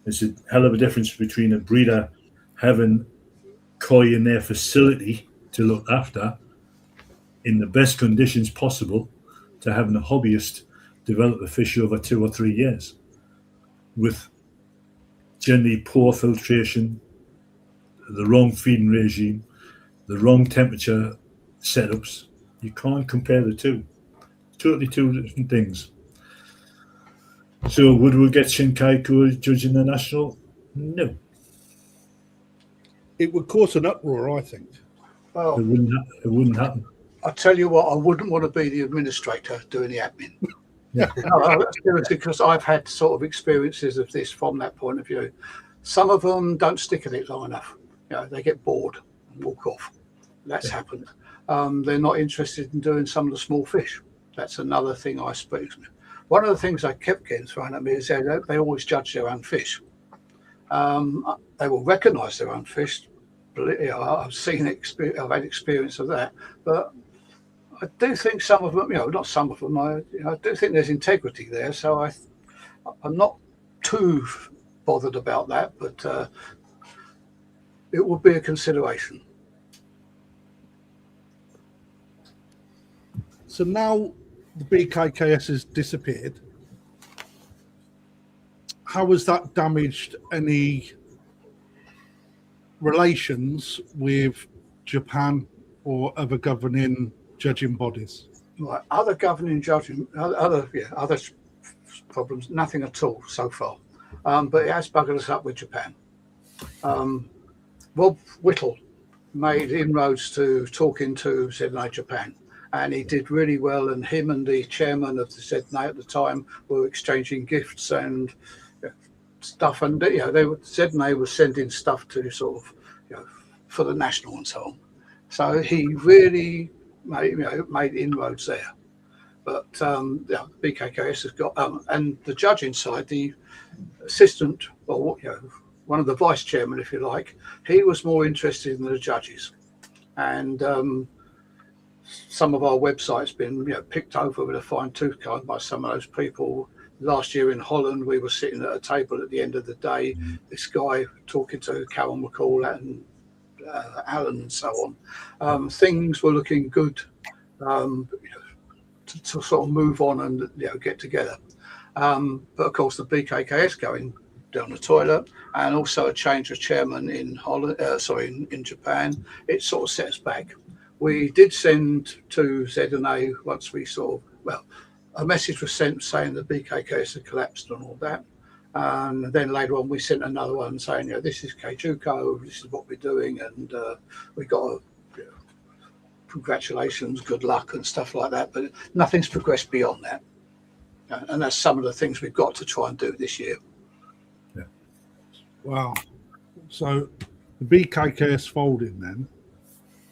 It's a hell of a difference between a breeder having koi in their facility to look after in the best conditions possible to having a hobbyist develop a fish over 2 or 3 years with generally poor filtration, the wrong feeding regime, the wrong temperature setups. You can't compare the two. Totally two different things. So would we get KJUKO judging the national? No. It would cause an uproar, I think. Well, It wouldn't happen. I tell you what, I wouldn't want to be the administrator doing the admin. Yeah. No, seriously, because I've had sort of experiences of this from that point of view. Some of them don't stick at it long enough. They get bored and walk off. That's happened. They're not interested in doing some of the small fish. That's another thing I speak. One of the things I kept getting thrown at me is they always judge their own fish. They will recognise their own fish, I've seen experience, I've had experience of that, but I do think some of them, not some of them, I do think there's integrity there. So I'm not too bothered about that, but it would be a consideration. So now the BKKS has disappeared. How has that damaged any relations with Japan or other governing judging bodies? Right, other governing judging, other problems, nothing at all so far. But it has buggered us up with Japan. Rob Whittle made inroads to talking to ZNA Japan, and he did really well. And him and the chairman of the ZNA at the time were exchanging gifts and stuff, and ZNA was sending stuff to sort of for the national and so on. So he really made inroads there. But the BKKS has got and the judging side, the assistant, or one of the vice chairmen, if you like, he was more interested in the judges, and some of our websites been picked over with a fine-tooth comb by some of those people. Last year in Holland, we were sitting at a table at the end of the day, this guy talking to Carol McCall and Allan and so on. Things were looking good to sort of move on and get together. But of course, the BKKS going down the toilet, and also a change of chairman in Holland, in Japan, it sort of set us back. We did send to ZNA once we a message was sent saying the BKKS had collapsed and all that. And then later on, we sent another one saying, this is KJUKO, this is what we're doing, and we got congratulations, good luck, and stuff like that. But nothing's progressed beyond that. And that's some of the things we've got to try and do this year. Yeah. Wow. So the BKKS folding then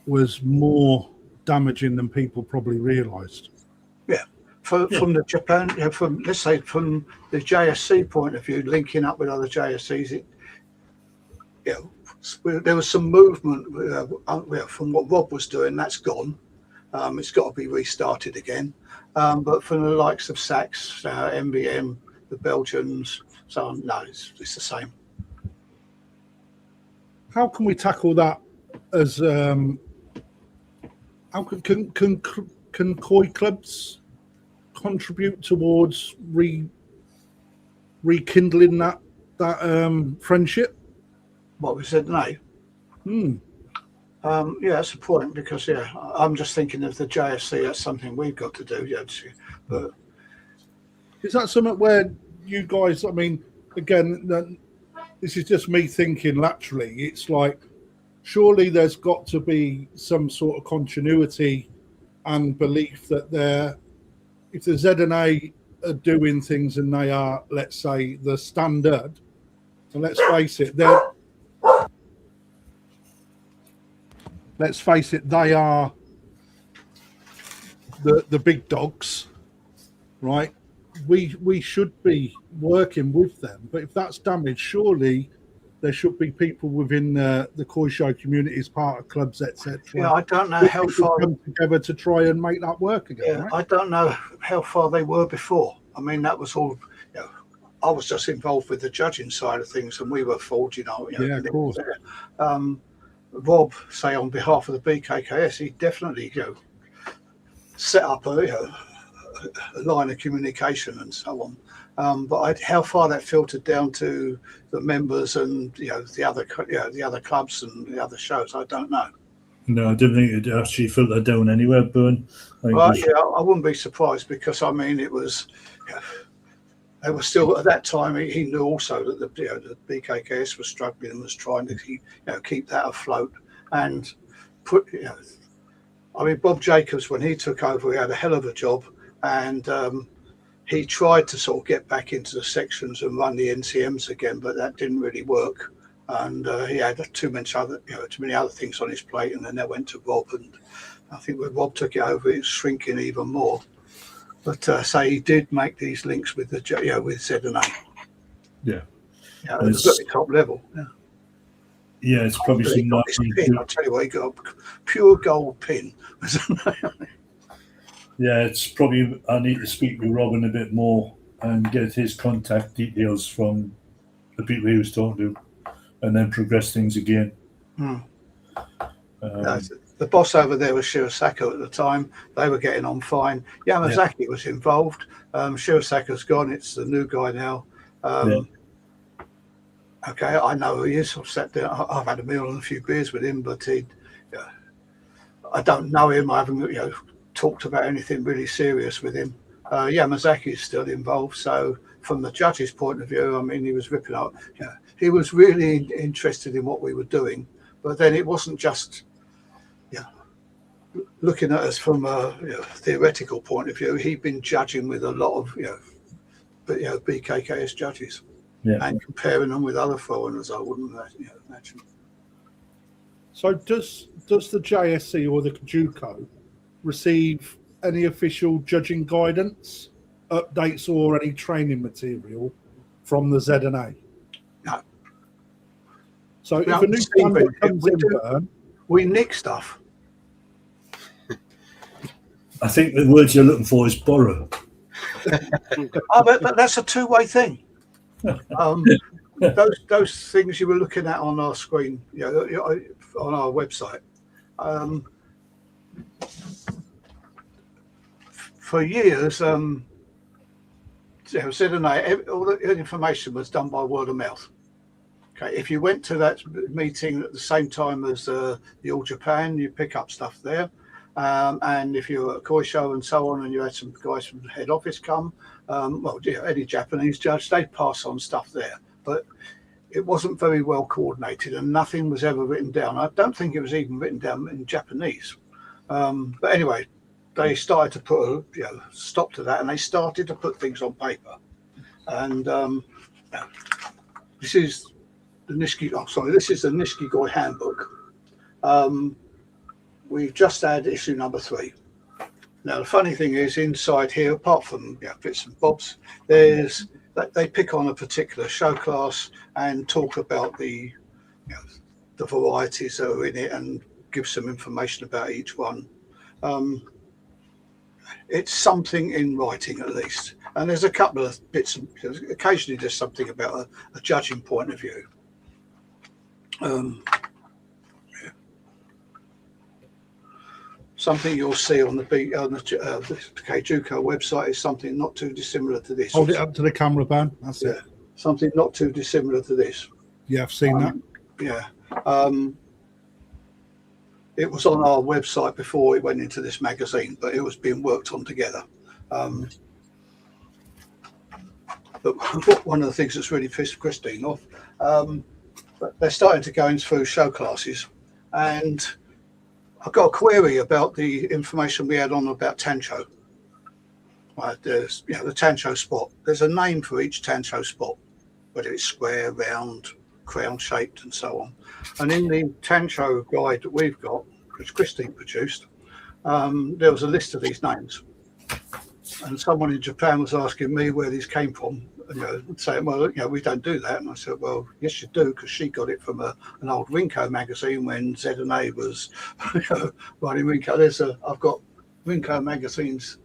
was more damaging than people probably realised. Yeah. From the Japan, from let's say from the JSC point of view, linking up with other JSCs, there was some movement from what Rob was doing. That's gone. It's got to be restarted again. But from the likes of Sachs, MBM, the Belgians, so on, no, it's the same. How can we tackle that? As how can koi clubs contribute towards rekindling that friendship? What we said, no. That's a point, because I'm just thinking of the JSC. That's something we've got to do. But is that something where you guys? I mean, again, this is just me thinking laterally. It's like, surely there's got to be some sort of continuity and belief that if the ZNA are doing things and they are, let's say, the standard, and let's face it, they are the big dogs, right? We should be working with them, but if that's damaged, surely there should be people within the koi show community as part of clubs, etc. Yeah, I don't know how far come together to try and make that work again. Yeah, right? I don't know how far they were before. I mean, that was all. I was just involved with the judging side of things, and we were forging. Yeah, of course. Rob, say on behalf of the BKKS, he definitely set up a line of communication and so on. But how far that filtered down to the members and the other clubs and the other shows, I don't know. No, I didn't think it actually filtered down anywhere, Burn. I wouldn't be surprised, because I mean it was. They were still at that time. He knew also that the BKKS was struggling and was trying to keep that afloat and put. I mean, Bob Jacobs, when he took over, he had a hell of a job, and he tried to sort of get back into the sections and run the NCMs again, but that didn't really work. And he had too many other things on his plate, and then they went to Rob, and I think when Rob took it over, it was shrinking even more. But he did make these links with with ZNA. Yeah, It was at the top level. Yeah. Yeah, it's probably He some got this nice. pin. I'll tell you what, he got a pure gold pin. Yeah, it's probably. I need to speak with Robin a bit more and get his contact details from the people he was talking to, and then progress things again. The boss over there was Shirosako at the time. They were getting on fine. Yamazaki was involved. Shirosaka's gone. It's the new guy now. Okay, I know who he is. I've sat there. I've had a meal and a few beers with him, but I don't know him. I haven't, talked about anything really serious with him. Yamazaki is still involved. So from the judge's point of view, I mean, he was ripping up. He was really interested in what we were doing, but then it wasn't just looking at us from a theoretical point of view. He'd been judging with a lot of BKKS judges and comparing them with other foreigners. I wouldn't imagine. So does the JSC or the KJUKO receive any official judging guidance, updates, or any training material from the ZNA? No. So if a new standard comes in, Bern, we nick stuff. I think the words you're looking for is borrow. But that's a two-way thing. Those things you were looking at on our screen, on our website. For years, ZNA, all the information was done by word of mouth. Okay, if you went to that meeting at the same time as the All Japan, you pick up stuff there. And if you're at Koi Show and so on, and you had some guys from the head office come, any Japanese judge, they'd pass on stuff there. But it wasn't very well coordinated, and nothing was ever written down. I don't think it was even written down in Japanese. But anyway, they started to put a stop to that, and they started to put things on paper. And this is the This is the Nishikoi handbook. We've just had issue number 3. Now, the funny thing is, inside here, apart from bits and bobs, they pick on a particular show class and talk about the varieties that are in it and give some information about each one. It's something in writing, at least. And there's a couple of bits, occasionally there's something about a judging point of view. Something you'll see on the KJUKO website is something not too dissimilar to this. Hold it up to the camera, Ben. That's it. Something not too dissimilar to this. Yeah, I've seen that. Yeah. It was on our website before it went into this magazine, but it was being worked on together. But one of the things that's really pissed Christine off, they're starting to go in through show classes, and I've got a query about the information we had on about Tancho. There's the Tancho spot. There's a name for each Tancho spot, whether it's square, round, crown shaped, and so on. And in the Tancho guide that we've got, which Christine produced, there was a list of these names. And someone in Japan was asking me where these came from, saying, well, we don't do that. And I said, well, yes, you do, because she got it from an old Rinko magazine when ZNA was writing Rinko. I've got Rinko magazines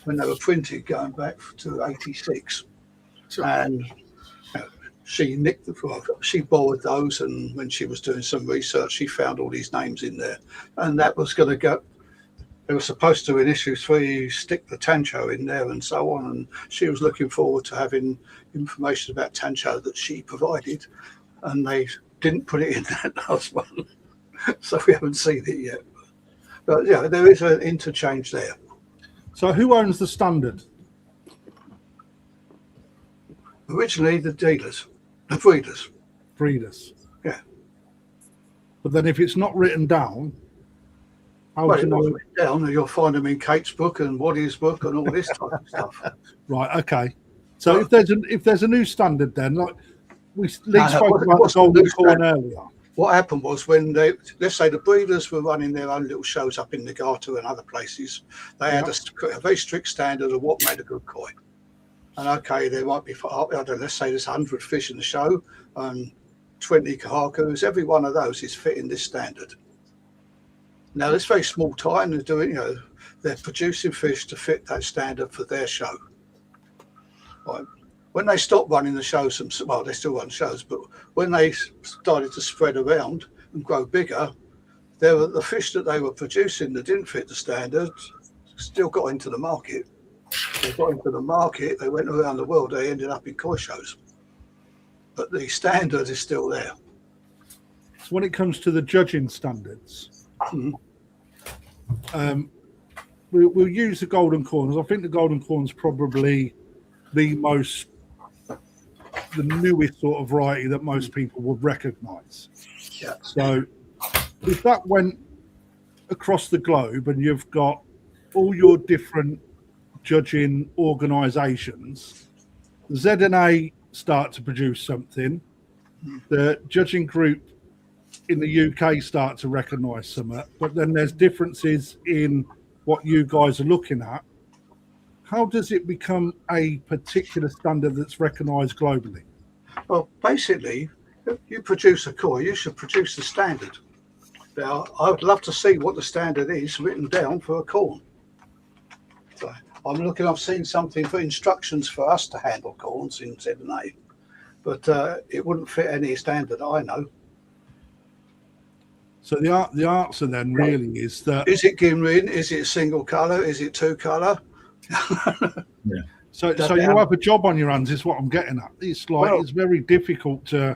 when they were printed going back to 86. Sure. And she borrowed those, and when she was doing some research, she found all these names in there. And that was going to go. They were supposed to, in issue 3, stick the Tancho in there and so on. And she was looking forward to having information about Tancho that she provided. And they didn't put it in that last one. So we haven't seen it yet. But there is an interchange there. So who owns the standard? Originally, the dealers, the breeders. Breeders. Yeah. But then if it's not written down, down, you'll find them in Kate's book and Waddy's book and all this type of stuff. Right. Okay. So if there's a new standard, then like Lee spoke about the golden corn earlier. What happened was when let's say the breeders were running their own little shows up in Nagata and other places, they had a very strict standard of what made a good koi. And okay, there might be, let's say there's 100 fish in the show, and 20 Kahakus, every one of those is fitting this standard. Now, it's very small time. They're doing, they're producing fish to fit that standard for their show. Right. When they stopped running the shows, well, they still run shows, but when they started to spread around and grow bigger, the fish that they were producing that didn't fit the standard still got into the market. They got into the market, they went around the world, they ended up in koi shows. But the standard is still there. So when it comes to the judging standards, we'll use the golden corns. I think the golden corn's probably the newest sort of variety that most people would recognise. Yeah. So if that went across the globe and you've got all your different judging organisations, Z&A start to produce something, the judging group in the UK start to recognise something, but then there's differences in what you guys are looking at. How does it become a particular standard that's recognised globally? Well, basically, if you produce a koi, you should produce the standard. Now, I would love to see what the standard is written down for a corn. So I've seen something for instructions for us to handle corns in Z&A, but it wouldn't fit any standard I know. So the answer then really is that... Is it Ginrin? Is it single colour? Is it two colour? Yeah. So you have a job on your hands is what I'm getting at. It's like, it's very difficult to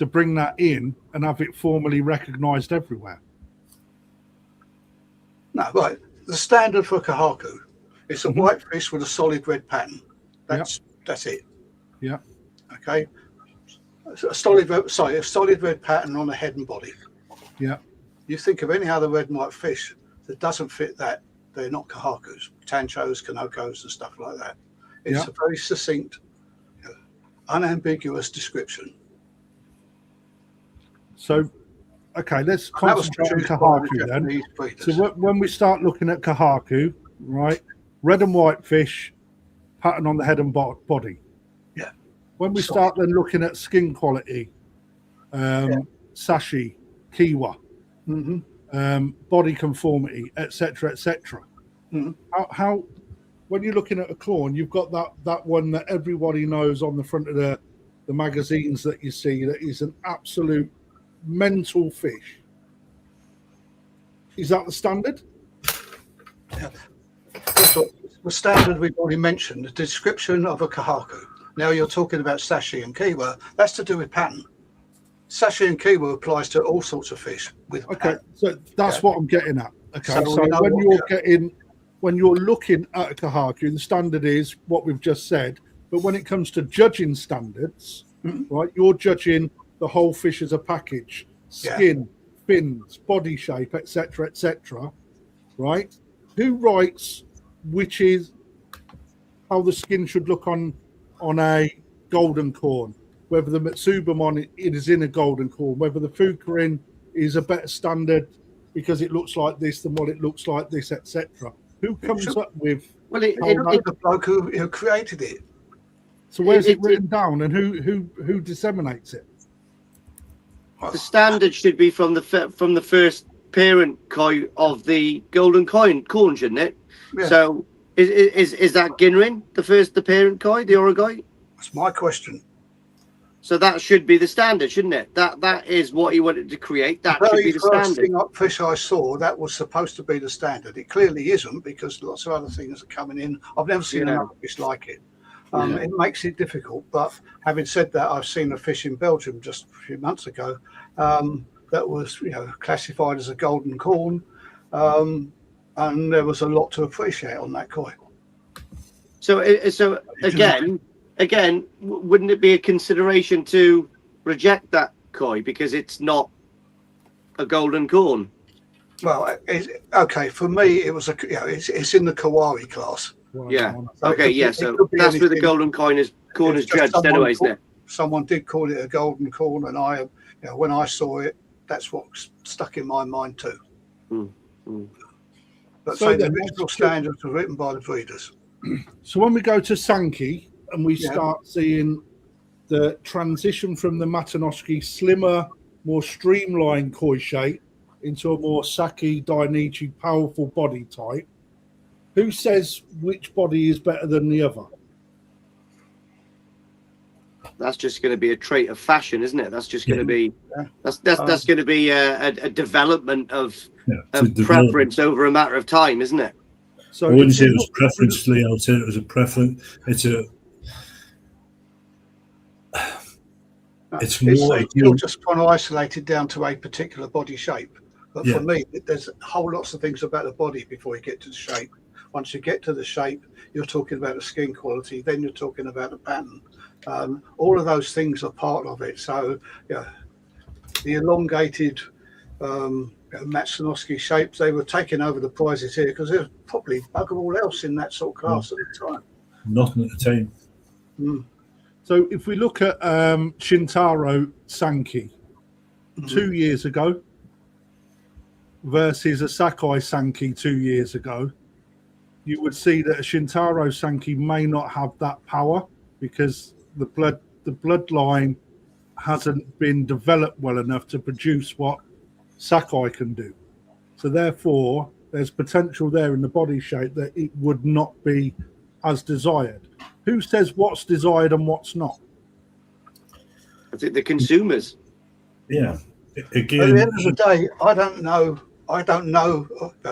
bring that in and have it formally recognised everywhere. No, right. The standard for Kahaku is a white fish with a solid red pattern. That's it. Yeah. Okay. A solid red pattern on the head and body. Yeah. You think of any other red and white fish that doesn't fit that, they're not Kahakus, Tanchos, Kanokos and stuff like that. It's a very succinct, unambiguous description. So, okay, let's concentrate on Kahaku then. So when we start looking at Kahaku, right, red and white fish, pattern on the head and body. Yeah. When we start then looking at skin quality, sashi, kiwa, body conformity, etc., etc. How, when you're looking at a corn, you've got that one that everybody knows on the front of the magazines that you see that is an absolute mental fish. Is that the standard? Yeah. The standard we've already mentioned, the description of a Kahaku. Now you're talking about sashi and kiwa. That's to do with pattern. Sashi and kiwa applies to all sorts of fish. So that's what I'm getting at. Okay, so when you're looking at a Kahaku, the standard is what we've just said. But when it comes to judging standards, right, you're judging the whole fish as a package: skin, fins, body shape, etc., etc. Right? Who writes which is how the skin should look on a golden corn? Whether the Mitsubamon it is in a golden corn, whether the Fukurin is a better standard because it looks like this than what it looks like this, etc. Who comes up with? Well, it's the bloke who created it. So where's it written down, and who disseminates it? The standard should be from the first parent koi of the golden corn, shouldn't it? Yeah. So is that Ginrin, the parent koi, the Orogoi? That's my question. So that should be the standard, shouldn't it? That is what he wanted to create. That should be the standard. The fish I saw, that was supposed to be the standard. It clearly isn't, because lots of other things are coming in. I've never seen another fish like it. It makes it difficult. But having said that, I've seen a fish in Belgium just a few months ago that was, classified as a golden corn, and there was a lot to appreciate on that koi. So again, wouldn't it be a consideration to reject that koi because it's not a golden corn? Well, okay. For me, it was it's in the Kawari class. Yeah. Okay. Yeah. So that's where the golden corn is judged, anyway, isn't it? Someone did call it a golden corn, and when I saw it, that's what stuck in my mind too. But so the original standards were written by the breeders. So when we go to Sankey and we start seeing the transition from the Matanoski slimmer, more streamlined koi shape into a more Saki Dainichi powerful body type. Who says which body is better than the other? That's just going to be a trait of fashion, isn't it? That's just going to be that's going to be a development of preference over a matter of time, isn't it? So I wouldn't say it was preference, Lee. I would say it was a preference. It's more. You're just trying to isolate it down to a particular body shape. But for me, there's whole lots of things about the body before you get to the shape. Once you get to the shape, you're talking about the skin quality. Then you're talking about the pattern. All of those things are part of it. So, yeah, the elongated Matsunoski shapes, they were taking over the prizes here because there's probably bugger all else in that sort of class at the time. Nothing at the time. So if we look at Shintaro Sankey 2 years ago versus a Sakai Sankey 2 years ago, you would see that a Shintaro Sankey may not have that power because the bloodline hasn't been developed well enough to produce what Sakai can do. So therefore, there's potential there in the body shape that it would not be as desired. Who says what's desired and what's not? I think the consumers. Yeah. Again, at the end of the day, I don't know.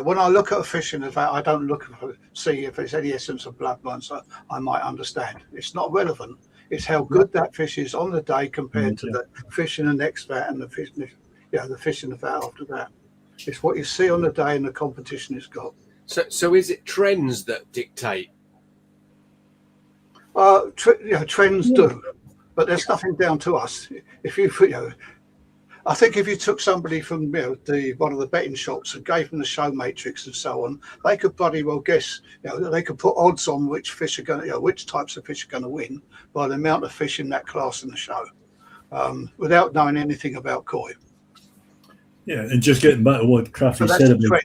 When I look at a fish in the vat, I don't look to see if there's any essence of bloodline, so I might understand. It's not relevant. It's how good that fish is on the day compared to the fish in the next vat and the fish in the vat after that. It's what you see on the day and the competition it's got. So is it trends that dictate? Trends do, but there's nothing down to us. If you I think if you took somebody from one of the betting shops and gave them the show matrix and so on, they could bloody well guess. They could put odds on which fish are going to, which types of fish are going to win by the amount of fish in that class in the show, without knowing anything about koi. Yeah, and just getting back to what Crafty said about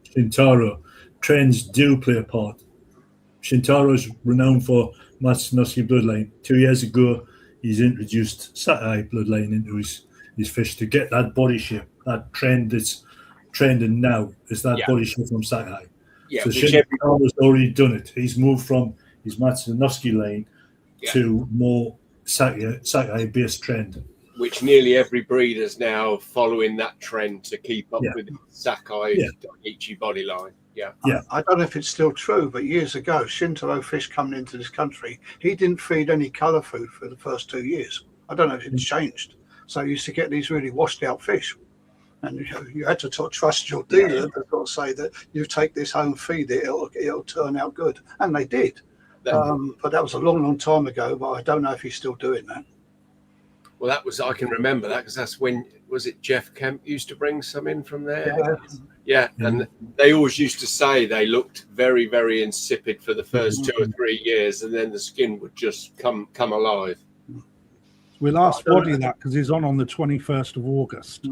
Shintaro, trends do play a part. Shintaro's renowned for Matsunoski bloodline. 2 years ago, he's introduced Sakai bloodline into his fish to get that body shape, that trend that's trending now is that body shape from Sakai. Yeah, so Shintaro's already done it. He's moved from his Matsunoski line to more Sakai-based trend. Which nearly every breeder's now following that trend to keep up with Sakai Dainichi body line. I don't know if it's still true, but years ago, Shintaro fish coming into this country, he didn't feed any colour food for the first 2 years. I don't know if it's changed. So you used to get these really washed out fish. And you had to trust your dealer to say that you take this home, feed it, it'll turn out good. And they did. But that was a long, long time ago, but I don't know if he's still doing that. Well, I can remember that because that's when, was it Jeff Kemp used to bring some in from there? Yeah, and they always used to say they looked very, very insipid for the first 2 or 3 years, and then the skin would just come alive. We'll ask Waddy that because he's on the 21st of August.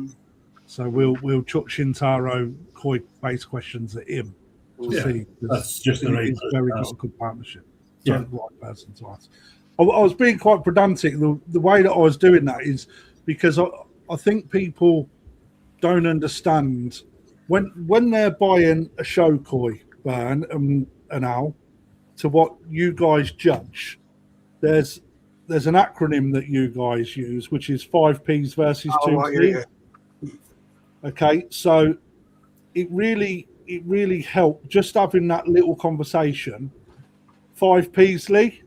So we'll chuck Shintaro koi-based questions at him to see. That's just the right. He's very got a good partnership. Yeah, the right person to ask. I was being quite pedantic. The way that I was doing that is because I think people don't understand when they're buying a show koi, Burn and Al, to what you guys judge. There's an acronym that you guys use, which is 5 P's versus 2 P's. Okay, so it really helped just having that little conversation. 5 P's, Lee.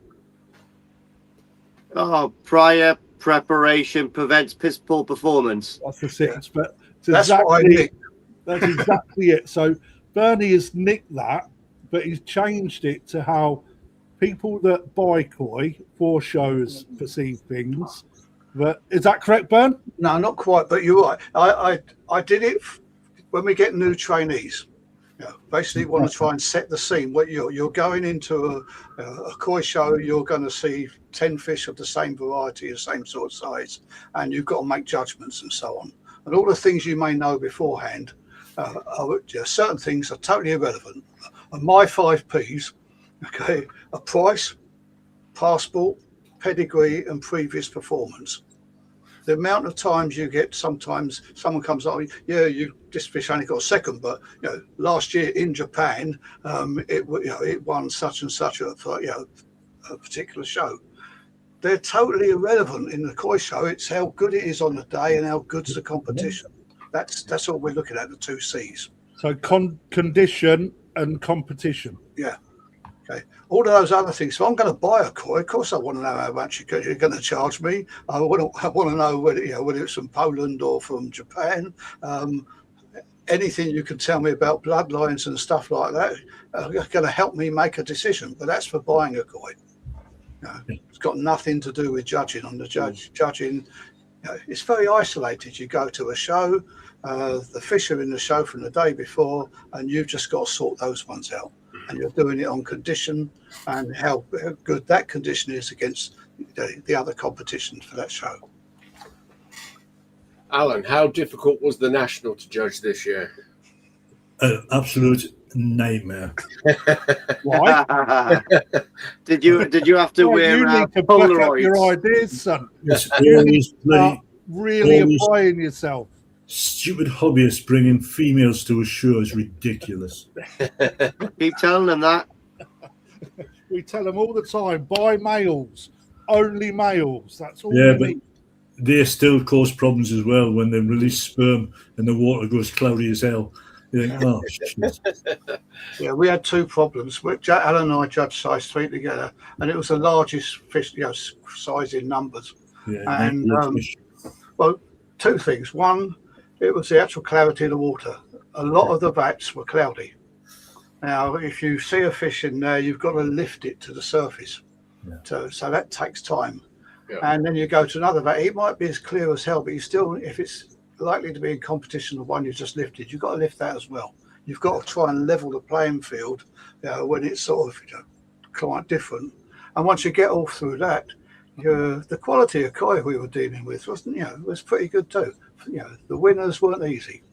Prior preparation prevents piss poor performance. That's the 6, but that's what I think. That's exactly it. So Bernie has nicked that, but he's changed it to how people that buy koi for shows perceive things. But is that correct, Bern? No, not quite, but you're right. I did it when we get new trainees. Basically want to try and set the scene. What you're going into a koi show, you're going to see 10 fish of the same variety, the same sort of size, and you've got to make judgments and so on. And all the things you may know beforehand, certain things are totally irrelevant. And my 5 P's, a price, passport, pedigree and previous performance. The amount of times you get, sometimes someone comes up, this fish only got a second, but last year in Japan, it won such and such a particular show. They're totally irrelevant in the koi show. It's how good it is on the day and how good's the competition. That's all we're looking at, the two C's. So condition and competition. Yeah. Okay. All of those other things. If I'm going to buy a koi, of course I want to know how much you're going to charge me. I want to know whether it's from Poland or from Japan. Anything you can tell me about bloodlines and stuff like that are going to help me make a decision. But that's for buying a koi. It's got nothing to do with judging. On the judging, it's very isolated. You go to a show, the fish are in the show from the day before, and you've just got to sort those ones out. And you're doing it on condition and how good that condition is against the other competitions for that show. Alan, how difficult was the national to judge this year? Absolute nightmare. Why? Did you have to wear you need to back up Polaroids? your ideas, son. It's always bloody Really always- applying yourself. stupid hobbyists bringing females to a show is ridiculous. Keep telling them that. We tell them all the time, buy males, only males. That's all Yeah, we but need. they still cause problems as well when they release sperm and the water goes cloudy as hell. You think, oh, shit. Yeah, we had two problems. Alan and I judged size 3 together, and it was the largest fish, size in numbers. Yeah, And fish. well, two things. One, it was the actual clarity of the water. A lot of the vats were cloudy. Now, if you see a fish in there, you've got to lift it to the surface. Yeah. So that takes time. Yeah. And then you go to another vat. It might be as clear as hell, but you still, if it's likely to be in competition with one you just lifted, you've got to lift that as well. You've got to try and level the playing field when it's sort of quite different. And once you get all through that, the quality of koi we were dealing with was pretty good too. The winners weren't easy.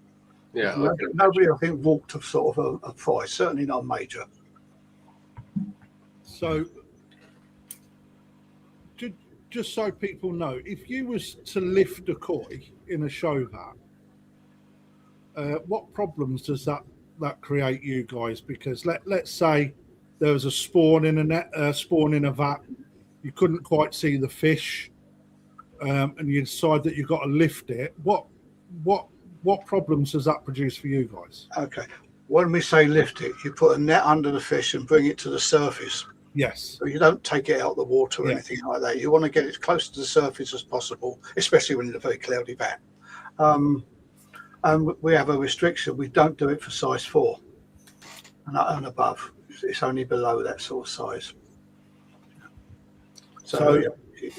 Yeah. Nobody, I think, walked a sort of a prize. Certainly not major. So, just so people know, if you was to lift a koi in a show vat, what problems does that create you guys? Because let's say there was a spawn in a net, spawn in a vat, you couldn't quite see the fish, and you decide that you've got to lift it. What problems does that produce for you guys? Okay. When we say lift it, you put a net under the fish and bring it to the surface. Yes. So you don't take it out of the water or anything like that. You want to get it as close to the surface as possible, especially when it's a very cloudy vat. And we have a restriction. We don't do it for size 4 and above. It's only below that sort of size. So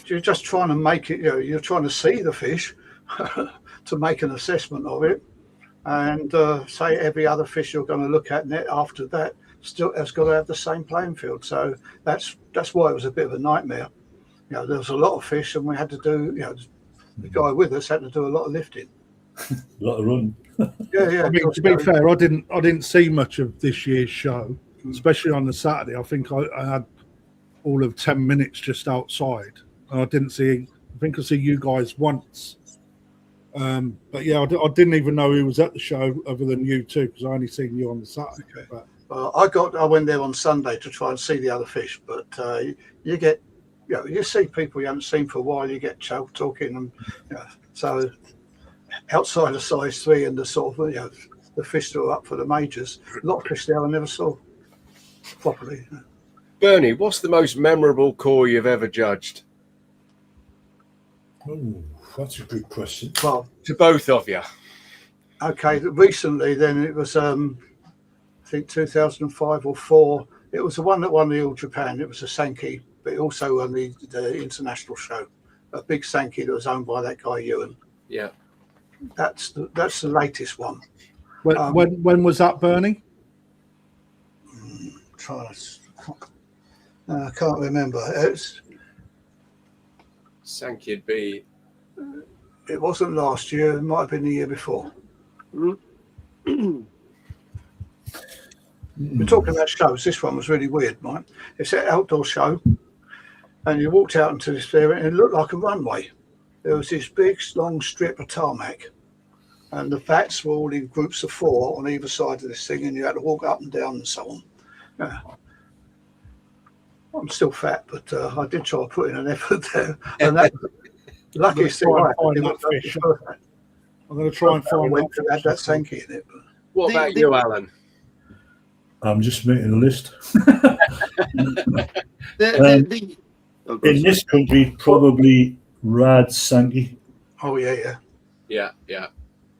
you're just trying to make it, you're trying to see the fish to make an assessment of it. And say every other fish you're going to look at net after that still has got to have the same playing field. So that's why it was a bit of a nightmare. There was a lot of fish, and we had to do, the guy with us had to do a lot of lifting. A lot of run. Yeah. I mean, to be fair, I didn't see much of this year's show, especially on the Saturday. I think I had all of 10 minutes just outside, and I think I see you guys once. But yeah, I didn't even know who was at the show other than you two, because I only seen you on the Saturday. Okay. But I went there on Sunday to try and see the other fish, but you get, you see people you haven't seen for a while. You get talking, and so outside of size 3 and the sort of the fish that are up for the majors, a lot of fish there I never saw properly. Bernie, what's the most memorable koi you've ever judged? Oh, that's a good question. Well, To both of you. okay, recently then it was I think 2005 or 4. It was the one that won the All Japan. It was a Sankey, but it also won the international show. A big Sankey that was owned by that guy Ewan. Yeah. That's the latest one. when was that, Bernie? I can't remember. Sankey'd be. It wasn't last year. It might have been the year before. We're talking about shows. This one was really weird, right? It's an outdoor show. And you walked out into this area and it looked like a runway. There was this big, long strip of tarmac, and the vats were all in groups of 4 on either side of this thing, and you had to walk up and down and so on. Yeah. I'm still fat, but I did try to put in an effort there. And that luckiest thing I had was fish. I'm going to try and find that Sankey in it. But. What about you, Alan? I'm just making a list. In this country, probably Rad Sankey. Oh yeah. You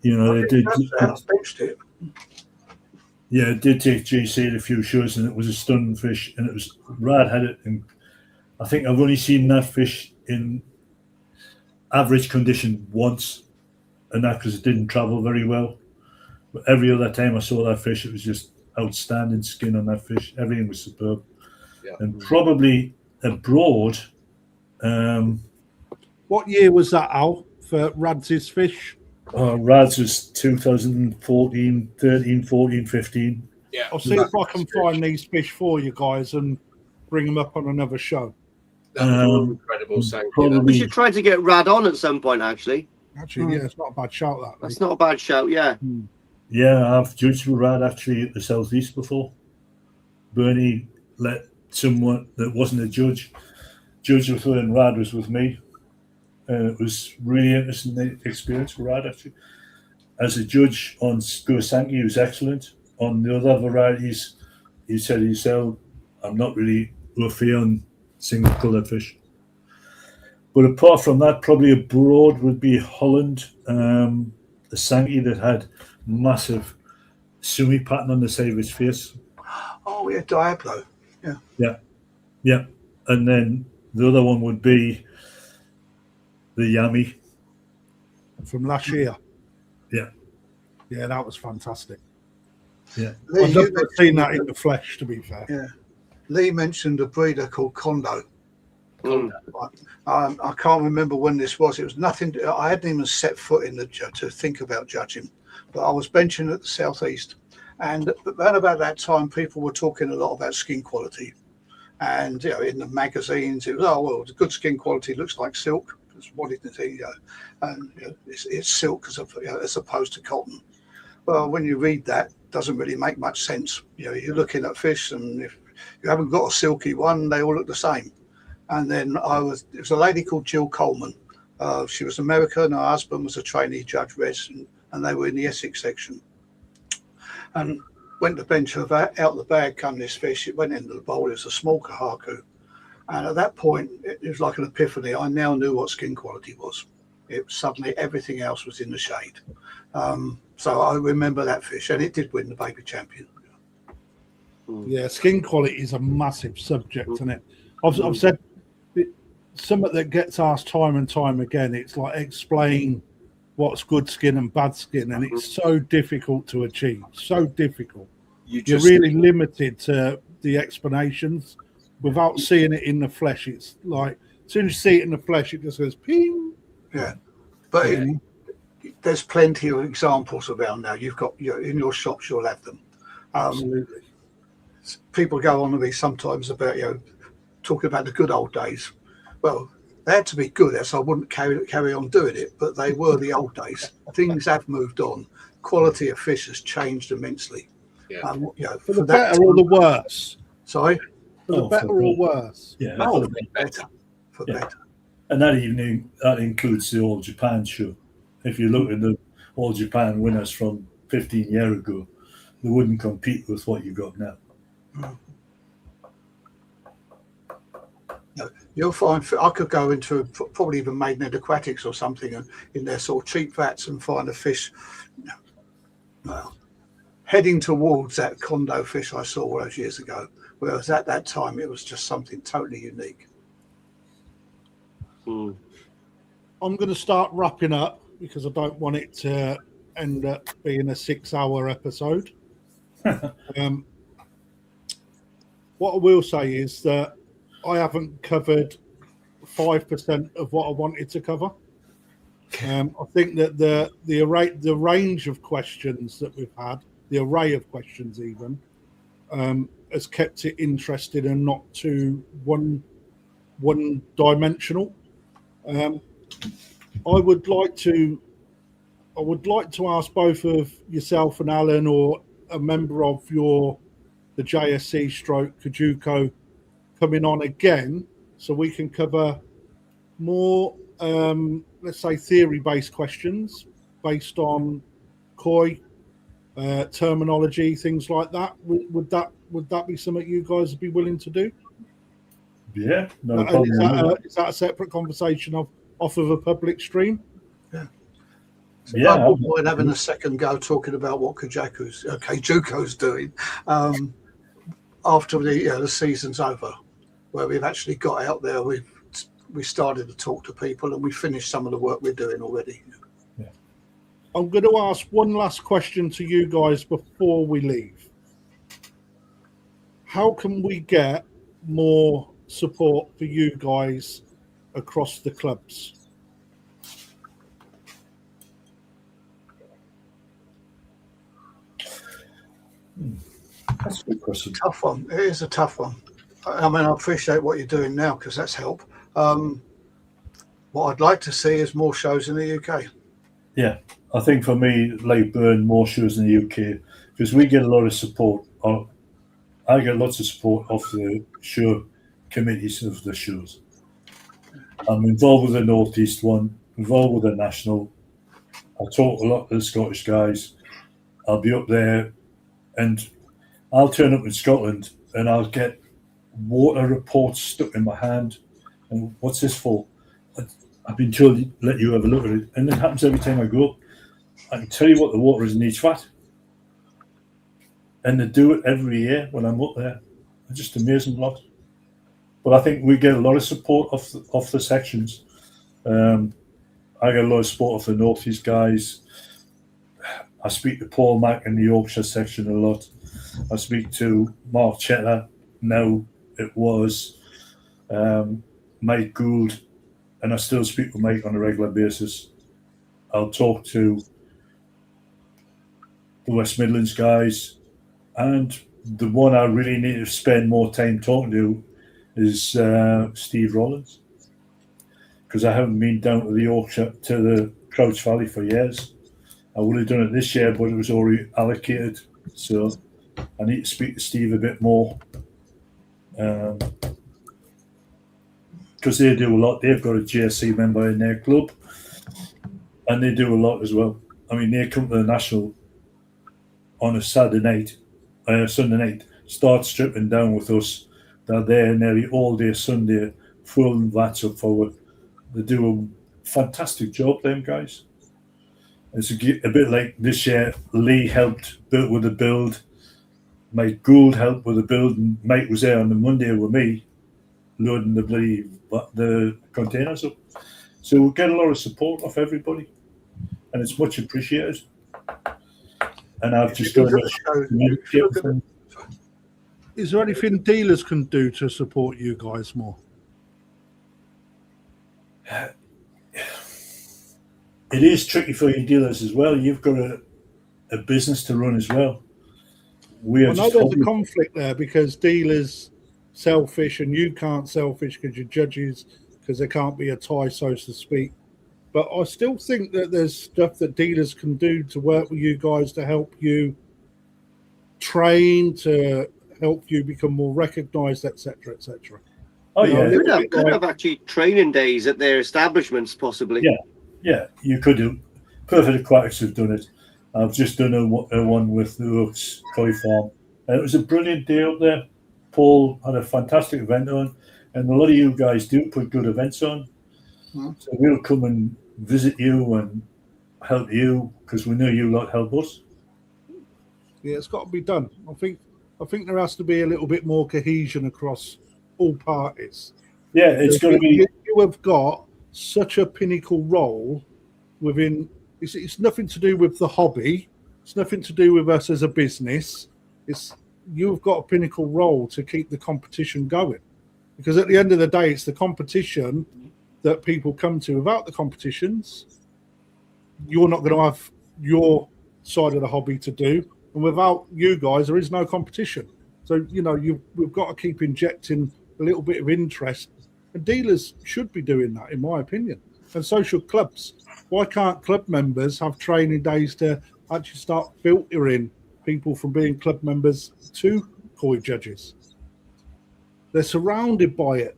know, they did. Benched it. Yeah, it did take GC a few shows, and it was a stunning fish, and it was Rad had it, and I think I've only seen that fish in average condition once, and that because it didn't travel very well. But every other time I saw that fish, it was just outstanding skin on that fish. Everything was superb, and probably abroad. What year was that, Al, for Rad's fish? Rad's was 2014, 13, 14, 15. Yeah. I'll see if I can find these fish for you guys and bring them up on another show. That was incredible, Sankey. We should try to get Rad on at some point, actually. Actually, yeah, it's not a bad shout, that. That's not a bad shout, yeah. Yeah, I've judged with Rad actually at the Southeast before. Bernie let someone that wasn't a judge with her, and Rad was with me. And it was really interesting experience for Rad actually. As a judge on Go Sankey, he was excellent. On the other varieties, he said himself, I'm not really au fait on single coloured fish. But apart from that, probably abroad would be Holland, the Sankey that had massive sumi pattern on the side of his face. Oh yeah, Diablo. Yeah. And then the other one would be the Yami from last year. Yeah, that was fantastic. Yeah, I've never seen that in the flesh, to be fair. Yeah, Lee mentioned a breeder called Kondo. I can't remember when this was. It was nothing. I hadn't even set foot in to think about judging, but I was benching at the Southeast, and around about that time, people were talking a lot about skin quality, and in the magazines, it was the good skin quality looks like silk. What it is, and it's silk as opposed to cotton. Well, when you read that, it doesn't really make much sense. You're looking at fish, and if you haven't got a silky one, they all look the same. And then it was a lady called Jill Coleman. She was American. Her husband was a trainee judge res, and they were in the Essex section. And went to bench her out the bag come this fish. It went into the bowl. It was a small kahaku. And at that point, it was like an epiphany. I now knew what skin quality was. Suddenly everything else was in the shade. So I remember that fish, and it did win the baby champion. Yeah, skin quality is a massive subject, isn't it? I've said something that gets asked time and time again. It's like explain what's good skin and bad skin, and it's so difficult to achieve. So difficult. You're really limited to the explanations. Without seeing it in the flesh, it's like as soon as you see it in the flesh, it just goes ping. Yeah, but there's plenty of examples around now. You've got in your shops, you'll have them. Absolutely. People go on to me sometimes about talking about the good old days. Well, they had to be good, else I wouldn't carry on doing it. But they were the old days. Things have moved on. Quality of fish has changed immensely. Yeah. For the better or the worse. Sorry. For the better or worse? Yeah, for better. For better. And that includes the All Japan show. If you look at the All Japan winners from 15 years ago, they wouldn't compete with what you got now. No, you'll find I could go into probably even Maidenhead Aquatics or something, and in their sort of cheap vats and find a fish. Well, heading towards that Kondo fish I saw all those years ago. Whereas at that time, it was just something totally unique. I'm going to start wrapping up because I don't want it to end up being a 6-hour episode. What I will say is that I haven't covered 5% of what I wanted to cover. I think that the range of questions that we've had, the array of questions even, has kept it interesting and not too one-dimensional. I would like to ask both of yourself and Alan, or a member of the JSC stroke KJUKO, coming on again, so we can cover more, let's say, theory-based questions based on KOI terminology, things like that. Would that be something you guys would be willing to do? Yeah, no And problem. is that a separate conversation off of a public stream? Yeah, I wouldn't mind having a second go talking about what KJUKO's doing after the season's over, where we've actually got out there. We started to talk to people, and we finished some of the work we're doing already. Yeah. I'm going to ask one last question to you guys before we leave. How can we get more support for you guys across the clubs? That's a good question. Tough one. It is a tough one. I mean, I appreciate what you're doing now, because that's help. What I'd like to see is more shows in the UK. Yeah, I think for me, like Burn, more shows in the UK, because we get a lot of support. I get lots of support of the show committees of the shows. I'm involved with the North East one, involved with the National. I talk a lot to the Scottish guys. I'll be up there, and I'll turn up in Scotland, and I'll get water reports stuck in my hand. And what's this for? I've been told to let you have a look at it, and it happens every time I go. I can tell you what the water is in each vat, and they do it every year when I'm up there. It's just amazing lot. But I think we get a lot of support off the sections. I get a lot of support off the North East guys. I speak to Paul Mack in the Yorkshire section a lot. I speak to Mark Chetter. Now it was Mike Gould, and I still speak with Mike on a regular basis. I'll talk to the West Midlands guys, and the one I really need to spend more time talking to is Steve Rollins, because I haven't been down to the Yorkshire, to the Crouch Valley for years. I would have done it this year, but it was already allocated, so I need to speak to Steve a bit more, because they do a lot. They've got a JSC member in their club, and they do a lot as well. I mean, they come to the National on a Sunday night, start stripping down with us. They're there nearly all day Sunday, filling vats up forward. They do a fantastic job, them guys. It's a bit like this year, Lee helped with the build. Mike Gould helped with the build, and Mike was there on the Monday with me, loading the containers up. So we get a lot of support off everybody, and it's much appreciated. And I've just got to Is there anything dealers can do to support you guys more? It is tricky for your dealers as well. You've got a business to run as well. I know there's a conflict there, because dealers selfish and you can't selfish because you're judges, because there can't be a tie, so to speak. But I still think that there's stuff that dealers can do to work with you guys to help you train, to help you become more recognised, etc., etc. Oh, yeah. Could have actually training days at their establishments, possibly. Yeah, you could do. Perfect Aquatics have done it. I've just done a one with the Oaks Koi Farm. And it was a brilliant day up there. Paul had a fantastic event on, and a lot of you guys do put good events on. So we'll come and visit you and help you, because we know you lot help us. Yeah, it's got to be done. I think there has to be a little bit more cohesion across all parties. Yeah, it's going to be. You have got such a pinnacle role within. It's nothing to do with the hobby. It's nothing to do with us as a business. You've got a pinnacle role to keep the competition going, because at the end of the day, it's the competition that people come to. Without the competitions, you're not going to have your side of the hobby to do, and without you guys, there is no competition. So we've got to keep injecting a little bit of interest, a little bit of energy, a little bit of And dealers should be doing that, in my opinion. And so should clubs. Why can't club members have training days to actually start filtering people from being club members to koi judges? They're surrounded by it.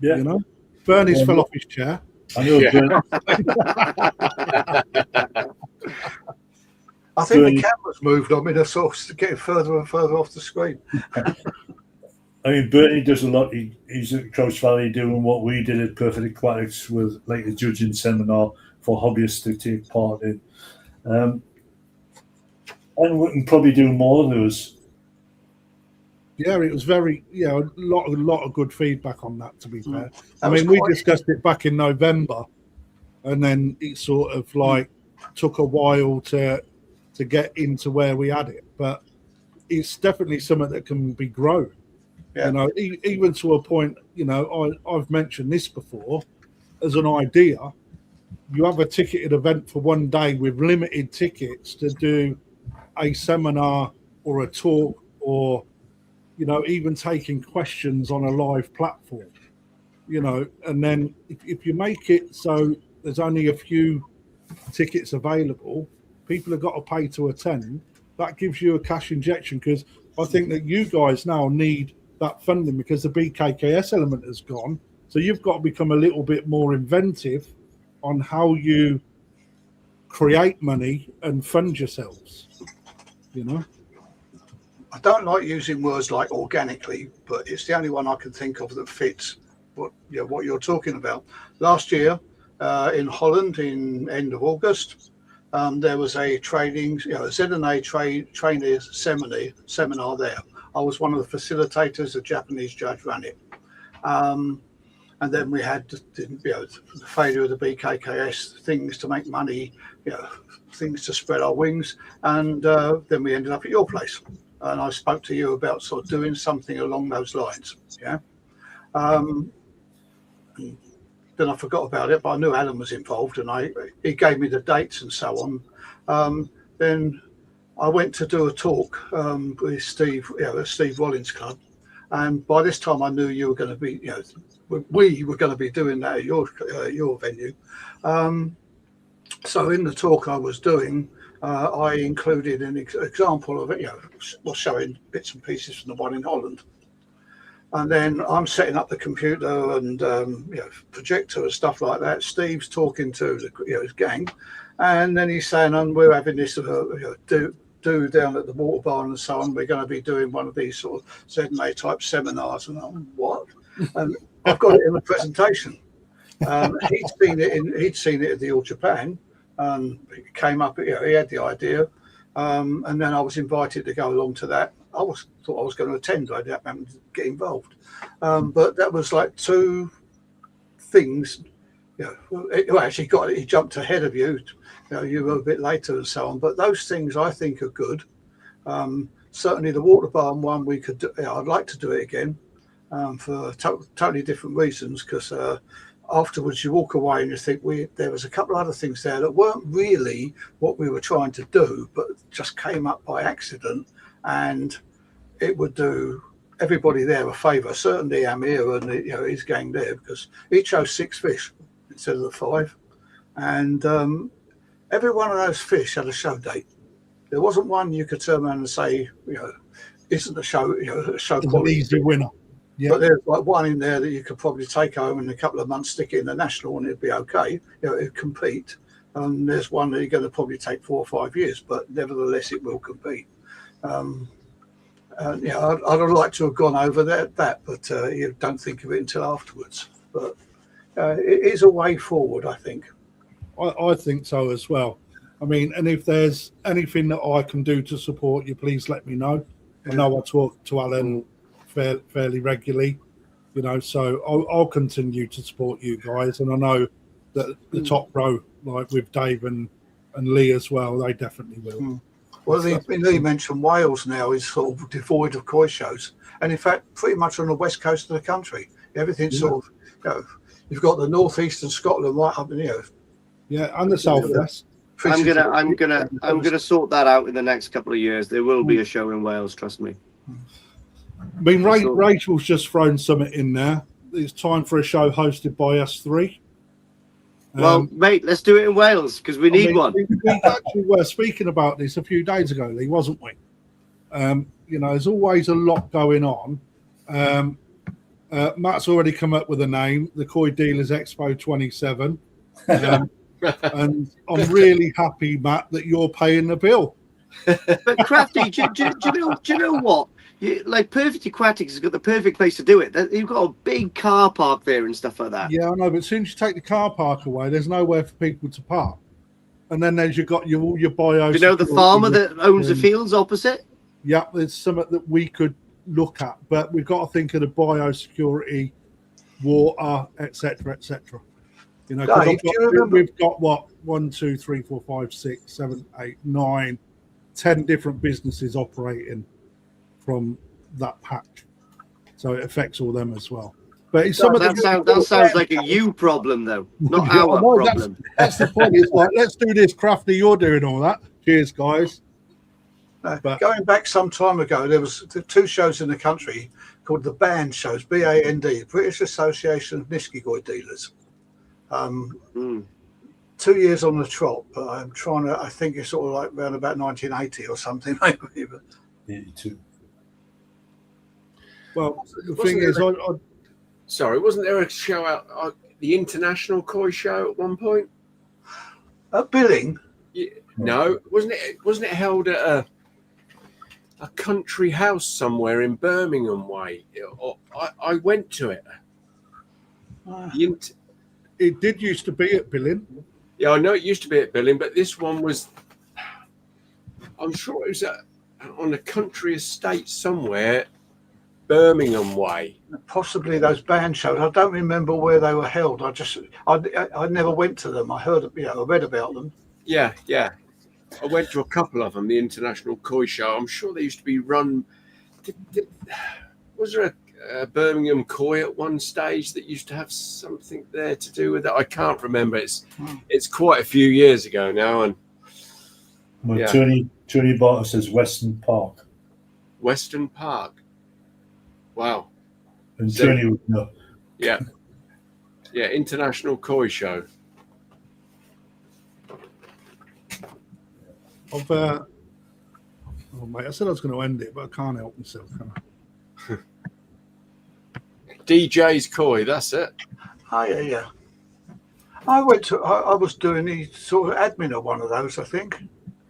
Yeah. You know, Bernie's fell off his chair. I know. Yeah. I think Bernie- the camera's moved on me. They're sort of getting further and further off the screen. I mean, Bernie does a lot. He's at Crouch Valley doing what we did at Perfect Aquatics with like a judging seminar for hobbyists to take part in. And we can probably do more of those. Yeah, it was very, a lot of good feedback on that, to be fair. I was mean, we quite- discussed it back in November, and then it sort of like took a while to get into where we had it. But it's definitely something that can be grown. Yeah. You know, even to a point, you know, I've mentioned this before as an idea. You have a ticketed event for one day with limited tickets to do a seminar or a talk, or, you know, even taking questions on a live platform, you know, and then if you make it so there's only a few tickets available, people have got to pay to attend. That gives you a cash injection, because I think that you guys now need that funding because the BKKS element has gone. So you've got to become a little bit more inventive on how you create money and fund yourselves, you know. I don't like using words like organically, but it's the only one I can think of that fits what you're talking about. Last year in Holland, in end of August, there was a training, a ZNA trainer seminar there. I was one of the facilitators. The Japanese judge ran it, and then we had the failure of the BKKS, things to make money, things to spread our wings, and then we ended up at your place. And I spoke to you about sort of doing something along those lines. Yeah. Then I forgot about it, but I knew Allan was involved, and he gave me the dates and so on. Then I went to do a talk with Steve, at Steve Woollands Club, and by this time I knew you were going to be, we were going to be doing that at your venue. So in the talk I was doing, I included an example of it, was showing bits and pieces from the one in Holland. And then I'm setting up the computer and projector and stuff like that. Steve's talking to his gang, and then he's saying, "And we're having this do down at the water barn and so on. We're going to be doing one of these sort of ZMA type seminars." And I'm, what? And I've got it in the presentation. He'd seen it at the All Japan. He came up, he had the idea, and then I was invited to go along to that. I thought I was going to attend. I didn't happen to get involved, but that was like two things. Actually, he jumped ahead of you. You were a bit later and so on. But those things I think are good. Certainly, the water barn one we could do. I'd like to do it again for totally different reasons, because afterwards you walk away and you think there was a couple of other things there that weren't really what we were trying to do, but just came up by accident, and it would do everybody there a favour. Certainly Amir and his gang there, because he chose 6 fish instead of the 5, and every one of those fish had a show date. There wasn't one you could turn around and say, isn't a show, show quality. An easy winner. Yeah. But there's like one in there that you could probably take home in a couple of months, stick it in the national, and it'd be okay. It'd compete. And there's one that you're going to probably take 4 or 5 years, but nevertheless, it will compete. I'd have liked to have gone over that, but you don't think of it until afterwards. But it is a way forward, I think. I think so as well. I mean, and if there's anything that I can do to support you, please let me know. I know I talk to Allan fairly regularly, so I'll continue to support you guys. And I know that the top row, like with Dave and Lee as well, they definitely will. Well, Lee mentioned Wales now is sort of devoid of koi shows, and in fact, pretty much on the west coast of the country, everything's sort of, you've got the northeastern Scotland right up in here. Yeah, and the southwest. I'm gonna sort that out in the next couple of years. There will be a show in Wales, trust me. I mean, Rachel's just thrown something in there. It's time for a show hosted by us three. Well, mate, let's do it in Wales because we need one. We actually were speaking about this a few days ago, Lee, wasn't we? You know, there's always a lot going on. Matt's already come up with a name, the Koi Dealers Expo 27. And I'm really happy, Matt, that you're paying the bill. But Crafty, do you know what? Like Perfect Aquatics has got the perfect place to do it. You've got a big car park there and stuff like that. Yeah, I know, but as soon as you take the car park away, there's nowhere for people to park. And then there's all your bio. Do you know the farmer that owns the fields opposite? Yeah, there's something that we could look at, but we've got to think of the biosecurity, water, etc., etc. You know, Dave, we've got what 1, 2, 3, 4, 5, 6, 7, 8, 9, 10 different businesses operating from that patch, so it affects all them as well. But it's that sounds like a you problem, though, not our problem. That's the point. It's like, let's do this, Crafty. You're doing all that. Cheers, guys. But going back some time ago, there was 2 shows in the country called the BAND shows, BAND, British Association of Niskigoi Dealers. 2 years on the trot, but I think it's sort of like around about 1980 or something. 82. Well, the thing is, sorry, wasn't there a show out, the International Koi Show at one point? At Billing? Yeah, no, wasn't it held at a country house somewhere in Birmingham way? I went to it. It did used to be at Billing. Yeah, I know it used to be at Billing, but this one was, I'm sure it was on a country estate somewhere, Birmingham way. Possibly those band shows. I don't remember where they were held. I never went to them. I read about them. Yeah. I went to a couple of them, the International Koi Show. I'm sure they used to be run. Was there a Birmingham Koi at one stage that used to have something there to do with it? I can't remember. It's quite a few years ago now. And Tony Barter says Western Park. Western Park. Wow. And Tony would know. Yeah. Yeah, International Koi Show. Oh, mate, I said I was going to end it, but I can't help myself, can I? DJ's Koi, that's it. Oh, yeah. I was doing the sort of admin of one of those, I think.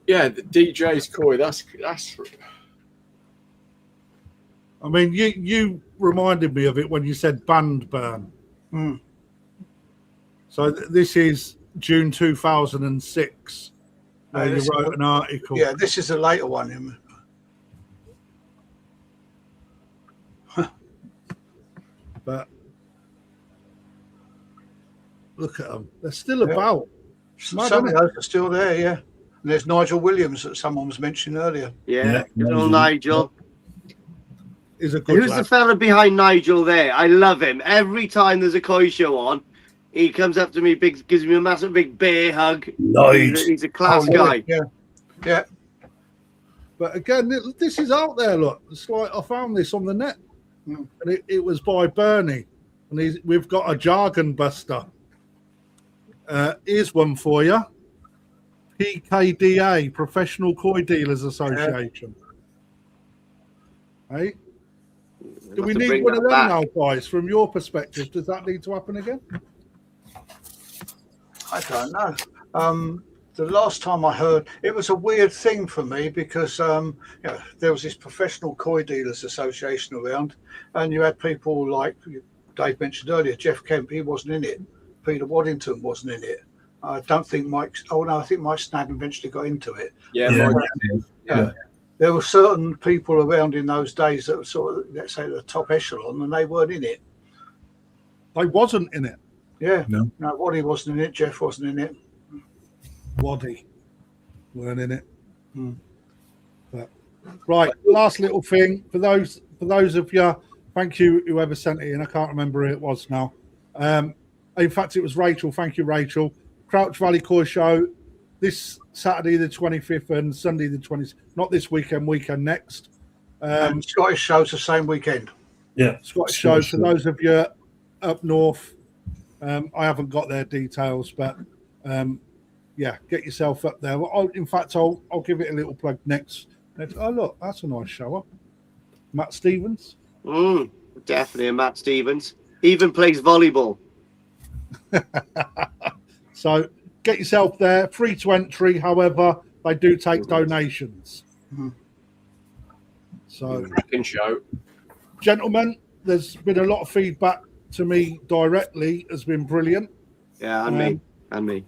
Yeah, the DJ's Koi, that's. I mean, you reminded me of it when you said band burn. So this is June 2006. You wrote an article. Yeah, this is a later one. But look at them. They're still about. Some of those are still there, yeah. And there's Nigel Williams that someone was mentioning earlier. Yeah, Nigel. Is a good Who's the fella behind Nigel there? I love him. Every time there's a koi show on, he comes up to me, gives me a massive big bear hug. He's a class guy. Yeah. But again, this is out there. Look, it's like I found this on the net, and it was by Bernie, and we've got a jargon buster. Here's one for you. PKDA, Professional Koi Dealers Association. Hey, do we need one of them now, guys? From your perspective, does that need to happen again? I don't know. The last time I heard, it was a weird thing for me because there was this Professional Koi Dealers Association around, and you had people like Dave mentioned earlier, Jeff Kemp, he wasn't in it. Peter Waddington wasn't in it. I don't think Mike. Oh no, I think Mike Snadden eventually got into it. Yeah. There were certain people around in those days that were sort of, let's say, the top echelon, and they weren't in it. They wasn't in it. Yeah. No, Waddy wasn't in it. Jeff wasn't in it. Waddy weren't in it. But, right, last little thing for those of you. Thank you, whoever sent it in. I can't remember who it was now. In fact, it was Rachel. Thank you, Rachel. Crouch Valley Koi Show this Saturday the 25th and Sunday the 20th. Not this weekend next. And Scottish shows the same weekend. Yeah, Scottish show for those of you up north. I haven't got their details, but yeah, get yourself up there. Well, in fact, I'll give it a little plug next. Oh, look, that's a nice shower. Matt Stevens. Definitely a Matt Stevens. Even plays volleyball. So get yourself there. Free to entry. However, they do take donations. So, Cracking show. gentlemen, there's been a lot of feedback to me directly. Has been brilliant. Yeah, and me.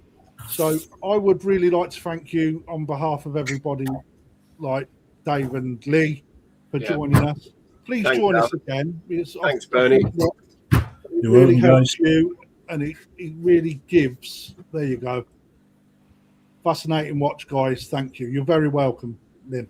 So I would really like to thank you on behalf of everybody, like Dave and Lee, for joining us. Please join us again. Thanks, Bernie. It really helps you, and it really gives. There you go. Fascinating watch, guys. Thank you. You're very welcome, Lynn.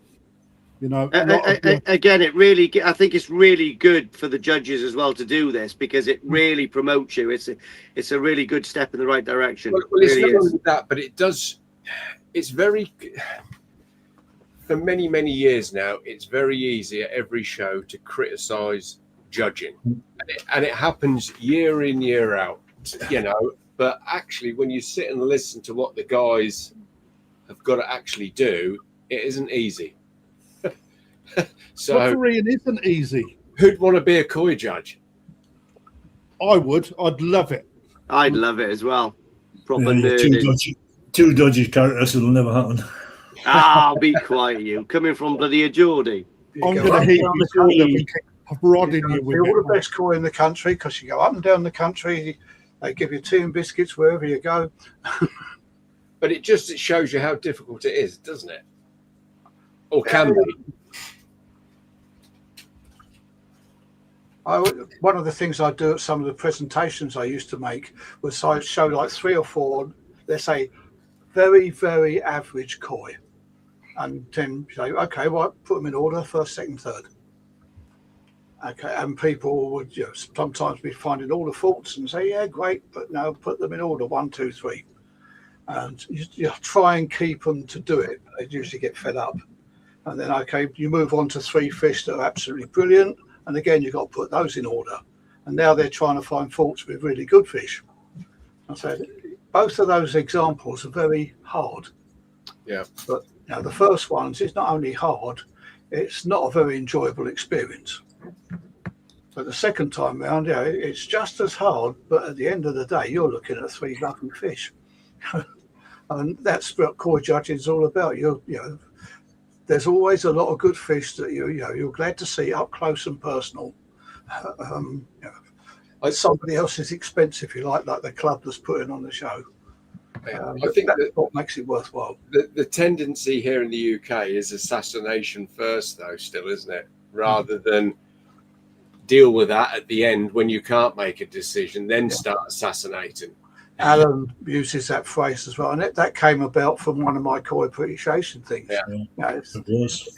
You know, again, I think it's really good for the judges as well to do this, because it really promotes you. It's a really good step in the right direction. Well, it's not only that, but it does. It's very, for many, many years now, it's very easy at every show to criticise judging, and it happens year in, year out. You know, but actually, when you sit and listen to what the guys have got to actually do, it isn't easy. So refereeing isn't easy. Who'd want to be a koi judge? I would. I'd love it. I'd love it as well. Proper nerd. Two dodgy characters. It'll never happen. Be quiet, you. Coming from bloody a Geordie. I'm going to hit you prodding you with all the best koi in the country, because you go up and down the country. They give you tea and biscuits wherever you go. But it shows you how difficult it is, doesn't it? Or can be. One of the things I do at some of the presentations I used to make was I show like 3 or 4, let's say, very, very average koi. And then say, okay, well, put them in order, first, second, third. Okay, and people would sometimes be finding all the faults and say, yeah, great, but no, put them in order, 1, 2, 3. And you try and keep them to do it. They usually get fed up. And then, okay, you move on to 3 fish that are absolutely brilliant. And again, you've got to put those in order. And now they're trying to find faults with really good fish. I said, both of those examples are very hard. Yeah. But the first ones, it's not only hard, it's not a very enjoyable experience. But the second time round, it's just as hard, but at the end of the day, you're looking at 3 lovely fish. And that's what koi judging is all about. There's always a lot of good fish that you're glad to see up close and personal. At somebody else's expense, if you like the club that's putting on the show. I think that's what makes it worthwhile. The tendency here in the UK is assassination first, though, still, isn't it? Rather than deal with that at the end when you can't make a decision, then start assassinating. Allan uses that phrase as well, and that came about from one of my koi appreciation things. It was.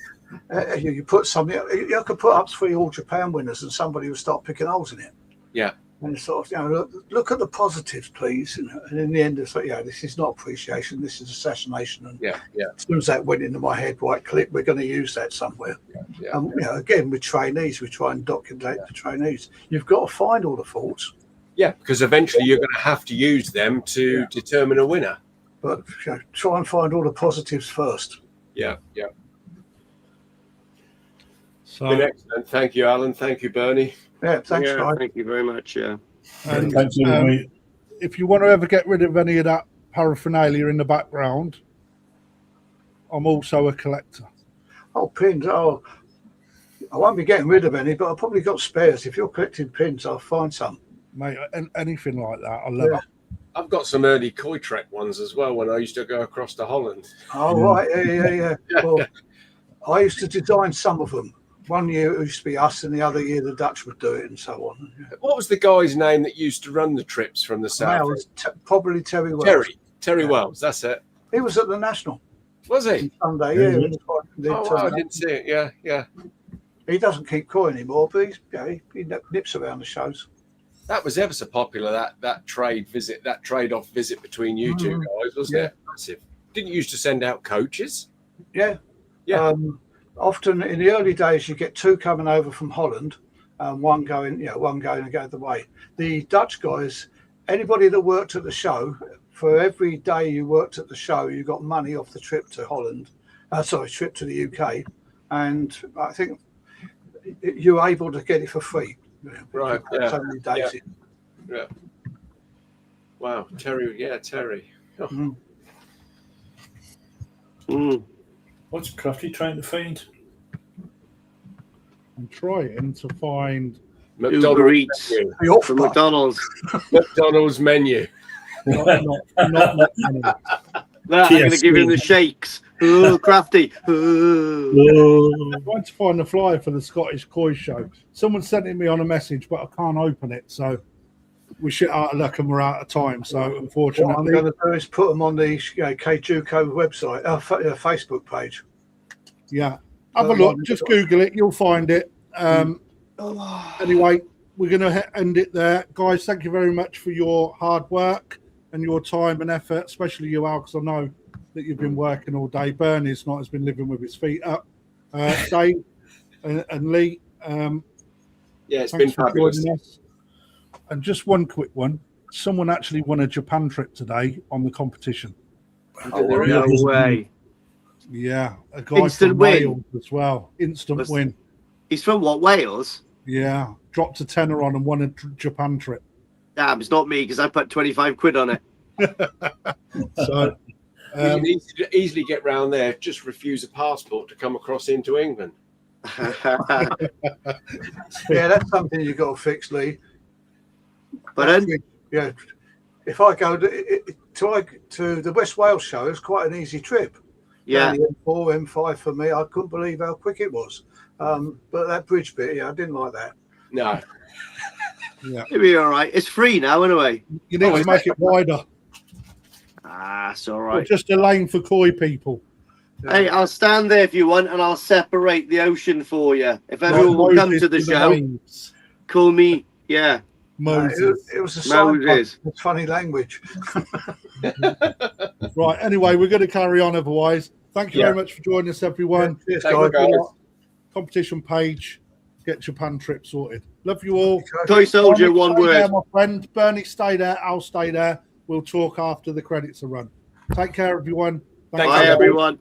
You put something, you could put up 3 All Japan winners, and somebody would start picking holes in it. Yeah. And sort of, look at the positives, please. And in the end, it's like, this is not appreciation, this is assassination. And as soon as that went into my head, right click, we're going to use that somewhere. Again, with trainees, we try and document the trainees. You've got to find all the faults. Yeah, because eventually you're going to have to use them to determine a winner. But try and find all the positives first. Yeah. So, excellent. Thank you, Alan. Thank you, Bernie. Yeah, thanks, guys. Thank you very much. Yeah. and, Thanks, everybody. if you want to ever get rid of any of that paraphernalia in the background, I'm also a collector. Oh, pins. Oh, I won't be getting rid of any, but I've probably got spares. If you're collecting pins, I'll find some. Mate, anything like that, I love it. I've got some early Koi Trek ones as well when I used to go across to Holland. Oh, right. Yeah. Well, I used to design some of them. One year it used to be us, and the other year the Dutch would do it, and so on. What was the guy's name that used to run the trips from the south? Well, probably Terry Wells. Terry Wells, that's it. He was at the National. Was he? Sunday, I didn't see it. Yeah. He doesn't keep koi anymore, but he nips around the shows. That was ever so popular, that trade-off visit between you two guys, wasn't it? Massive. Didn't you used to send out coaches? Yeah. often in the early days, you get two coming over from Holland, and one going and go the way. The Dutch guys, anybody that worked at the show, for every day you worked at the show, you got money off the trip to Holland. Trip to the UK, and I think you're able to get it for free. Right. Yeah. So many days. Yeah. Wow. Terry. Yeah, Terry. Oh. What's Crafty trying to find? I'm trying to find Uber Eats from McDonald's. McDonald's menu. not I'm going to give him the shakes. Oh, Crafty. Oh. I'm trying to find the flyer for the Scottish Koi show. Someone sent it me on a message, but I can't open it. So we're shit out of luck and we're out of time. So unfortunately, what I'm going to do is put them on the KJUKO website, Facebook page. Yeah, have a look. Just Google it. You'll find it. Anyway, we're going to end it there. Guys, thank you very much for your hard work and your time and effort, especially you, Al, because I know that you've been working all day. Bernie's not has been living with his feet up. Dave and Lee. Yeah, it's been fabulous. And just one quick one. Someone actually won a Japan trip today on the competition. Oh, no way. Yeah, a guy Instant from win Wales as well. Instant win. He's from what, Wales? Yeah, dropped a tenner on and won a Japan trip. Damn, it's not me because I put 25 quid on it. So you can easily get round there. Just refuse a passport to come across into England. Yeah, that's something you've got to fix, Lee. But then, yeah, if I go to the West Wales show, it's quite an easy trip. yeah, M4, M5 for me. I couldn't believe how quick it was. But that bridge bit, yeah, I didn't like that. No. yeah, it'll be all right. It's free now, anyway. you need to make it wider. It's all Or right. just a lane for koi people. Hey, I'll stand there if you want, and I'll separate the ocean for you. If everyone will come to the show, call me, yeah, Moses. It was a sign Moses. of funny language. Right, anyway, we're going to carry on otherwise. Thank you very much for joining us, everyone. Cheers, Thank you, guys. guys. Competition page, get Japan trip sorted. Love you all. Toy soldier, Bernie, one stay word. there, my friend. Bernie, stay there. I'll stay there. We'll talk after the credits are run. Take care, everyone. Thank Bye, you. everyone.